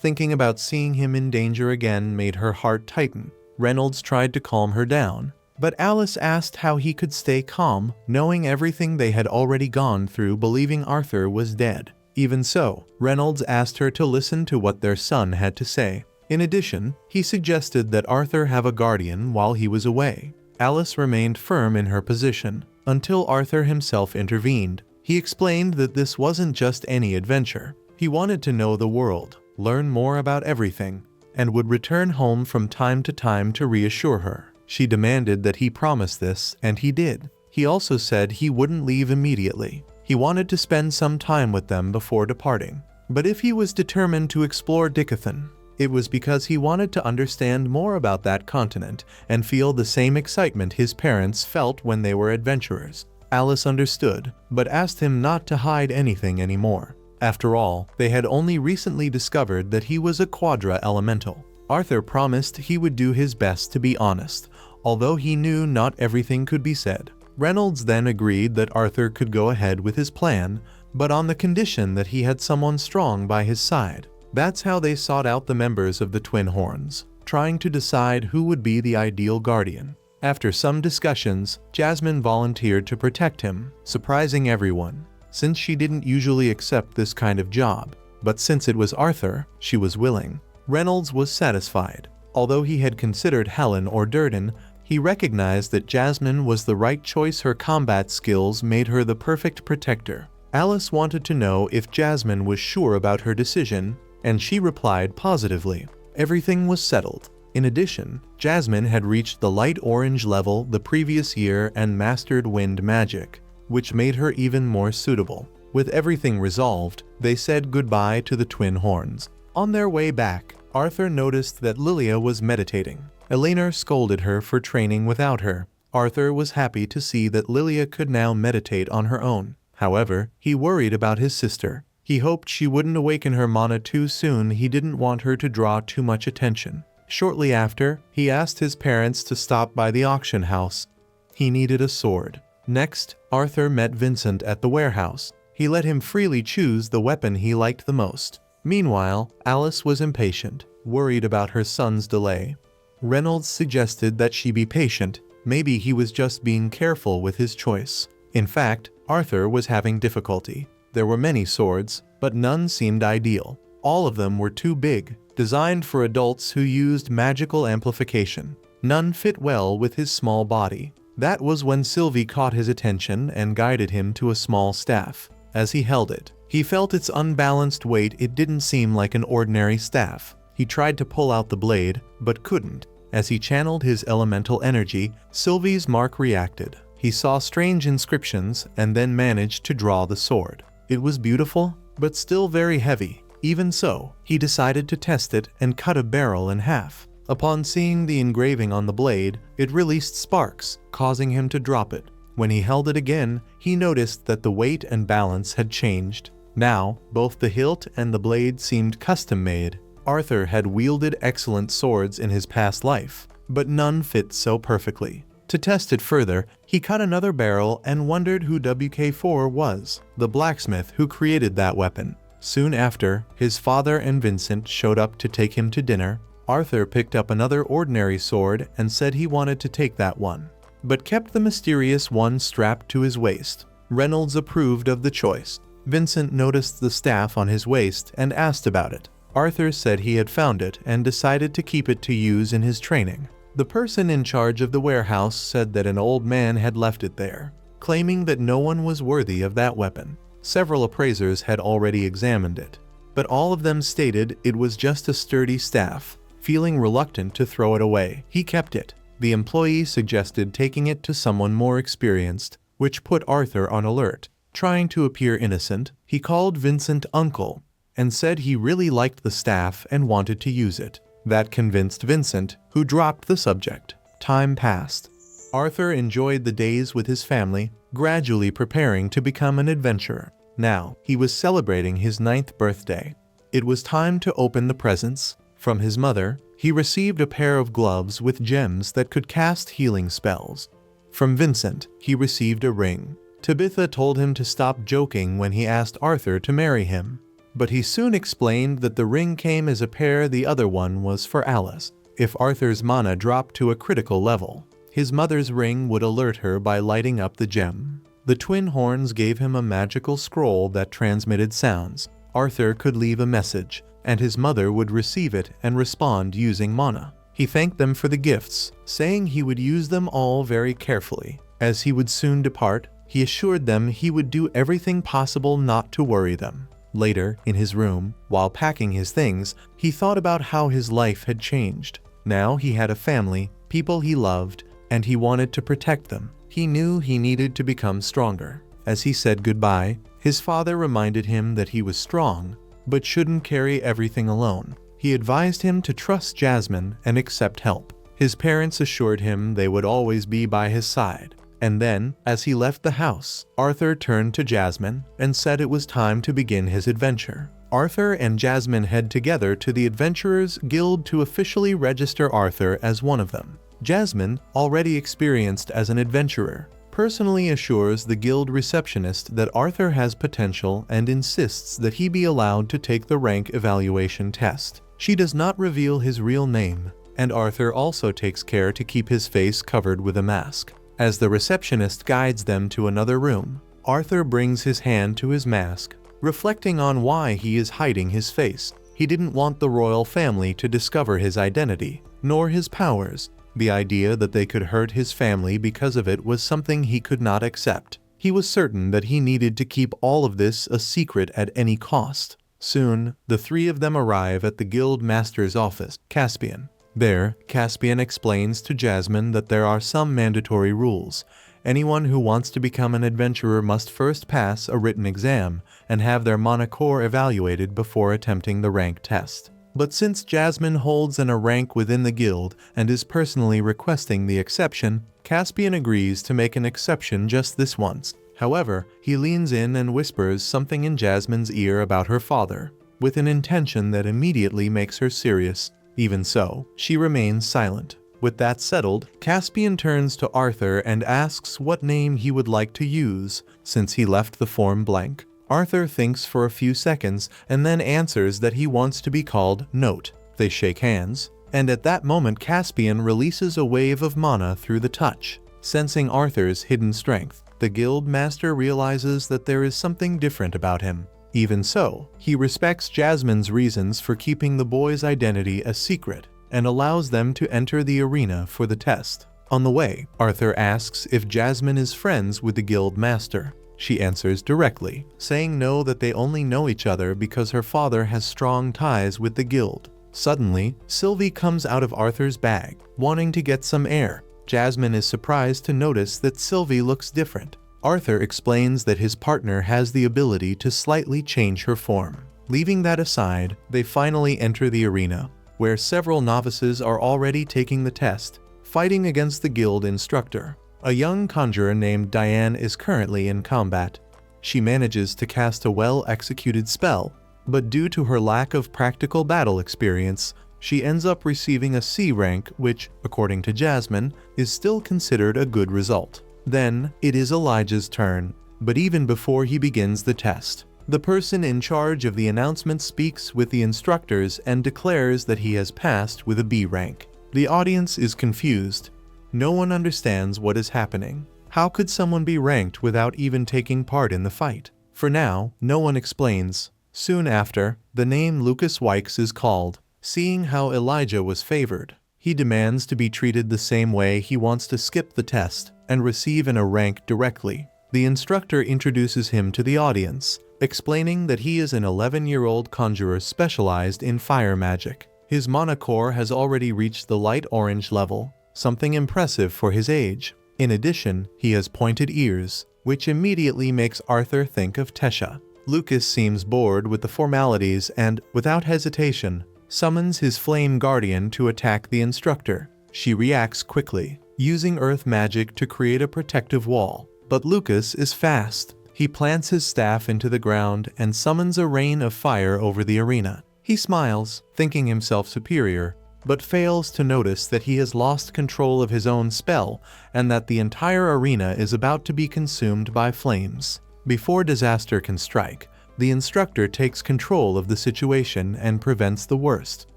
thinking about seeing him in danger again made her heart tighten. Reynolds tried to calm her down, but Alice asked how he could stay calm, knowing everything they had already gone through, believing Arthur was dead. Even so, Reynolds asked her to listen to what their son had to say. In addition, he suggested that Arthur have a guardian while he was away. Alice remained firm in her position, until Arthur himself intervened. He explained that this wasn't just any adventure. He wanted to know the world, learn more about everything, and would return home from time to time to reassure her. She demanded that he promise this, and he did. He also said he wouldn't leave immediately. He wanted to spend some time with them before departing. But if he was determined to explore Dicathen, it was because he wanted to understand more about that continent and feel the same excitement his parents felt when they were adventurers. Alice understood, but asked him not to hide anything anymore. After all, they had only recently discovered that he was a quadra-elemental. Arthur promised he would do his best to be honest, although he knew not everything could be said. Reynolds then agreed that Arthur could go ahead with his plan, but on the condition that he had someone strong by his side. That's how they sought out the members of the Twin Horns, trying to decide who would be the ideal guardian. After some discussions, Jasmine volunteered to protect him, surprising everyone, since she didn't usually accept this kind of job. But since it was Arthur, she was willing. Reynolds was satisfied. Although he had considered Helen or Durden, he recognized that Jasmine was the right choice. Her combat skills made her the perfect protector. Alice wanted to know if Jasmine was sure about her decision, and she replied positively. Everything was settled. In addition, Jasmine had reached the light orange level the previous year and mastered wind magic, which made her even more suitable. With everything resolved, they said goodbye to the Twin Horns. On their way back, Arthur noticed that Lilia was meditating. Elena scolded her for training without her. Arthur was happy to see that Lilia could now meditate on her own. However, he worried about his sister. He hoped she wouldn't awaken her mana too soon. He didn't want her to draw too much attention. Shortly after, he asked his parents to stop by the auction house. He needed a sword. Next, Arthur met Vincent at the warehouse. He let him freely choose the weapon he liked the most. Meanwhile, Alice was impatient, worried about her son's delay. Reynolds suggested that she be patient. Maybe he was just being careful with his choice. In fact, Arthur was having difficulty. There were many swords, but none seemed ideal. All of them were too big, designed for adults who used magical amplification. None fit well with his small body. That was when Sylvie caught his attention and guided him to a small staff. As he held it, he felt its unbalanced weight. It didn't seem like an ordinary staff. He tried to pull out the blade, but couldn't. As he channeled his elemental energy, Sylvie's mark reacted. He saw strange inscriptions and then managed to draw the sword. It was beautiful, but still very heavy. Even so, he decided to test it and cut a barrel in half. Upon seeing the engraving on the blade, it released sparks, causing him to drop it. When he held it again, he noticed that the weight and balance had changed. Now, both the hilt and the blade seemed custom-made. Arthur had wielded excellent swords in his past life, but none fit so perfectly. To test it further, he cut another barrel and wondered who WK4 was, the blacksmith who created that weapon. Soon after, his father and Vincent showed up to take him to dinner. Arthur picked up another ordinary sword and said he wanted to take that one, but kept the mysterious one strapped to his waist. Reynolds approved of the choice. Vincent noticed the staff on his waist and asked about it. Arthur said he had found it and decided to keep it to use in his training. The person in charge of the warehouse said that an old man had left it there, claiming that no one was worthy of that weapon. Several appraisers had already examined it, but all of them stated it was just a sturdy staff. Feeling reluctant to throw it away, he kept it. The employee suggested taking it to someone more experienced, which put Arthur on alert. Trying to appear innocent, he called Vincent uncle and said he really liked the staff and wanted to use it. That convinced Vincent, who dropped the subject. Time passed. Arthur enjoyed the days with his family, gradually preparing to become an adventurer. Now, he was celebrating his 9th birthday. It was time to open the presents. From his mother, he received a pair of gloves with gems that could cast healing spells. From Vincent, he received a ring. Tabitha told him to stop joking when he asked Arthur to marry him, but he soon explained that the ring came as a pair. The other one was for Alice. If Arthur's mana dropped to a critical level, his mother's ring would alert her by lighting up the gem. The twin horns gave him a magical scroll that transmitted sounds. Arthur could leave a message, and his mother would receive it and respond using mana. He thanked them for the gifts, saying he would use them all very carefully. As he would soon depart, he assured them he would do everything possible not to worry them. Later, in his room, while packing his things, he thought about how his life had changed. Now he had a family, people he loved, and he wanted to protect them. He knew he needed to become stronger. As he said goodbye, his father reminded him that he was strong, but shouldn't carry everything alone. He advised him to trust Jasmine and accept help. His parents assured him they would always be by his side. And then, as he left the house, Arthur turned to Jasmine and said it was time to begin his adventure. Arthur and Jasmine head together to the Adventurers Guild to officially register Arthur as one of them. Jasmine, already experienced as an adventurer, personally assures the guild receptionist that Arthur has potential and insists that he be allowed to take the rank evaluation test. She does not reveal his real name, and Arthur also takes care to keep his face covered with a mask. As the receptionist guides them to another room, Arthur brings his hand to his mask, reflecting on why he is hiding his face. He didn't want the royal family to discover his identity, nor his powers. The idea that they could hurt his family because of it was something he could not accept. He was certain that he needed to keep all of this a secret at any cost. Soon, the three of them arrive at the guild master's office, Caspian. There, Caspian explains to Jasmine that there are some mandatory rules. Anyone who wants to become an adventurer must first pass a written exam and have their mana core evaluated before attempting the rank test. But since Jasmine holds a rank within the guild and is personally requesting the exception, Caspian agrees to make an exception just this once. However, he leans in and whispers something in Jasmine's ear about her father, with an intention that immediately makes her serious. Even so, she remains silent. With that settled, Caspian turns to Arthur and asks what name he would like to use, since he left the form blank. Arthur thinks for a few seconds and then answers that he wants to be called Note. They shake hands, and at that moment Caspian releases a wave of mana through the touch. Sensing Arthur's hidden strength, the guild master realizes that there is something different about him. Even so, he respects Jasmine's reasons for keeping the boy's identity a secret and allows them to enter the arena for the test. On the way, Arthur asks if Jasmine is friends with the guild master. She answers directly, saying no, that they only know each other because her father has strong ties with the guild. Suddenly, Sylvie comes out of Arthur's bag, wanting to get some air. Jasmine is surprised to notice that Sylvie looks different. Arthur explains that his partner has the ability to slightly change her form. Leaving that aside, they finally enter the arena, where several novices are already taking the test, fighting against the guild instructor. A young conjurer named Diane is currently in combat. She manages to cast a well-executed spell, but due to her lack of practical battle experience, she ends up receiving a C rank, which, according to Jasmine, is still considered a good result. Then, it is Elijah's turn, but even before he begins the test, the person in charge of the announcement speaks with the instructors and declares that he has passed with a B rank. The audience is confused. No one understands what is happening. How could someone be ranked without even taking part in the fight? For now, no one explains. Soon after, the name Lucas Wikes is called. Seeing how Elijah was favored, he demands to be treated the same way. He wants to skip the test and receive a rank directly. The instructor introduces him to the audience, explaining that he is an 11-year-old conjurer specialized in fire magic. His mana core has already reached the light orange level, something impressive for his age. In addition, he has pointed ears, which immediately makes Arthur think of Tesha. Lucas seems bored with the formalities and, without hesitation, summons his flame guardian to attack the instructor. She reacts quickly, using earth magic to create a protective wall. But Lucas is fast. He plants his staff into the ground and summons a rain of fire over the arena. He smiles, thinking himself superior, but fails to notice that he has lost control of his own spell and that the entire arena is about to be consumed by flames. Before disaster can strike, the instructor takes control of the situation and prevents the worst.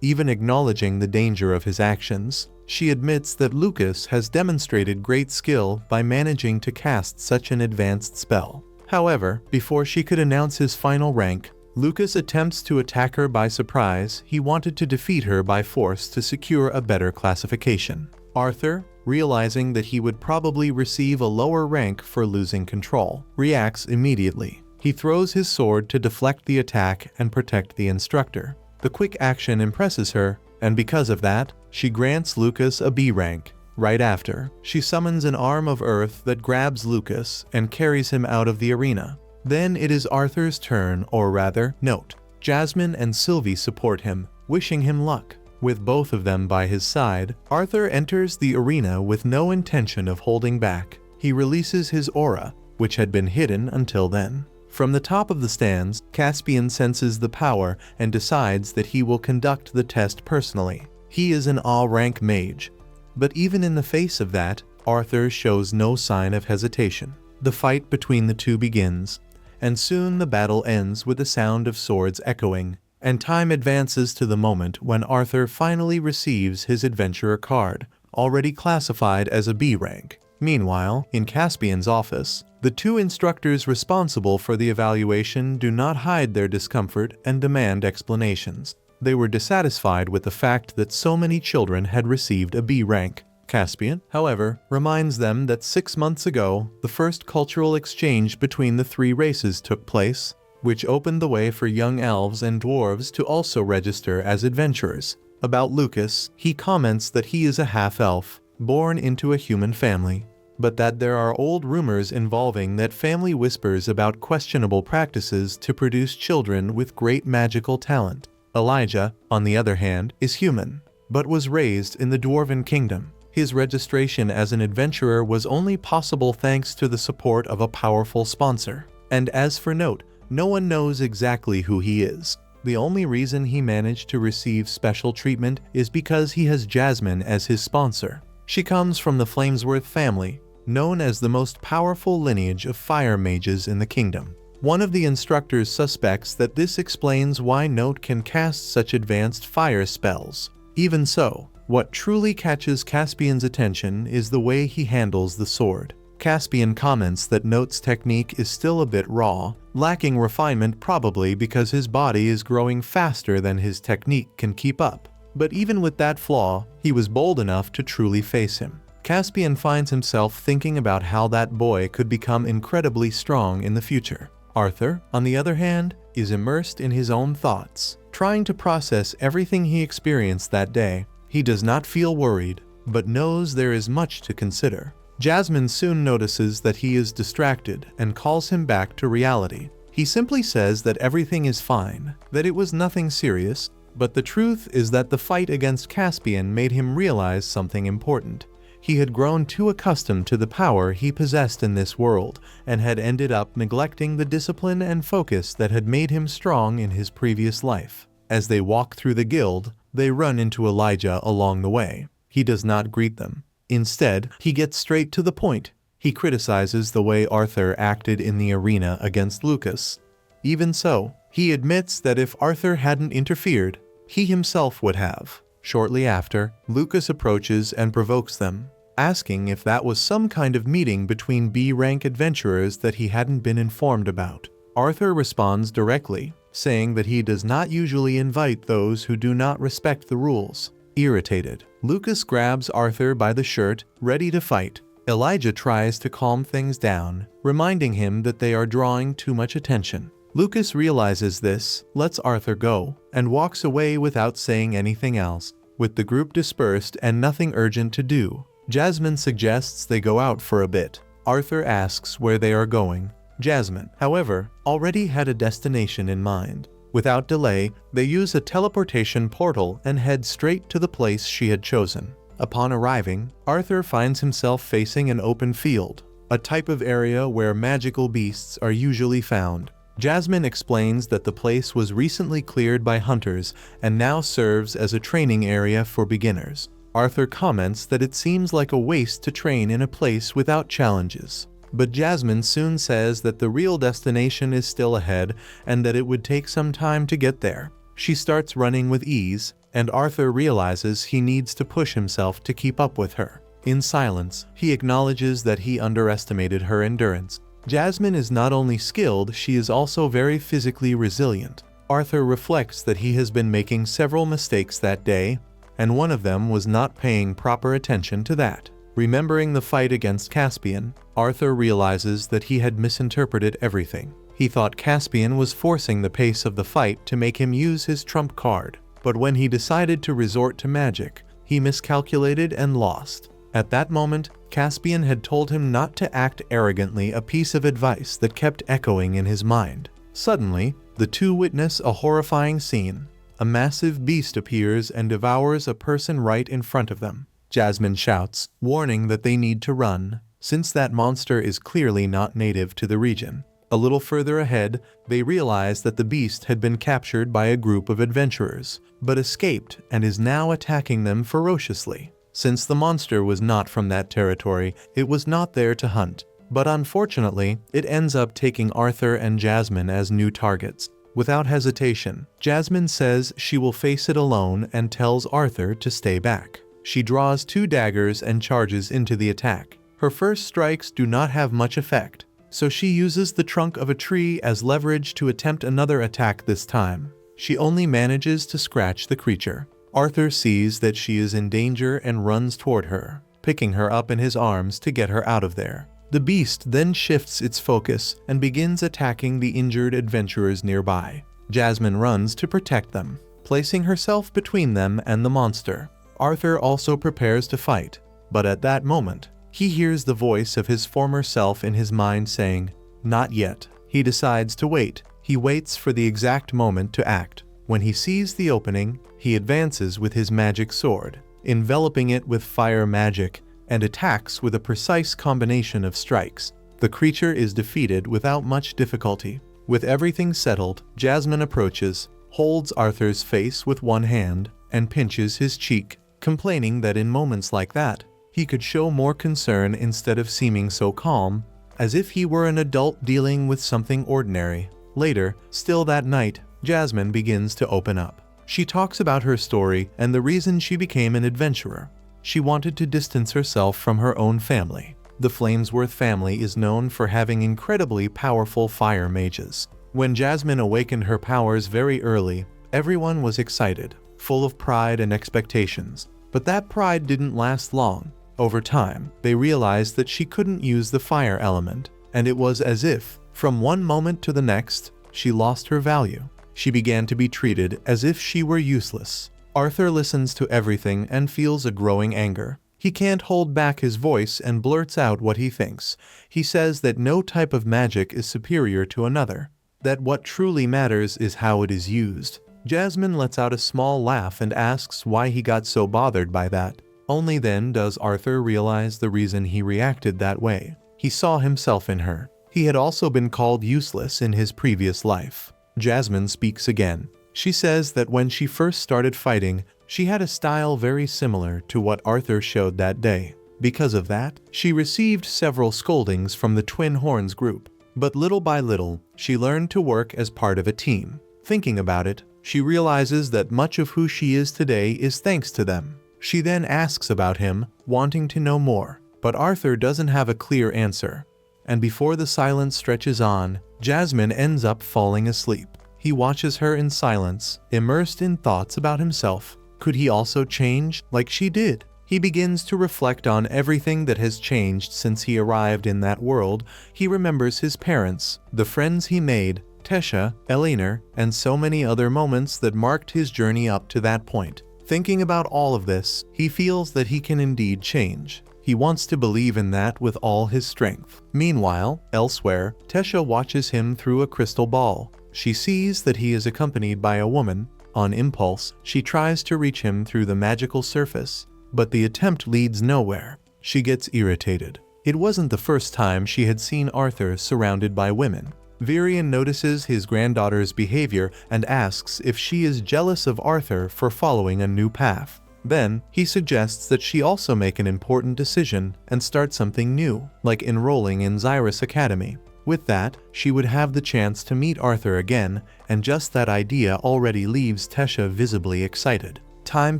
Even acknowledging the danger of his actions, she admits that Lucas has demonstrated great skill by managing to cast such an advanced spell. However, before she could announce his final rank, Lucas attempts to attack her by surprise. He wanted to defeat her by force to secure a better classification. Arthur, realizing that he would probably receive a lower rank for losing control, reacts immediately. He throws his sword to deflect the attack and protect the instructor. The quick action impresses her, and because of that, she grants Lucas a B rank. Right after, she summons an arm of earth that grabs Lucas and carries him out of the arena. Then it is Arthur's turn, or rather, note, Jasmine and Sylvie support him, wishing him luck. With both of them by his side, Arthur enters the arena with no intention of holding back. He releases his aura, which had been hidden until then. From the top of the stands, Caspian senses the power and decides that he will conduct the test personally. He is an A-rank mage. But even in the face of that, Arthur shows no sign of hesitation. The fight between the two begins, and soon the battle ends with the sound of swords echoing, and time advances to the moment when Arthur finally receives his adventurer card, already classified as a B rank. Meanwhile, in Caspian's office, the two instructors responsible for the evaluation do not hide their discomfort and demand explanations. They were dissatisfied with the fact that so many children had received a B rank. Caspian, however, reminds them that 6 months ago, the first cultural exchange between the three races took place, which opened the way for young elves and dwarves to also register as adventurers. About Lucas, he comments that he is a half-elf, born into a human family, but that there are old rumors involving that family whispers about questionable practices to produce children with great magical talent. Elijah, on the other hand, is human, but was raised in the Dwarven Kingdom. His registration as an adventurer was only possible thanks to the support of a powerful sponsor. And as for note, no one knows exactly who he is. The only reason he managed to receive special treatment is because he has Jasmine as his sponsor. She comes from the Flamesworth family, known as the most powerful lineage of fire mages in the kingdom. One of the instructors suspects that this explains why Note can cast such advanced fire spells. Even so, what truly catches Caspian's attention is the way he handles the sword. Caspian comments that Note's technique is still a bit raw, lacking refinement probably because his body is growing faster than his technique can keep up. But even with that flaw, he was bold enough to truly face him. Caspian finds himself thinking about how that boy could become incredibly strong in the future. Arthur, on the other hand, is immersed in his own thoughts, trying to process everything he experienced that day. He does not feel worried, but knows there is much to consider. Jasmine soon notices that he is distracted and calls him back to reality. He simply says that everything is fine, that it was nothing serious, but the truth is that the fight against Caspian made him realize something important. He had grown too accustomed to the power he possessed in this world and had ended up neglecting the discipline and focus that had made him strong in his previous life. As they walk through the guild, they run into Elijah along the way. He does not greet them. Instead, he gets straight to the point. He criticizes the way Arthur acted in the arena against Lucas. Even so, he admits that if Arthur hadn't interfered, he himself would have. Shortly after, Lucas approaches and provokes them, asking if that was some kind of meeting between B-rank adventurers that he hadn't been informed about. Arthur responds directly, saying that he does not usually invite those who do not respect the rules. Irritated, Lucas grabs Arthur by the shirt, ready to fight. Elijah tries to calm things down, reminding him that they are drawing too much attention. Lucas realizes this, lets Arthur go, and walks away without saying anything else. With the group dispersed and nothing urgent to do, Jasmine suggests they go out for a bit. Arthur asks where they are going. Jasmine, however, already had a destination in mind. Without delay, they use a teleportation portal and head straight to the place she had chosen. Upon arriving, Arthur finds himself facing an open field, a type of area where magical beasts are usually found. Jasmine explains that the place was recently cleared by hunters and now serves as a training area for beginners. Arthur comments that it seems like a waste to train in a place without challenges. But Jasmine soon says that the real destination is still ahead and that it would take some time to get there. She starts running with ease, and Arthur realizes he needs to push himself to keep up with her. In silence, he acknowledges that he underestimated her endurance. Jasmine is not only skilled, she is also very physically resilient. Arthur reflects that he has been making several mistakes that day, and one of them was not paying proper attention to that. Remembering the fight against Caspian, Arthur realizes that he had misinterpreted everything. He thought Caspian was forcing the pace of the fight to make him use his trump card, but when he decided to resort to magic, he miscalculated and lost. At that moment, Caspian had told him not to act arrogantly, a piece of advice that kept echoing in his mind. Suddenly, the two witness a horrifying scene. A massive beast appears and devours a person right in front of them. Jasmine shouts, warning that they need to run, since that monster is clearly not native to the region. A little further ahead, they realize that the beast had been captured by a group of adventurers, but escaped and is now attacking them ferociously. Since the monster was not from that territory, it was not there to hunt. But unfortunately, it ends up taking Arthur and Jasmine as new targets. Without hesitation, Jasmine says she will face it alone and tells Arthur to stay back. She draws two daggers and charges into the attack. Her first strikes do not have much effect, so she uses the trunk of a tree as leverage to attempt another attack this time. She only manages to scratch the creature. Arthur sees that she is in danger and runs toward her, picking her up in his arms to get her out of there. The beast then shifts its focus and begins attacking the injured adventurers nearby. Jasmine runs to protect them, placing herself between them and the monster. Arthur also prepares to fight, but at that moment, he hears the voice of his former self in his mind saying, "Not yet." He decides to wait. He waits for the exact moment to act. When he sees the opening, he advances with his magic sword, enveloping it with fire magic, and attacks with a precise combination of strikes. The creature is defeated without much difficulty. With everything settled, Jasmine approaches, holds Arthur's face with one hand, and pinches his cheek, complaining that in moments like that, he could show more concern instead of seeming so calm, as if he were an adult dealing with something ordinary. Later, still that night, Jasmine begins to open up. She talks about her story and the reason she became an adventurer. She wanted to distance herself from her own family. The Flamesworth family is known for having incredibly powerful fire mages. When Jasmine awakened her powers very early, everyone was excited, full of pride and expectations. But that pride didn't last long. Over time, they realized that she couldn't use the fire element, and it was as if, from one moment to the next, she lost her value. She began to be treated as if she were useless. Arthur listens to everything and feels a growing anger. He can't hold back his voice and blurts out what he thinks. He says that no type of magic is superior to another, that what truly matters is how it is used. Jasmine lets out a small laugh and asks why he got so bothered by that. Only then does Arthur realize the reason he reacted that way. He saw himself in her. He had also been called useless in his previous life. Jasmine speaks again. She says that when she first started fighting, she had a style very similar to what Arthur showed that day. Because of that, she received several scoldings from the Twin Horns group. But little by little, she learned to work as part of a team. Thinking about it, she realizes that much of who she is today is thanks to them. She then asks about him, wanting to know more. But Arthur doesn't have a clear answer. And before the silence stretches on, Jasmine ends up falling asleep. He watches her in silence, immersed in thoughts about himself. Could he also change like she did? He begins to reflect on everything that has changed since he arrived in that world. He remembers his parents, the friends he made, Tesha, Elinor, and so many other moments that marked his journey up to that point. Thinking about all of this, he feels that he can indeed change. He wants to believe in that with all his strength. Meanwhile, elsewhere, Tesha watches him through a crystal ball. She sees that he is accompanied by a woman. On impulse, she tries to reach him through the magical surface, but the attempt leads nowhere. She gets irritated. It wasn't the first time she had seen Arthur surrounded by women. Virian notices his granddaughter's behavior and asks if she is jealous of Arthur for following a new path. Then, he suggests that she also make an important decision and start something new, like enrolling in Xyrus Academy. With that, she would have the chance to meet Arthur again, and just that idea already leaves Tesha visibly excited. Time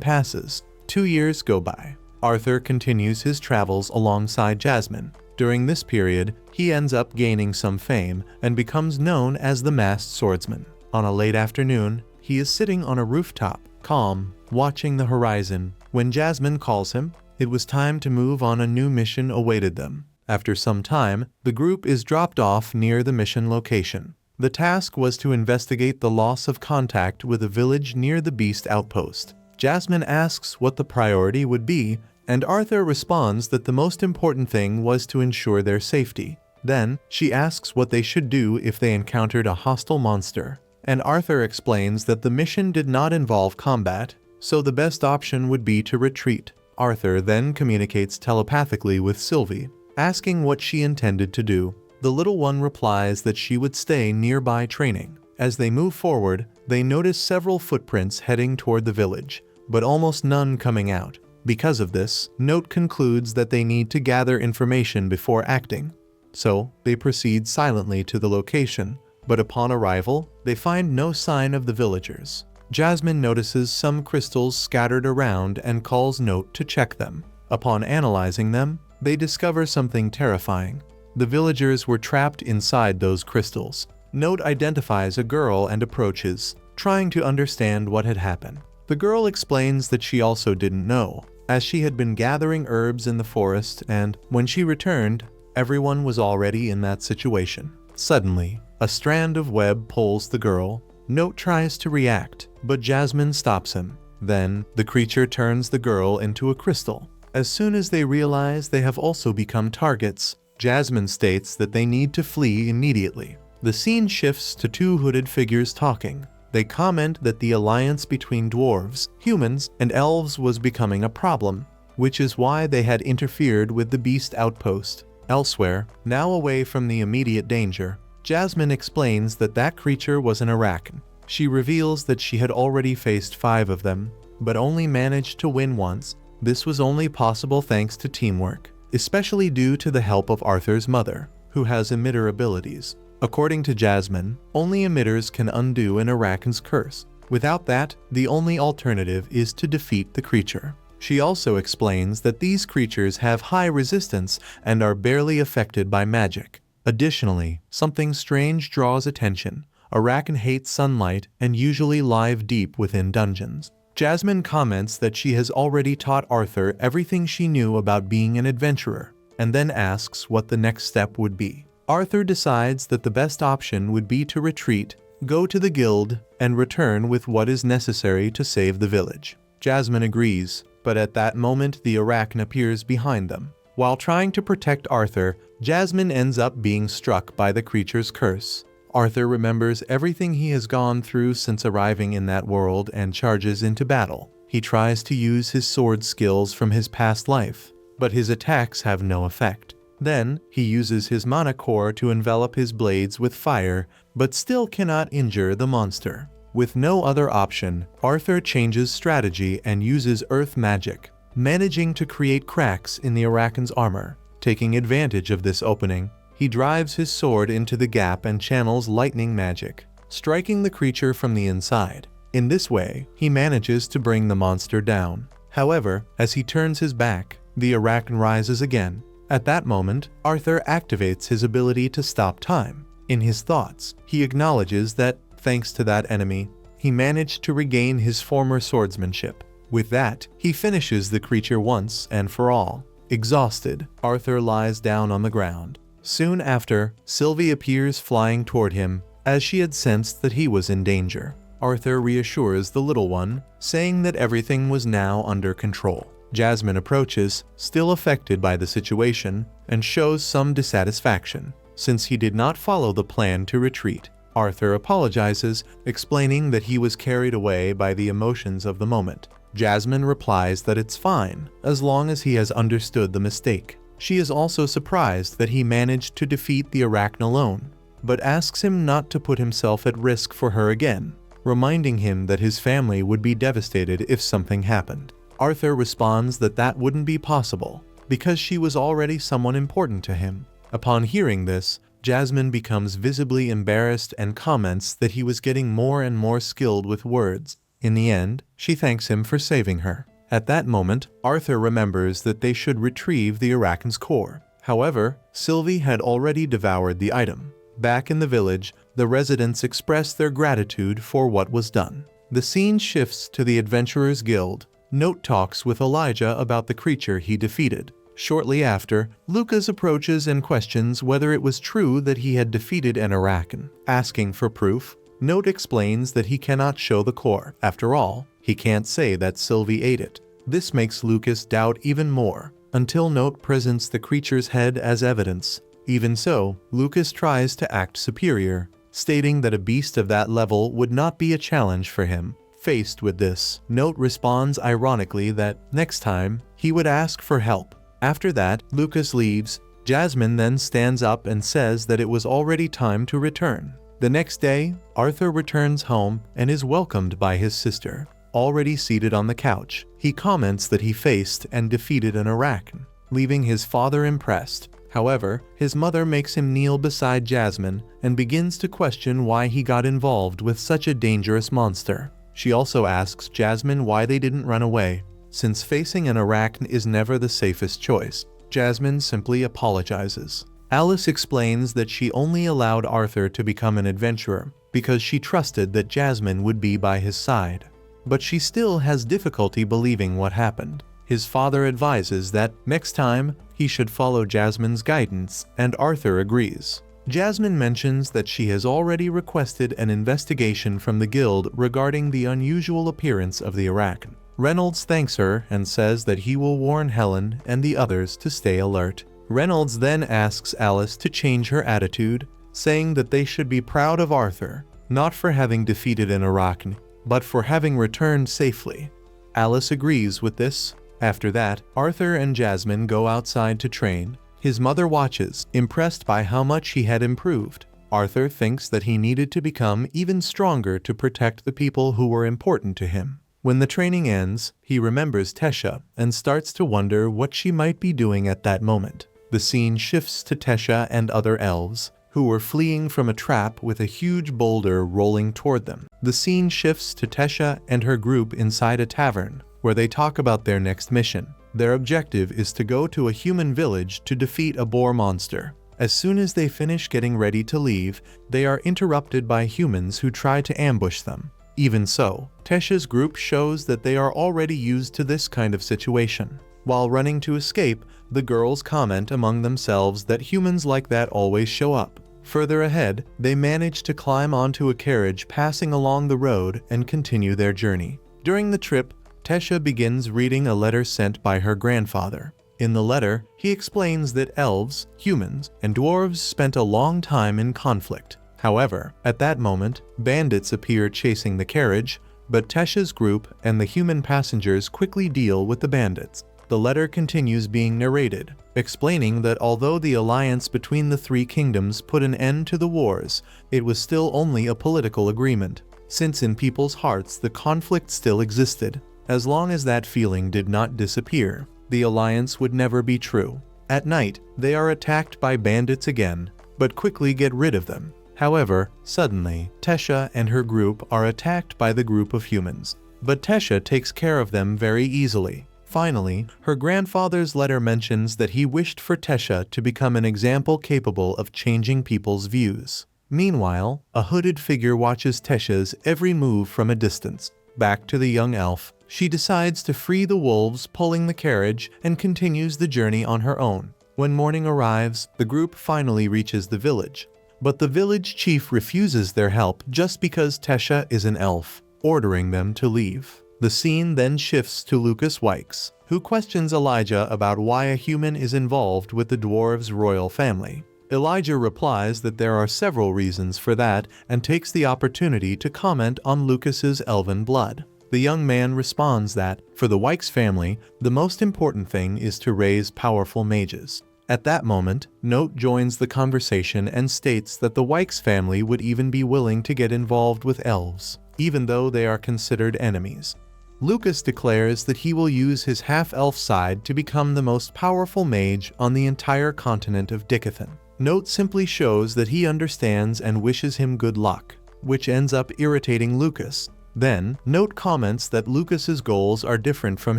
passes. 2 years go by. Arthur continues his travels alongside Jasmine. During this period, he ends up gaining some fame and becomes known as the Masked Swordsman. On a late afternoon, he is sitting on a rooftop, calm, watching the horizon. When Jasmine calls him, it was time to move on. A new mission awaited them. After some time, the group is dropped off near the mission location. The task was to investigate the loss of contact with a village near the Beast Outpost. Jasmine asks what the priority would be, and Arthur responds that the most important thing was to ensure their safety. Then, she asks what they should do if they encountered a hostile monster. And Arthur explains that the mission did not involve combat, so the best option would be to retreat. Arthur then communicates telepathically with Sylvie, asking what she intended to do. The little one replies that she would stay nearby training. As they move forward, they notice several footprints heading toward the village, but almost none coming out. Because of this, Note concludes that they need to gather information before acting. So, they proceed silently to the location, but upon arrival, they find no sign of the villagers. Jasmine notices some crystals scattered around and calls Note to check them. Upon analyzing them, they discover something terrifying. The villagers were trapped inside those crystals. Note identifies a girl and approaches, trying to understand what had happened. The girl explains that she also didn't know, as she had been gathering herbs in the forest, and when she returned, everyone was already in that situation. Suddenly, a strand of web pulls the girl. Note tries to react, but Jasmine stops him. Then, the creature turns the girl into a crystal. As soon as they realize they have also become targets, Jasmine states that they need to flee immediately. The scene shifts to two hooded figures talking. They comment that the alliance between dwarves, humans, and elves was becoming a problem, which is why they had interfered with the Beast Outpost. Elsewhere, now away from the immediate danger, Jasmine explains that that creature was an Arachn. She reveals that she had already faced 5 of them, but only managed to win once. This was only possible thanks to teamwork, especially due to the help of Arthur's mother, who has emitter abilities. According to Jasmine, only emitters can undo an Arachn's curse. Without that, the only alternative is to defeat the creature. She also explains that these creatures have high resistance and are barely affected by magic. Additionally, something strange draws attention. Arachn hate sunlight and usually live deep within dungeons. Jasmine comments that she has already taught Arthur everything she knew about being an adventurer, and then asks what the next step would be. Arthur decides that the best option would be to retreat, go to the guild, and return with what is necessary to save the village. Jasmine agrees, but at that moment the Arachne appears behind them. While trying to protect Arthur, Jasmine ends up being struck by the creature's curse. Arthur remembers everything he has gone through since arriving in that world and charges into battle. He tries to use his sword skills from his past life, but his attacks have no effect. Then, he uses his mana core to envelop his blades with fire, but still cannot injure the monster. With no other option, Arthur changes strategy and uses earth magic, managing to create cracks in the Arachne's armor. Taking advantage of this opening, he drives his sword into the gap and channels lightning magic, striking the creature from the inside. In this way, he manages to bring the monster down. However, as he turns his back, the Arachne rises again. At that moment, Arthur activates his ability to stop time. In his thoughts, he acknowledges that, thanks to that enemy, he managed to regain his former swordsmanship. With that, he finishes the creature once and for all. Exhausted, Arthur lies down on the ground. Soon after, Sylvie appears flying toward him, as she had sensed that he was in danger. Arthur reassures the little one, saying that everything was now under control. Jasmine approaches, still affected by the situation, and shows some dissatisfaction, since he did not follow the plan to retreat. Arthur apologizes, explaining that he was carried away by the emotions of the moment. Jasmine replies that it's fine, as long as he has understood the mistake. She is also surprised that he managed to defeat the Arachne alone, but asks him not to put himself at risk for her again, reminding him that his family would be devastated if something happened. Arthur responds that that wouldn't be possible, because she was already someone important to him. Upon hearing this, Jasmine becomes visibly embarrassed and comments that he was getting more and more skilled with words. In the end, she thanks him for saving her. At that moment, Arthur remembers that they should retrieve the Arachne's core. However, Sylvie had already devoured the item. Back in the village, the residents express their gratitude for what was done. The scene shifts to the Adventurers Guild. Note talks with Elijah about the creature he defeated. Shortly after, Lucas approaches and questions whether it was true that he had defeated an Arachne. Asking for proof, Note explains that he cannot show the core. After all, he can't say that Sylvie ate it. This makes Lucas doubt even more, until Note presents the creature's head as evidence. Even so, Lucas tries to act superior, stating that a beast of that level would not be a challenge for him. Faced with this, Note responds ironically that, next time, he would ask for help. After that, Lucas leaves. Jasmine then stands up and says that it was already time to return. The next day, Arthur returns home and is welcomed by his sister. Already seated on the couch, he comments that he faced and defeated an Arachne, leaving his father impressed. However, his mother makes him kneel beside Jasmine and begins to question why he got involved with such a dangerous monster. She also asks Jasmine why they didn't run away, since facing an Arachne is never the safest choice. Jasmine simply apologizes. Alice explains that she only allowed Arthur to become an adventurer because she trusted that Jasmine would be by his side. But she still has difficulty believing what happened. His father advises that, next time, he should follow Jasmine's guidance, and Arthur agrees. Jasmine mentions that she has already requested an investigation from the guild regarding the unusual appearance of the Arachne. Reynolds thanks her and says that he will warn Helen and the others to stay alert. Reynolds then asks Alice to change her attitude, saying that they should be proud of Arthur, not for having defeated an Arachne, but for having returned safely. Alice agrees with this. After that, Arthur and Jasmine go outside to train. His mother watches, impressed by how much he had improved. Arthur thinks that he needed to become even stronger to protect the people who were important to him. When the training ends, he remembers Tesha and starts to wonder what she might be doing at that moment. The scene shifts to Tesha and other elves, who were fleeing from a trap with a huge boulder rolling toward them. The scene shifts to Tesha and her group inside a tavern, where they talk about their next mission. Their objective is to go to a human village to defeat a boar monster. As soon as they finish getting ready to leave, they are interrupted by humans who try to ambush them. Even so, Tesha's group shows that they are already used to this kind of situation. While running to escape, the girls comment among themselves that humans like that always show up. Further ahead, they manage to climb onto a carriage passing along the road and continue their journey. During the trip, Tesha begins reading a letter sent by her grandfather. In the letter, he explains that elves, humans, and dwarves spent a long time in conflict. However, at that moment, bandits appear chasing the carriage, but Tesha's group and the human passengers quickly deal with the bandits. The letter continues being narrated, explaining that although the alliance between the three kingdoms put an end to the wars, it was still only a political agreement, since in people's hearts the conflict still existed. As long as that feeling did not disappear, the alliance would never be true. At night, they are attacked by bandits again, but quickly get rid of them. However, suddenly, Tesha and her group are attacked by the group of humans, but Tesha takes care of them very easily. Finally, her grandfather's letter mentions that he wished for Tesha to become an example capable of changing people's views. Meanwhile, a hooded figure watches Tesha's every move from a distance. Back to the young elf, she decides to free the wolves pulling the carriage and continues the journey on her own. When morning arrives, the group finally reaches the village. But the village chief refuses their help just because Tesha is an elf, ordering them to leave. The scene then shifts to Lucas Wykes, who questions Elijah about why a human is involved with the dwarves' royal family. Elijah replies that there are several reasons for that and takes the opportunity to comment on Lucas's elven blood. The young man responds that, for the Wykes family, the most important thing is to raise powerful mages. At that moment, Note joins the conversation and states that the Wykes family would even be willing to get involved with elves, even though they are considered enemies. Lucas declares that he will use his half-elf side to become the most powerful mage on the entire continent of Dicathen. Note simply shows that he understands and wishes him good luck, which ends up irritating Lucas. Then, Note comments that Lucas's goals are different from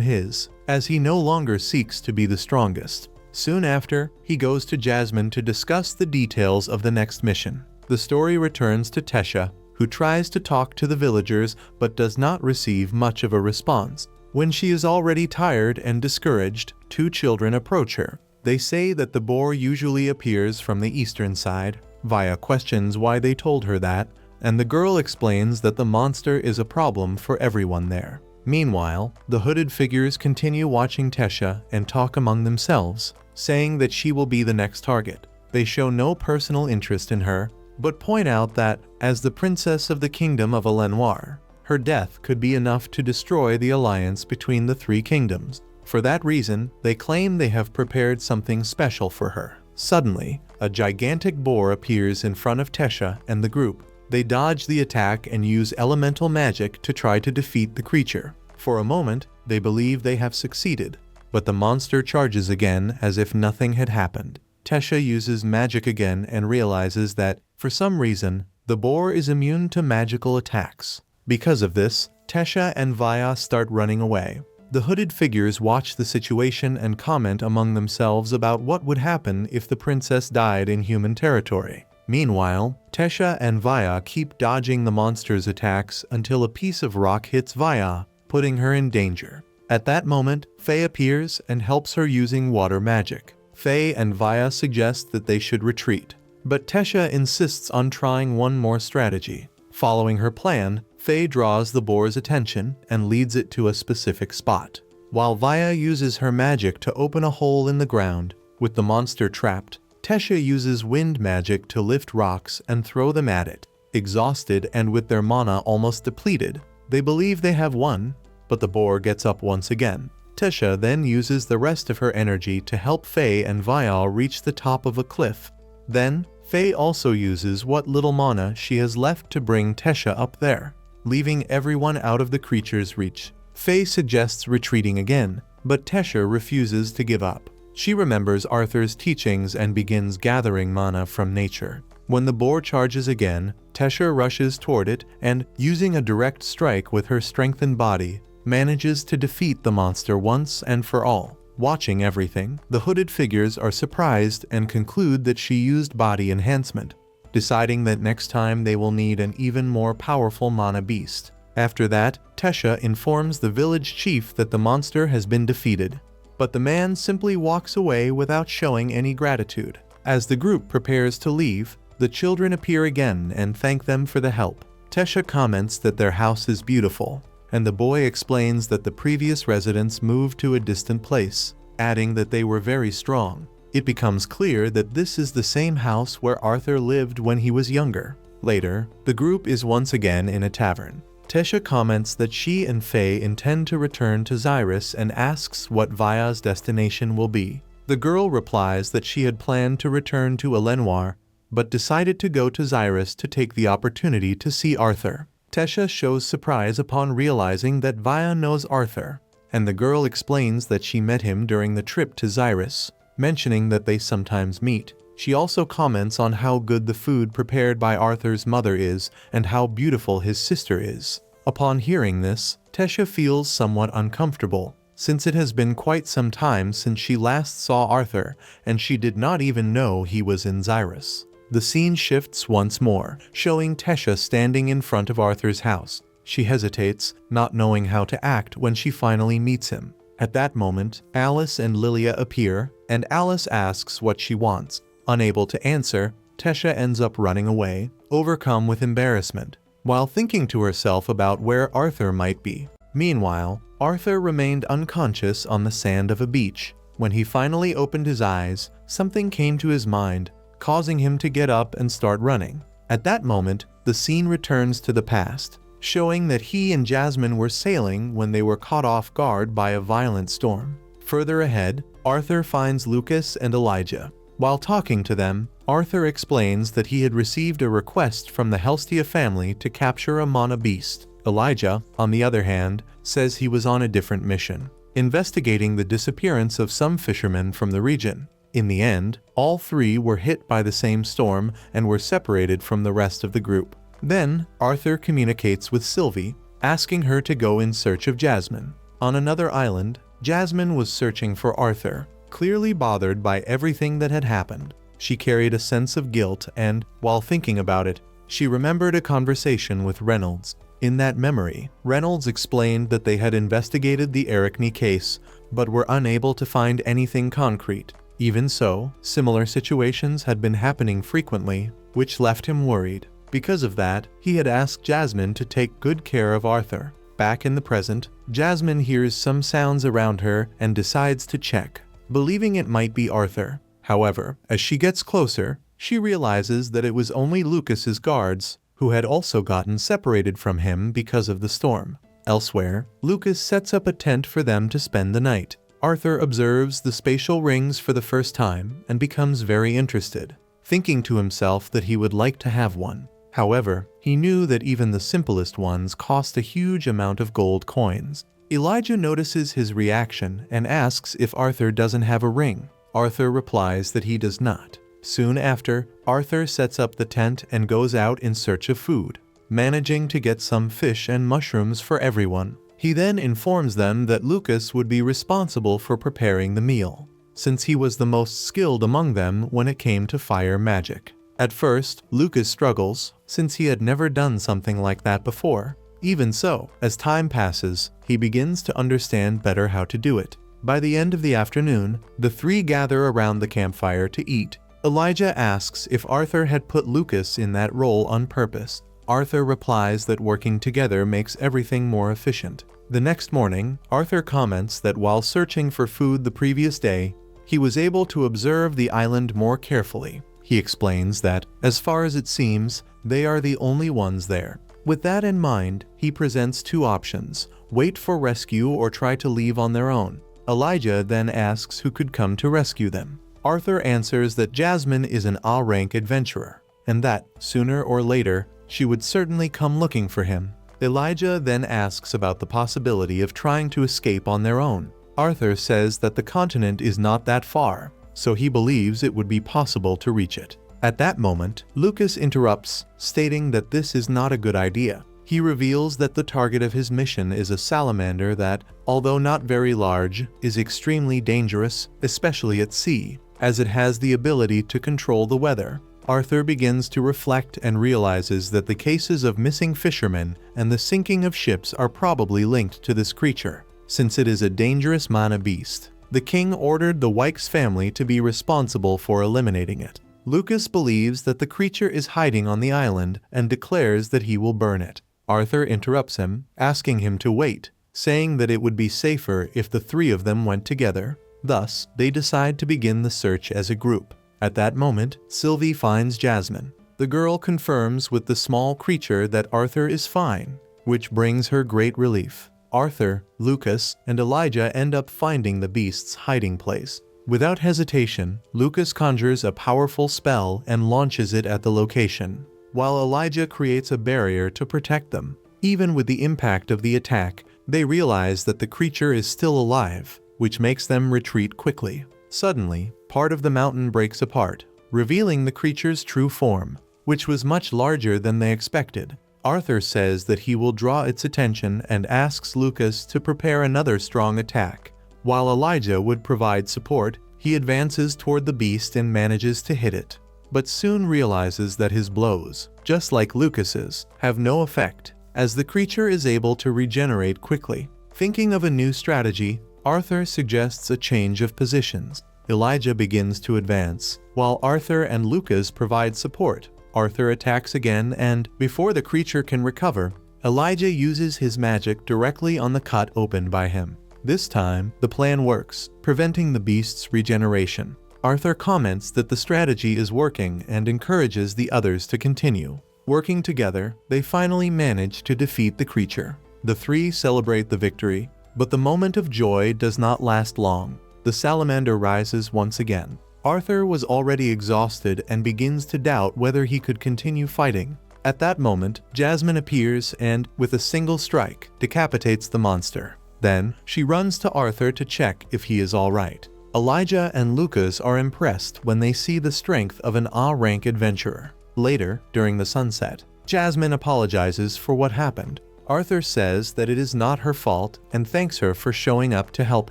his, as he no longer seeks to be the strongest. Soon after, he goes to Jasmine to discuss the details of the next mission. The story returns to Tesha, who tries to talk to the villagers but does not receive much of a response. When she is already tired and discouraged, two children approach her. They say that the boar usually appears from the eastern side. Via questions why they told her that, and the girl explains that the monster is a problem for everyone there. Meanwhile, the hooded figures continue watching Tesha and talk among themselves, saying that she will be the next target. They show no personal interest in her, but point out that, as the princess of the kingdom of Alenoir, her death could be enough to destroy the alliance between the three kingdoms. For that reason, they claim they have prepared something special for her. Suddenly, a gigantic boar appears in front of Tesha and the group. They dodge the attack and use elemental magic to try to defeat the creature. For a moment, they believe they have succeeded, but the monster charges again as if nothing had happened. Tesha uses magic again and realizes that, for some reason, the boar is immune to magical attacks. Because of this, Tesha and Vaya start running away. The hooded figures watch the situation and comment among themselves about what would happen if the princess died in human territory. Meanwhile, Tesha and Vaya keep dodging the monster's attacks until a piece of rock hits Vaya, putting her in danger. At that moment, Faye appears and helps her using water magic. Faye and Vaya suggest that they should retreat, but Tesha insists on trying one more strategy. Following her plan, Faye draws the boar's attention and leads it to a specific spot, while Vaya uses her magic to open a hole in the ground. With the monster trapped, Tesha uses wind magic to lift rocks and throw them at it. Exhausted and with their mana almost depleted, they believe they have won, but the boar gets up once again. Tesha then uses the rest of her energy to help Faye and Vaya reach the top of a cliff. Then, Faye also uses what little mana she has left to bring Tesha up there, leaving everyone out of the creature's reach. Faye suggests retreating again, but Tesha refuses to give up. She remembers Arthur's teachings and begins gathering mana from nature. When the boar charges again, Tesha rushes toward it and, using a direct strike with her strengthened body, manages to defeat the monster once and for all. Watching everything, the hooded figures are surprised and conclude that she used body enhancement, deciding that next time they will need an even more powerful mana beast. After that, Tesha informs the village chief that the monster has been defeated. But the man simply walks away without showing any gratitude. As the group prepares to leave, the children appear again and thank them for the help. Tesha comments that their house is beautiful, and the boy explains that the previous residents moved to a distant place, adding that they were very strong. It becomes clear that this is the same house where Arthur lived when he was younger. Later, the group is once again in a tavern. Tesha comments that she and Faye intend to return to Xyrus and asks what Vaya's destination will be. The girl replies that she had planned to return to Elenoir, but decided to go to Xyrus to take the opportunity to see Arthur. Tesha shows surprise upon realizing that Vaya knows Arthur, and the girl explains that she met him during the trip to Xyrus, mentioning that they sometimes meet. She also comments on how good the food prepared by Arthur's mother is and how beautiful his sister is. Upon hearing this, Tesha feels somewhat uncomfortable, since it has been quite some time since she last saw Arthur and she did not even know he was in Xyrus. The scene shifts once more, showing Tesha standing in front of Arthur's house. She hesitates, not knowing how to act when she finally meets him. At that moment, Alice and Lilia appear, and Alice asks what she wants. Unable to answer, Tesha ends up running away, overcome with embarrassment, while thinking to herself about where Arthur might be. Meanwhile, Arthur remained unconscious on the sand of a beach. When he finally opened his eyes, something came to his mind, causing him to get up and start running. At that moment, the scene returns to the past, showing that he and Jasmine were sailing when they were caught off guard by a violent storm. Further ahead, Arthur finds Lucas and Elijah. While talking to them, Arthur explains that he had received a request from the Helstia family to capture a mana beast. Elijah, on the other hand, says he was on a different mission, investigating the disappearance of some fishermen from the region. In the end, all three were hit by the same storm and were separated from the rest of the group. Then, Arthur communicates with Sylvie, asking her to go in search of Jasmine. On another island, Jasmine was searching for Arthur, clearly bothered by everything that had happened. She carried a sense of guilt and, while thinking about it, she remembered a conversation with Reynolds. In that memory, Reynolds explained that they had investigated the Arachne case, but were unable to find anything concrete. Even so, similar situations had been happening frequently, which left him worried. Because of that, he had asked Jasmine to take good care of Arthur. Back in the present, Jasmine hears some sounds around her and decides to check, believing it might be Arthur. However, as she gets closer, she realizes that it was only Lucas's guards, who had also gotten separated from him because of the storm. Elsewhere, Lucas sets up a tent for them to spend the night. Arthur observes the spatial rings for the first time and becomes very interested, thinking to himself that he would like to have one. However, he knew that even the simplest ones cost a huge amount of gold coins. Elijah notices his reaction and asks if Arthur doesn't have a ring. Arthur replies that he does not. Soon after, Arthur sets up the tent and goes out in search of food, managing to get some fish and mushrooms for everyone. He then informs them that Lucas would be responsible for preparing the meal, since he was the most skilled among them when it came to fire magic. At first, Lucas struggles, since he had never done something like that before. Even so, as time passes, he begins to understand better how to do it. By the end of the afternoon, the three gather around the campfire to eat. Elijah asks if Arthur had put Lucas in that role on purpose. Arthur replies that working together makes everything more efficient. The next morning, Arthur comments that while searching for food the previous day, he was able to observe the island more carefully. He explains that, as far as it seems, they are the only ones there. With that in mind, he presents two options: wait for rescue or try to leave on their own. Elijah then asks who could come to rescue them. Arthur answers that Jasmine is an A-rank adventurer, and that, sooner or later, she would certainly come looking for him. Elijah then asks about the possibility of trying to escape on their own. Arthur says that the continent is not that far, so he believes it would be possible to reach it. At that moment, Lucas interrupts, stating that this is not a good idea. He reveals that the target of his mission is a salamander that, although not very large, is extremely dangerous, especially at sea, as it has the ability to control the weather. Arthur begins to reflect and realizes that the cases of missing fishermen and the sinking of ships are probably linked to this creature, since it is a dangerous mana beast. The king ordered the Wykes family to be responsible for eliminating it. Lucas believes that the creature is hiding on the island and declares that he will burn it. Arthur interrupts him, asking him to wait, saying that it would be safer if the three of them went together. Thus, they decide to begin the search as a group. At that moment, Sylvie finds Jasmine. The girl confirms with the small creature that Arthur is fine, which brings her great relief. Arthur, Lucas, and Elijah end up finding the beast's hiding place. Without hesitation, Lucas conjures a powerful spell and launches it at the location, while Elijah creates a barrier to protect them. Even with the impact of the attack, they realize that the creature is still alive, which makes them retreat quickly. Suddenly, part of the mountain breaks apart, revealing the creature's true form, which was much larger than they expected. Arthur says that he will draw its attention and asks Lucas to prepare another strong attack. While Elijah would provide support, he advances toward the beast and manages to hit it, but soon realizes that his blows, just like Lucas's, have no effect, as the creature is able to regenerate quickly. Thinking of a new strategy, Arthur suggests a change of positions. Elijah begins to advance, while Arthur and Lucas provide support. Arthur attacks again and, before the creature can recover, Elijah uses his magic directly on the cut opened by him. This time, the plan works, preventing the beast's regeneration. Arthur comments that the strategy is working and encourages the others to continue. Working together, they finally manage to defeat the creature. The three celebrate the victory, but the moment of joy does not last long. The salamander rises once again. Arthur was already exhausted and begins to doubt whether he could continue fighting. At that moment, Jasmine appears and, with a single strike, decapitates the monster. Then, she runs to Arthur to check if he is alright. Elijah and Lucas are impressed when they see the strength of an A-rank adventurer. Later, during the sunset, Jasmine apologizes for what happened. Arthur says that it is not her fault and thanks her for showing up to help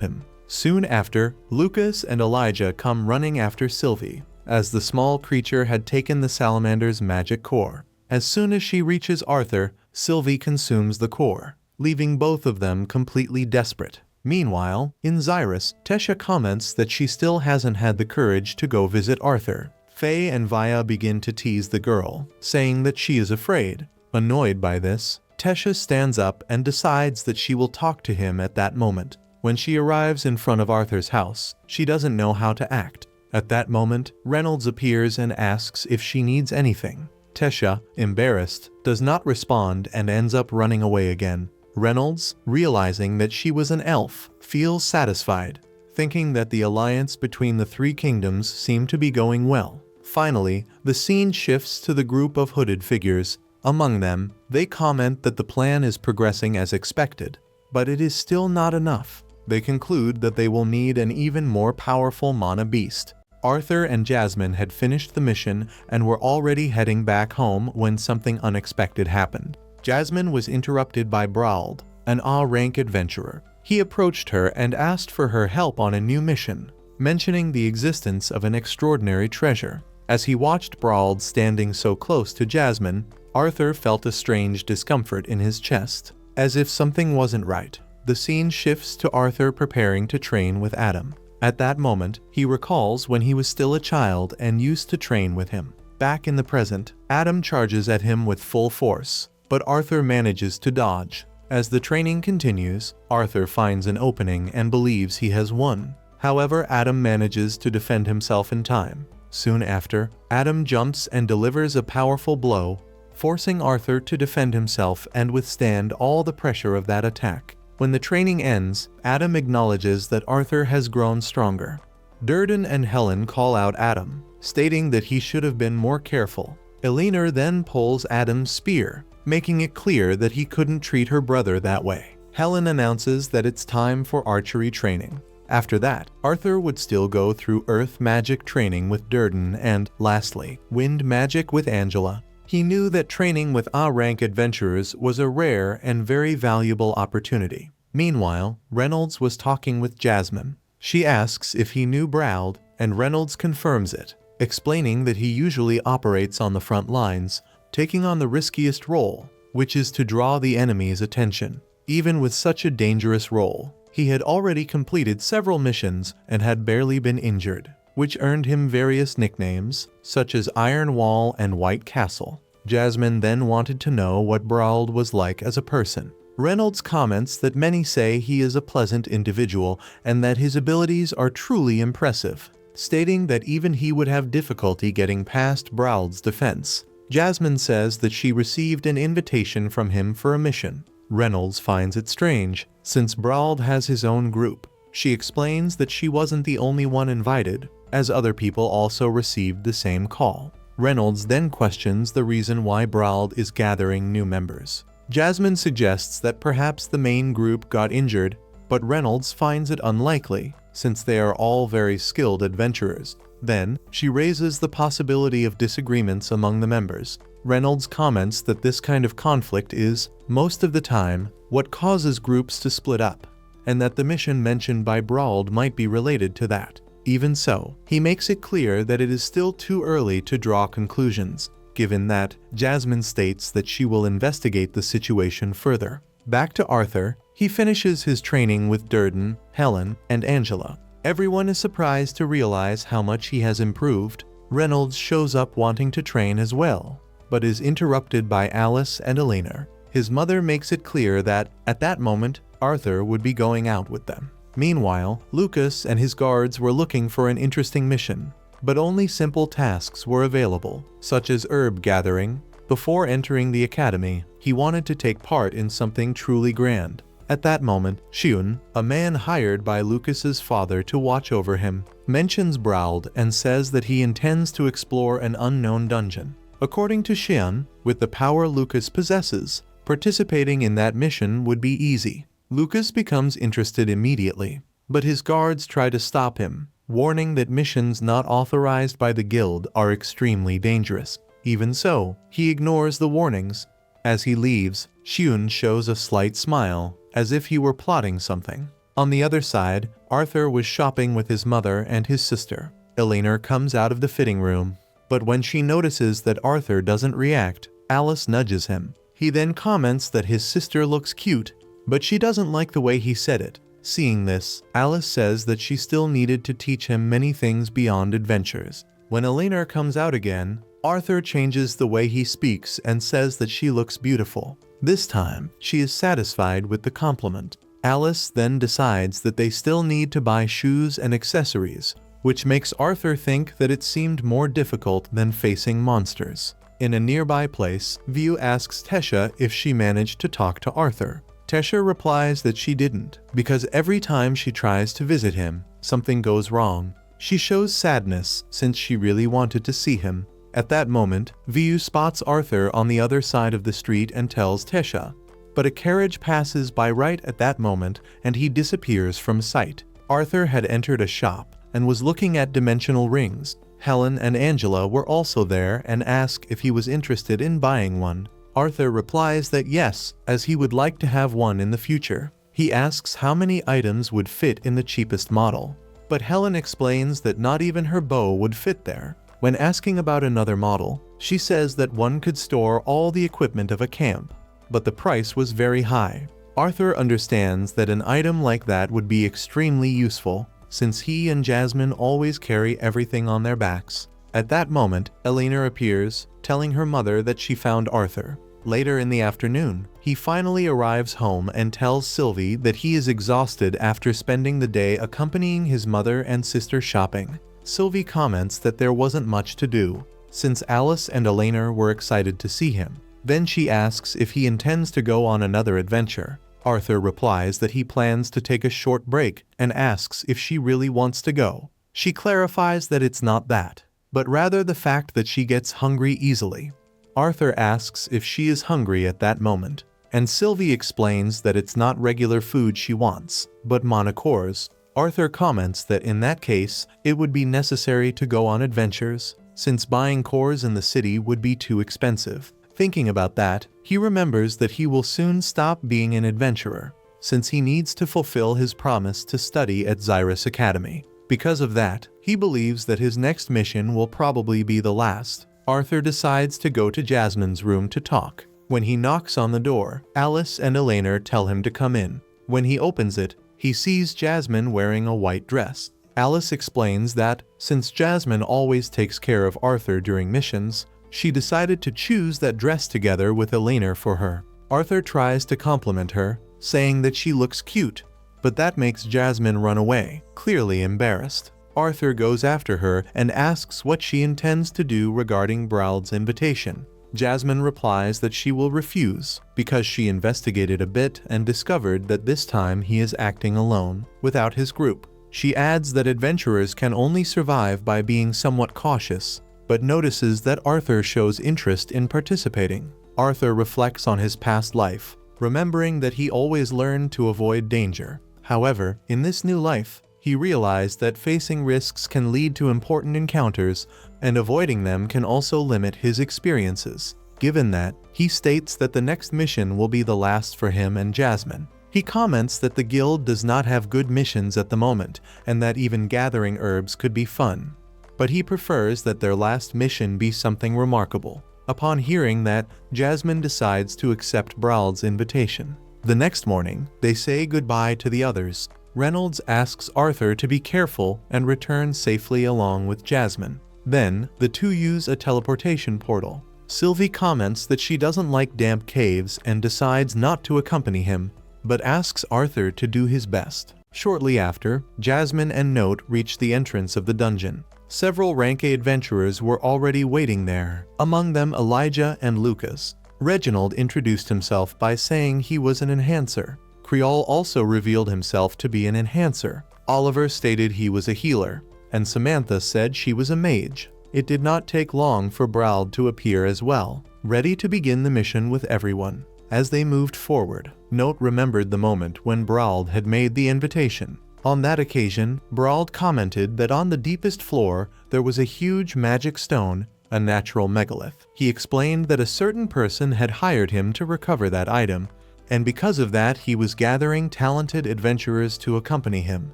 him. Soon after, Lucas and Elijah come running after Sylvie, as the small creature had taken the salamander's magic core. As soon as she reaches Arthur, Sylvie consumes the core, leaving both of them completely desperate. Meanwhile, in Xyrus, Tesha comments that she still hasn't had the courage to go visit Arthur. Faye and Vaya begin to tease the girl, saying that she is afraid. Annoyed by this, Tesha stands up and decides that she will talk to him at that moment. When she arrives in front of Arthur's house, she doesn't know how to act. At that moment, Reynolds appears and asks if she needs anything. Tesha, embarrassed, does not respond and ends up running away again. Reynolds, realizing that she was an elf, feels satisfied, thinking that the alliance between the three kingdoms seemed to be going well. Finally, the scene shifts to the group of hooded figures. Among them, they comment that the plan is progressing as expected, but it is still not enough. They conclude that they will need an even more powerful mana beast. Arthur and Jasmine had finished the mission and were already heading back home when something unexpected happened. Jasmine was interrupted by Brauld, an A-rank adventurer. He approached her and asked for her help on a new mission, mentioning the existence of an extraordinary treasure. As he watched Brauld standing so close to Jasmine, Arthur felt a strange discomfort in his chest, as if something wasn't right. The scene shifts to Arthur preparing to train with Adam. At that moment, he recalls when he was still a child and used to train with him. Back in the present, Adam charges at him with full force, but Arthur manages to dodge. As the training continues, Arthur finds an opening and believes he has won. However, Adam manages to defend himself in time. Soon after, Adam jumps and delivers a powerful blow, forcing Arthur to defend himself and withstand all the pressure of that attack. When the training ends, Adam acknowledges that Arthur has grown stronger. Durden and Helen call out Adam, stating that he should have been more careful. Elinor then pulls Adam's spear, making it clear that he couldn't treat her brother that way. Helen announces that it's time for archery training. After that, Arthur would still go through earth magic training with Durden and, lastly, wind magic with Angela. He knew that training with A-rank adventurers was a rare and very valuable opportunity. Meanwhile, Reynolds was talking with Jasmine. She asks if he knew Brauld, and Reynolds confirms it. explaining that he usually operates on the front lines, taking on the riskiest role, which is to draw the enemy's attention. Even with such a dangerous role, he had already completed several missions and had barely been injured, which earned him various nicknames, such as Iron Wall and White Castle. Jasmine then wanted to know what Brauld was like as a person. Reynolds comments that many say he is a pleasant individual and that his abilities are truly impressive, stating that even he would have difficulty getting past Brauld's defense. Jasmine says that she received an invitation from him for a mission. Reynolds finds it strange, since Brauld has his own group. She explains that she wasn't the only one invited, as other people also received the same call. Reynolds then questions the reason why Brauld is gathering new members. Jasmine suggests that perhaps the main group got injured, but Reynolds finds it unlikely, since they are all very skilled adventurers. Then, she raises the possibility of disagreements among the members. Reynolds comments that this kind of conflict is, most of the time, what causes groups to split up, and that the mission mentioned by Brauld might be related to that. Even so, he makes it clear that it is still too early to draw conclusions, given that Jasmine states that she will investigate the situation further. Back to Arthur, he finishes his training with Durden, Helen, and Angela. Everyone is surprised to realize how much he has improved. Reynolds shows up wanting to train as well, but is interrupted by Alice and Elena. His mother makes it clear that, at that moment, Arthur would be going out with them. Meanwhile, Lucas and his guards were looking for an interesting mission, but only simple tasks were available, such as herb gathering. Before entering the academy, he wanted to take part in something truly grand. At that moment, Xiun, a man hired by Lucas's father to watch over him, mentions Brauld and says that he intends to explore an unknown dungeon. According to Xiun, with the power Lucas possesses, participating in that mission would be easy. Lucas becomes interested immediately, but his guards try to stop him, warning that missions not authorized by the guild are extremely dangerous. Even so, he ignores the warnings. As he leaves, Xiun shows a slight smile, as if he were plotting something. On the other side, Arthur was shopping with his mother and his sister. Elena comes out of the fitting room, but when she notices that Arthur doesn't react, Alice nudges him. He then comments that his sister looks cute, but she doesn't like the way he said it. Seeing this, Alice says that she still needed to teach him many things beyond adventures. When Elena comes out again, Arthur changes the way he speaks and says that she looks beautiful. This time, she is satisfied with the compliment. Alice then decides that they still need to buy shoes and accessories, which makes Arthur think that it seemed more difficult than facing monsters. In a nearby place, View asks Tesha if she managed to talk to Arthur. Tesha replies that she didn't, because every time she tries to visit him, something goes wrong. She shows sadness since she really wanted to see him. At that moment, View spots Arthur on the other side of the street and tells Tesha, but a carriage passes by right at that moment and he disappears from sight. Arthur had entered a shop and was looking at dimensional rings. Helen and Angela were also there and ask if he was interested in buying one. Arthur replies that yes, as he would like to have one in the future. He asks how many items would fit in the cheapest model, but Helen explains that not even her bow would fit there. When asking about another model, she says that one could store all the equipment of a camp, but the price was very high. Arthur understands that an item like that would be extremely useful, since he and Jasmine always carry everything on their backs. At that moment, Elena appears, telling her mother that she found Arthur. Later in the afternoon, he finally arrives home and tells Sylvie that he is exhausted after spending the day accompanying his mother and sister shopping. Sylvie comments that there wasn't much to do, since Alice and Elena were excited to see him. Then she asks if he intends to go on another adventure. Arthur replies that he plans to take a short break and asks if she really wants to go. She clarifies that it's not that, but rather the fact that she gets hungry easily. Arthur asks if she is hungry at that moment, and Sylvie explains that it's not regular food she wants, but monocores. Arthur comments that in that case, it would be necessary to go on adventures, since buying cores in the city would be too expensive. Thinking about that, he remembers that he will soon stop being an adventurer, since he needs to fulfill his promise to study at Xyrus Academy. Because of that, He believes that his next mission will probably be the last. Arthur decides to go to Jasmine's room to talk. When he knocks on the door, Alice and Elena tell him to come in. When he opens it, he sees Jasmine wearing a white dress. Alice explains that, since Jasmine always takes care of Arthur during missions, she decided to choose that dress together with Elena for her. Arthur tries to compliment her, saying that she looks cute, but that makes Jasmine run away, clearly embarrassed. Arthur goes after her and asks what she intends to do regarding Braald's invitation. Jasmine replies that she will refuse because she investigated a bit and discovered that this time he is acting alone, without his group. She adds that adventurers can only survive by being somewhat cautious, but notices that Arthur shows interest in participating. Arthur reflects on his past life, remembering that he always learned to avoid danger. However, in this new life, he realized that facing risks can lead to important encounters, and avoiding them can also limit his experiences. Given that, he states that the next mission will be the last for him and Jasmine. He comments that the guild does not have good missions at the moment, and that even gathering herbs could be fun. But he prefers that their last mission be something remarkable. Upon hearing that, Jasmine decides to accept Braald's invitation. The next morning, they say goodbye to the others. Reynolds asks Arthur to be careful and return safely along with Jasmine. Then, the two use a teleportation portal. Sylvie comments that she doesn't like damp caves and decides not to accompany him, but asks Arthur to do his best. Shortly after, Jasmine and Note reach the entrance of the dungeon. Several rank A adventurers were already waiting there, among them Elijah and Lucas. Reginald introduced himself by saying he was an enhancer. Creole also revealed himself to be an enhancer. Oliver stated he was a healer, and Samantha said she was a mage. It did not take long for Braald to appear as well, ready to begin the mission with everyone. As they moved forward, Note remembered the moment when Braald had made the invitation. On that occasion, Braald commented that on the deepest floor there was a huge magic stone, a natural megalith. He explained that a certain person had hired him to recover that item, and because of that he was gathering talented adventurers to accompany him.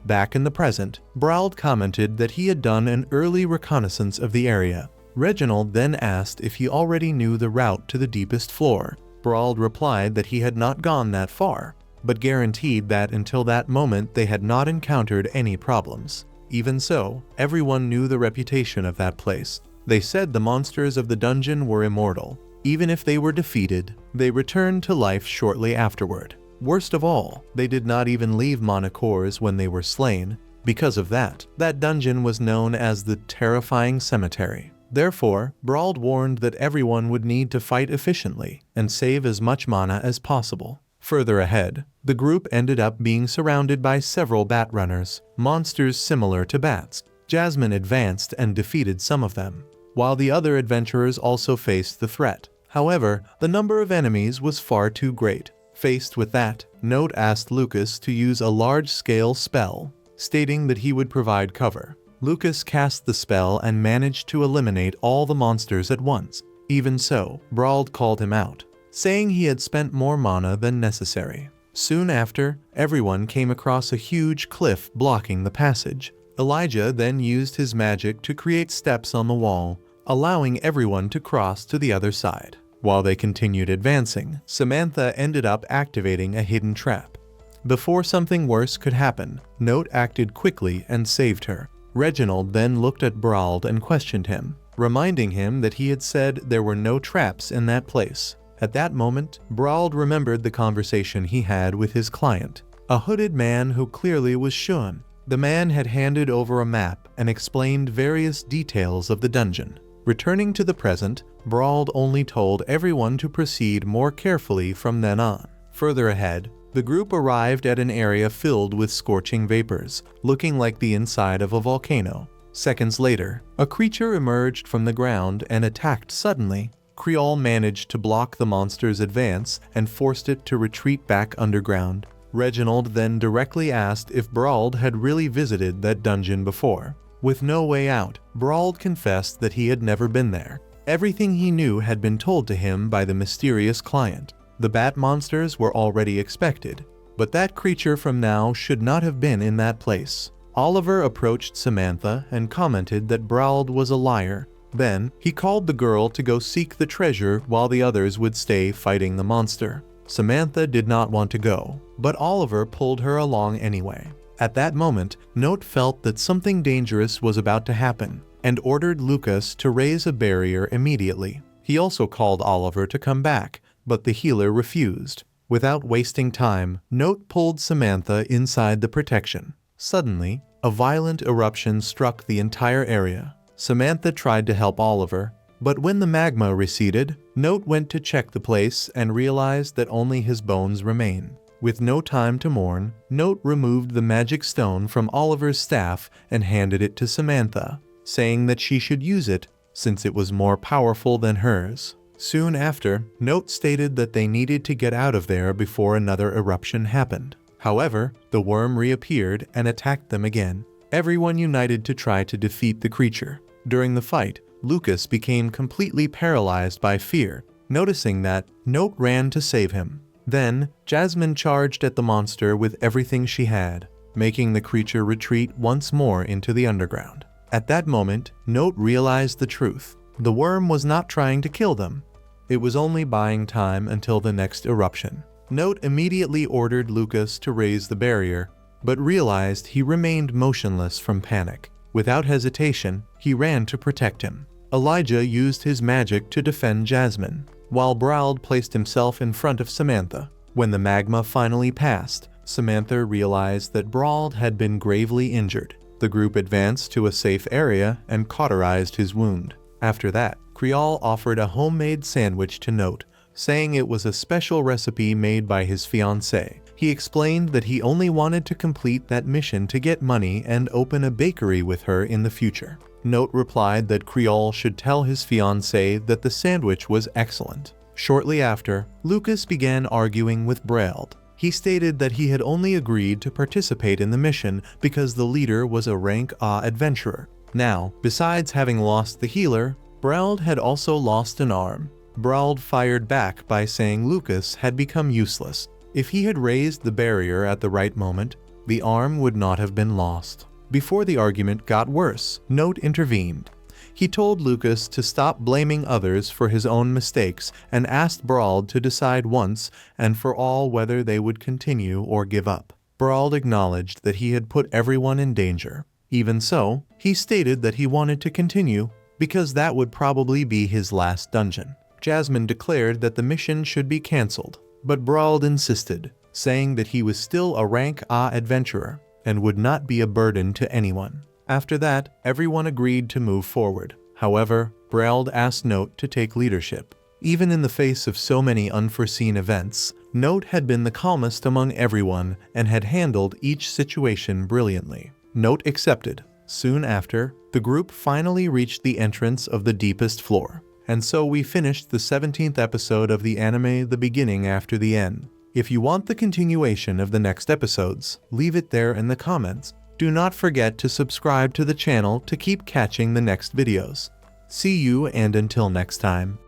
Back in the present, Braald commented that he had done an early reconnaissance of the area. Reginald then asked if he already knew the route to the deepest floor. Braald replied that he had not gone that far, but guaranteed that until that moment they had not encountered any problems. Even so, everyone knew the reputation of that place. They said the monsters of the dungeon were immortal. Even if they were defeated, they returned to life shortly afterward. Worst of all, they did not even leave Monocor's when they were slain. Because of that dungeon was known as the Terrifying Cemetery. Therefore, Braald warned that everyone would need to fight efficiently and save as much mana as possible. Further ahead, the group ended up being surrounded by several bat runners, monsters similar to bats. Jasmine advanced and defeated some of them, while the other adventurers also faced the threat. However, the number of enemies was far too great. Faced with that, Note asked Lucas to use a large-scale spell, stating that he would provide cover. Lucas cast the spell and managed to eliminate all the monsters at once. Even so, Braald called him out, saying he had spent more mana than necessary. Soon after, everyone came across a huge cliff blocking the passage. Elijah then used his magic to create steps on the wall, allowing everyone to cross to the other side. While they continued advancing, Samantha ended up activating a hidden trap. Before something worse could happen, Note acted quickly and saved her. Reginald then looked at Braald and questioned him, reminding him that he had said there were no traps in that place. At that moment, Braald remembered the conversation he had with his client, a hooded man who clearly was Shun. The man had handed over a map and explained various details of the dungeon. Returning to the present, Braald only told everyone to proceed more carefully from then on. Further ahead, the group arrived at an area filled with scorching vapors, looking like the inside of a volcano. Seconds later, a creature emerged from the ground and attacked suddenly. Creole managed to block the monster's advance and forced it to retreat back underground. Reginald then directly asked if Braald had really visited that dungeon before. With no way out, Braald confessed that he had never been there. Everything he knew had been told to him by the mysterious client. The bat monsters were already expected, but that creature from now should not have been in that place. Oliver approached Samantha and commented that Brauld was a liar. Then, he called the girl to go seek the treasure while the others would stay fighting the monster. Samantha did not want to go, but Oliver pulled her along anyway. At that moment, Note felt that something dangerous was about to happen and ordered Lucas to raise a barrier immediately. He also called Oliver to come back, but the healer refused. Without wasting time, Note pulled Samantha inside the protection. Suddenly, a violent eruption struck the entire area. Samantha tried to help Oliver, but when the magma receded, Note went to check the place and realized that only his bones remain. With no time to mourn, Note removed the magic stone from Oliver's staff and handed it to Samantha, saying that she should use it since it was more powerful than hers. Soon after, Note stated that they needed to get out of there before another eruption happened. However, the worm reappeared and attacked them again. Everyone united to try to defeat the creature. During the fight, Lucas became completely paralyzed by fear. Noticing that, Note ran to save him. Then, Jasmine charged at the monster with everything she had, making the creature retreat once more into the underground. At that moment, Note realized the truth. The worm was not trying to kill them. It was only buying time until the next eruption. Note immediately ordered Lucas to raise the barrier, but realized he remained motionless from panic. Without hesitation, he ran to protect him. Elijah used his magic to defend Jasmine, while Brauld placed himself in front of Samantha. When the magma finally passed, Samantha realized that Brauld had been gravely injured. The group advanced to a safe area and cauterized his wound. After that, Creole offered a homemade sandwich to Note, saying it was a special recipe made by his fiancée. He explained that he only wanted to complete that mission to get money and open a bakery with her in the future. Note replied that Creole should tell his fiancée that the sandwich was excellent. Shortly after, Lucas began arguing with Brauld. He stated that he had only agreed to participate in the mission because the leader was a rank A adventurer. Now, besides having lost the healer, Brauld had also lost an arm. Brauld fired back by saying Lucas had become useless. If he had raised the barrier at the right moment, the arm would not have been lost. Before the argument got worse, Note intervened. He told Lucas to stop blaming others for his own mistakes and asked Brauld to decide once and for all whether they would continue or give up. Brauld acknowledged that he had put everyone in danger. Even so, he stated that he wanted to continue because that would probably be his last dungeon. Jasmine declared that the mission should be cancelled, but Brauld insisted, saying that he was still a rank A adventurer and would not be a burden to anyone. After that, everyone agreed to move forward. However, Brauld asked Note to take leadership. Even in the face of so many unforeseen events, Note had been the calmest among everyone and had handled each situation brilliantly. Note accepted. Soon after, the group finally reached the entrance of the deepest floor. And so we finished the 17th episode of the anime The Beginning After the End. If you want the continuation of the next episodes, leave it there in the comments. Do not forget to subscribe to the channel to keep catching the next videos. See you and until next time.